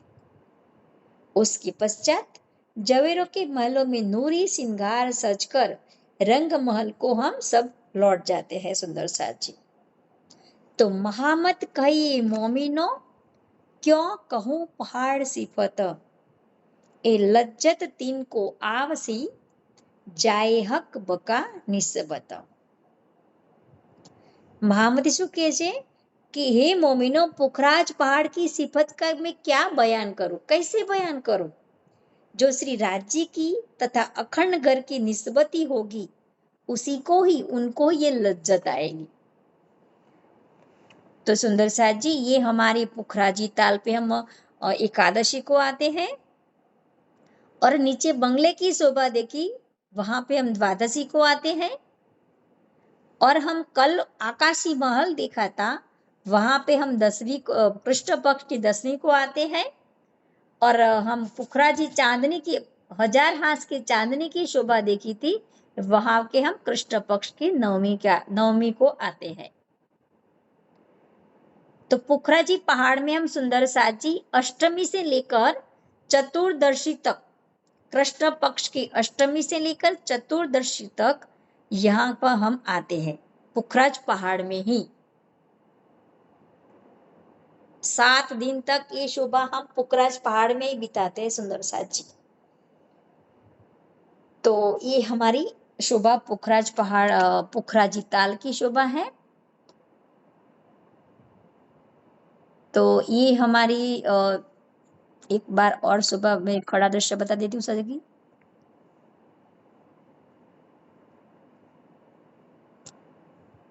उसके पश्चात जवेरों के महलों में नूरी श्रृंगार सजकर रंग महल को हम सब लौट जाते हैं सुंदर साथ जी। तो महामत कही मोमिनो क्यों कहूं पहाड़ सिफत, ए लज्जत तीन को आवसी जाए हक बका निस्बत। महामती શું કહે છે कि हे मोमिनो, पुखराज पहाड़ की सिफत का मैं क्या बयान करूं, कैसे बयान करूं। जो श्री राज्य की तथा अखंड घर की निस्बती होगी उसी को ही, उनको ये लज्जत आएगी। तो सुंदर साथ जी, ये हमारे पुखराजी ताल पे हम एकादशी को आते हैं और नीचे बंगले की शोभा देखी, वहां पे हम द्वादशी को आते हैं। और हम कल आकाशी महल देखा था, वहां पे हम दसवीं को, पृष्ठ पक्ष की 10वीं को आते हैं। और हम पुखराजी चांदनी की 1000 हाथ की चांदनी की शोभा देखी थी, वहां के हम कृष्ण पक्ष की 9वीं को आते हैं। तो पुखराजी पहाड़ में हम सुंदर साथ जी अष्टमी से लेकर चतुर्दशी तक, कृष्ण पक्ष की अष्टमी से लेकर चतुर्दशी तक यहाँ पर हम आते हैं पुखराज पहाड़ में ही। 7 दिन तक ये शोभा हम पुखराज पहाड़ में ही बिताते हैं सुंदर साथ जी। तो ये हमारी शोभा पुखराज पहाड़, पुखराजी ताल की शोभा है। तो ये हमारी एक बार और सुबह में खड़ा दृश्य बता देती हूँ सर की।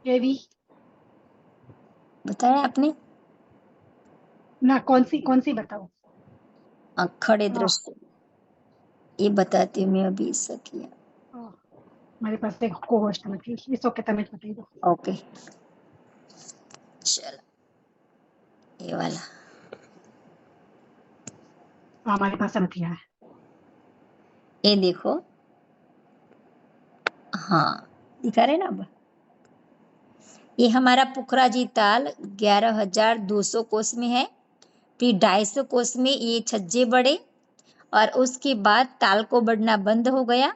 ये भी बताया आपने ना, कौन सी बताओ। खड़े दृश्य, ये बताती हूँ मैं अभी सखिया। हमारे पास एक को होस्ट નથી, इसो के તમે बताई दो। ओके चलो, ये वाला हमारे पास નથી आया। ये देखो, हाँ दिखा रहे ना अब। ये हमारा पुखराजी ताल 11,200 कोस में है। फिर 250 कोस में ये छज्जे बढ़े और उसके बाद ताल को बढ़ना बंद हो गया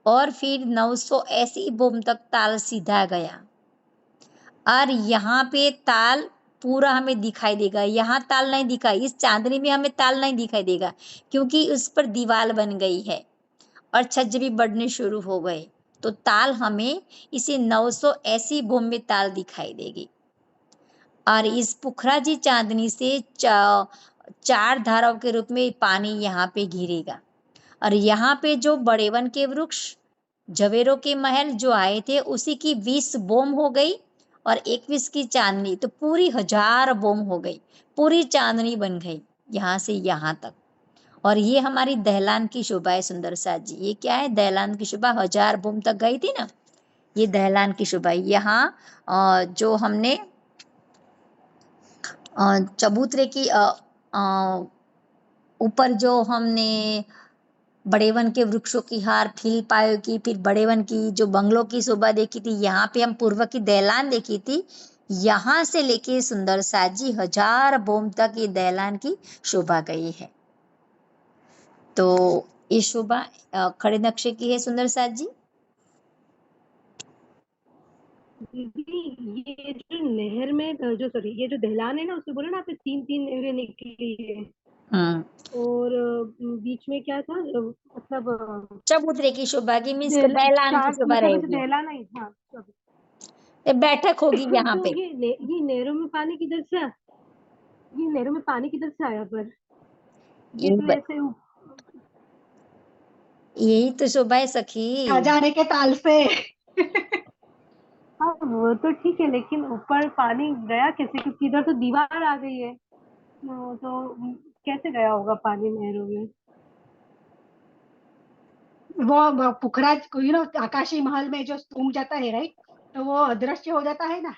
और फिर 980 बोम तक ताल सीधा गया। और यहाँ पे ताल पूरा हमें दिखाई देगा, यहाँ ताल नहीं दिखा, इस चांदनी में हमें ताल नहीं दिखाई देगा क्योंकि उस पर दीवार बन गई है और छज्जे भी बढ़ने शुरू हो गए। तो ताल हमें इसे 980 बोम में ताल दिखाई देगी। और इस पुखराजी चांदनी से 4 धाराओं के रूप में पानी यहाँ पे गिरेगा। और यहाँ पे जो बड़े वन के वृक्ष, जवेरों के महल जो आए थे, उसी की 20 बोम हो गई और 21 की चांदनी, तो पूरी 1000 बोम हो गई, पूरी चांदनी बन गई यहाँ से यहाँ तक। और ये हमारी दहलान की शोभा है सुंदर साथ जी। ये क्या है, दहलान की शोभा 1000 बोम तक गई थी ना, ये दहलान की शोभा। यहाँ जो हमने चबूतरे की ऊपर जो हमने बड़े वन के वृक्षों की हार, फील पायो की, फिर बड़े वन की जो बंगलों की शोभा देखी थी, यहाँ पे हम पूर्व की दहलान देखी थी। यहाँ से लेके सुंदर साथ जी 1000 बोम तक ये दहलान की शोभा गई है। तो ये शोभा खड़े नक्शे की है सुंदर साथ जी। दीदी ये जो नहर में जो सॉरी ये जो दहलान है ना, उसमें बोला ना आपने 3-3 नहरें निकली है और बीच में क्या था मतलब चबूतरे की शोभा की मीन्स दहलान की चार शोभा मतलब ऐसे रहेगी, दहलान आई, हाँ sorry। ये बैठक होगी यहाँ तो पे। ये नहरों में पानी किधर से ये नहरों में पानी किधर से आया? पर ये ये तो ब- ऐसे यही तो शोभा है सखी। खजाने के ताल से। हाँ वो तो ठीक है, लेकिन ऊपर पानी गया कैसे? क्योंकि इधर तो दीवार आ गई है, तो कैसे गया होगा पानी नहरों में? वो पुखराज को आकाशी महल में जो घूम जाता है, राइट, तो वो अदृश्य हो जाता है ना,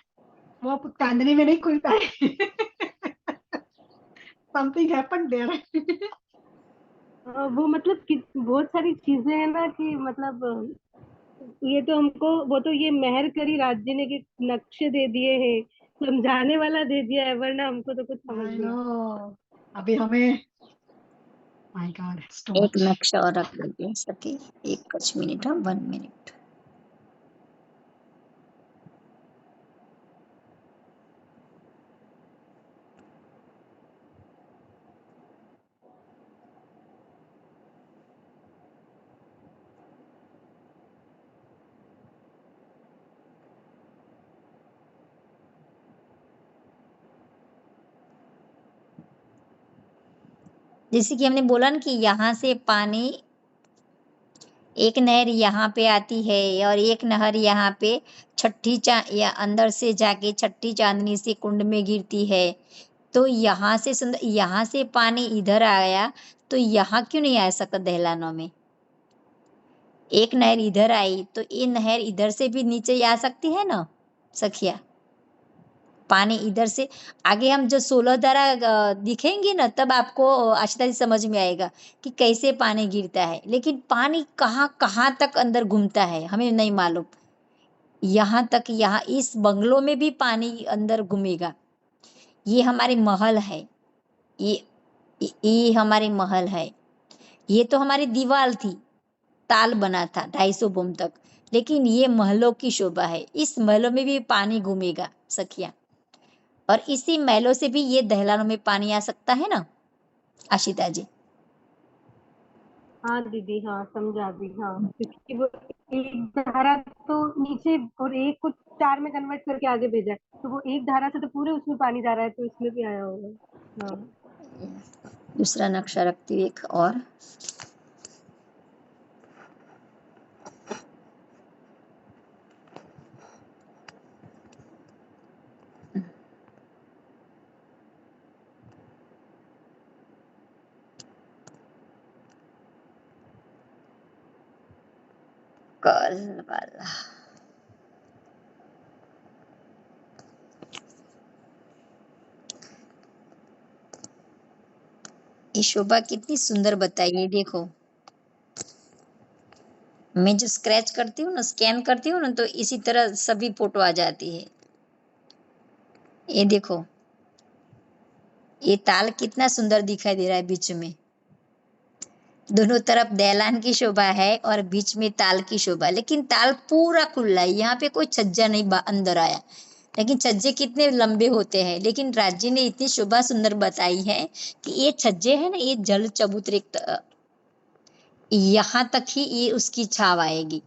वो चांदनी में नहीं खुलता है। Something happen there. वो मतलब कि बहुत सारी चीजें हैं ना कि मतलब ये तो हमको वो तो ये मेहर करी राज्य ने कि नक्शे दे दिए हैं, समझाने वाला दे दिया है, वरना हमको तो कुछ समझ आई नहीं नो। आता। अभी हमें, माय गॉड, इट्स टू एक मच। नक्शा और रख लीजिए सखी, एक कुछ मिनट, हाँ 1 मिनट। जैसे कि हमने बोला ना कि यहाँ से पानी, एक नहर यहाँ पे आती है और एक नहर यहाँ पे छठी या अंदर से जाके छठी चांदनी से कुंड में गिरती है। तो यहाँ से सुंदर, यहाँ से पानी इधर आया तो यहाँ क्यों नहीं आ सकता दहलानों में? एक नहर इधर आई तो ये नहर इधर से भी नीचे आ सकती है ना सखिया। पानी इधर से आगे हम जो 16 धारा दिखेंगे ना, तब आपको आशिता जी समझ में आएगा कि कैसे पानी गिरता है। लेकिन पानी कहाँ कहाँ तक अंदर घूमता है हमें नहीं मालूम। यहाँ तक, यहाँ इस बंगलों में भी पानी अंदर घूमेगा। ये हमारे महल है, ये ये हमारे महल है। ये तो हमारी दीवार थी, ताल बना था 250 बोम तक, लेकिन ये महलों की शोभा है। इस महलों में भी पानी घूमेगा सखिया, और इसी महलों से भी ये दहलानों में पानी आ सकता है ना आशिता जी। हाँ दीदी, हाँ समझा दी, हाँ क्योंकि वो एक धारा तो नीचे और एक को 4 में कन्वर्ट करके आगे भेजा है, तो वो एक धारा से तो पूरे उसमें पानी जा रहा है, तो इसमें भी आया होगा। हाँ दूसरा नक्शा रखती हूँ एक और। कल वाला ये शोभा कितनी सुंदर बताइए। देखो मैं जो स्क्रैच करती हूँ ना, स्कैन करती हूँ ना, तो इसी तरह सभी फोटो आ जाती है। ये देखो ये ताल कितना सुंदर दिखाई दे रहा है बीच में। दोनों तरफ दहलान की शोभा है और बीच में ताल की शोभा, लेकिन ताल पूरा खुला है। यहाँ पे कोई छज्जा नहीं अंदर आया, लेकिन छज्जे कितने लंबे होते हैं। लेकिन राज्य ने इतनी शोभा सुंदर बताई है कि ये छज्जे है ना, ये जल चबूतरे यहाँ तक ही ये उसकी छाव आएगी,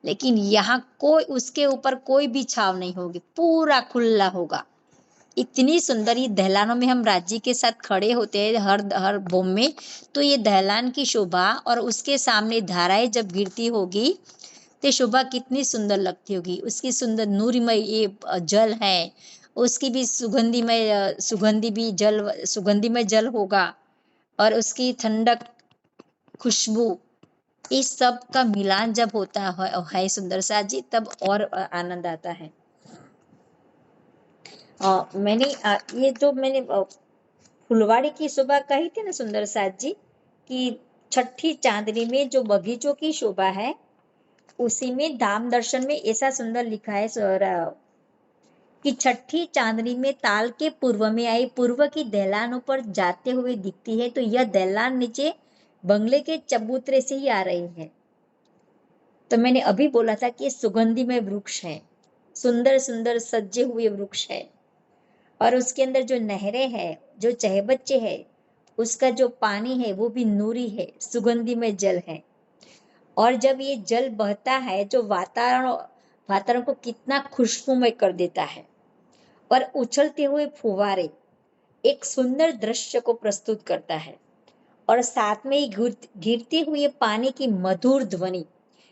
लेकिन यहाँ कोई उसके ऊपर कोई भी छाव नहीं होगी, पूरा खुला होगा। इतनी सुंदर ये दहलानों में हम राज्य के साथ खड़े होते हैं हर हर बोम में, तो ये दहलान की शोभा और उसके सामने धाराएं जब गिरती होगी तो शोभा कितनी सुंदर लगती होगी। उसकी सुंदर नूरमय ये जल है, उसकी भी सुगंधिमय जल होगा, और उसकी ठंडक खुशबू, इस सब का मिलान जब होता है सुंदर साथ जी, तब और आनंद आता है। मैंने ये जो मैंने फुलवाड़ी की शोभा कही थी ना सुंदर साथ जी, कि छठी चांदनी में जो बगीचों की शोभा है, उसी में धाम दर्शन में ऐसा सुंदर लिखा है कि छठी चांदनी में ताल के पूर्व में आई, पूर्व की दहलानों पर जाते हुए दिखती है। तो यह दहलान नीचे बंगले के चबूतरे से ही आ रही है। तो मैंने अभी बोला था कि ये सुगंधिमय वृक्ष है, सुंदर सुंदर सजे हुए वृक्ष है, और उसके अंदर जो नहरें है, जो चहबच्चे है, उसका जो पानी है वो भी नूरी है, सुगंधिमय जल है। और जब ये जल बहता है जो वातावरण को कितना खुशबूमय कर देता है, और उछलते हुए फुवारे एक सुंदर दृश्य को प्रस्तुत करता है, और साथ में ही गिरते हुए पानी की मधुर ध्वनि,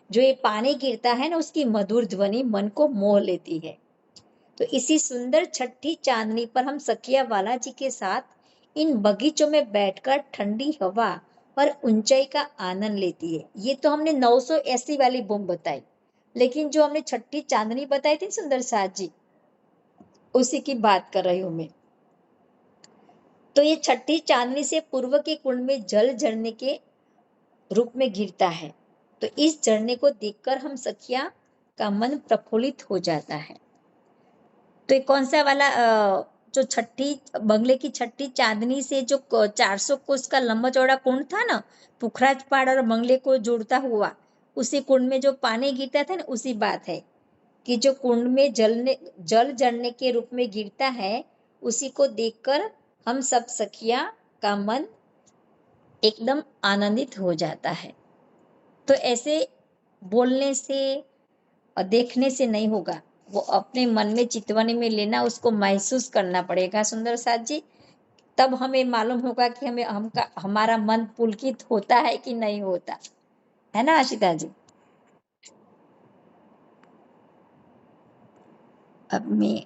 जो ये पानी गिरता है ना, उसकी मधुर ध्वनि मन को मोह लेती है। तो इसी सुंदर छठी चांदनी पर हम सखिया वाला जी के साथ इन बगीचों में बैठकर ठंडी हवा और ऊंचाई का आनंद लेती है। ये तो हमने 980 वाली बूम बताई, लेकिन जो हमने छठी चांदनी बताई थी सुंदर साथ जी, उसी की बात कर रही हूं मैं। तो ये छठी चांदनी से पूर्व के कुंड में जल झरने के रूप में गिरता है। तो इस झरने को देखकर हम सखिया का मन प्रफुल्लित हो जाता है। तो ये कौन सा वाला जो छठी बंगले की छठी चांदनी से जो 400 कोस का लंबा चौड़ा कुंड था ना, पुखराज पहाड़ और बंगले को जोड़ता हुआ, उसी कुंड में जो पानी गिरता था ना, उसी बात है कि जो कुंड में जल झरने के रूप में गिरता है, उसी को देखकर हम सब सखिया का मन एकदम आनंदित हो जाता है। तो ऐसे बोलने से और देखने से नहीं होगा, वो अपने मन में चितवनी में लेना, उसको महसूस करना पड़ेगा सुंदर साथ जी, तब हमें मालूम होगा कि हमारा मन पुलकित होता है कि नहीं होता है ना आशिता जी। अब मैं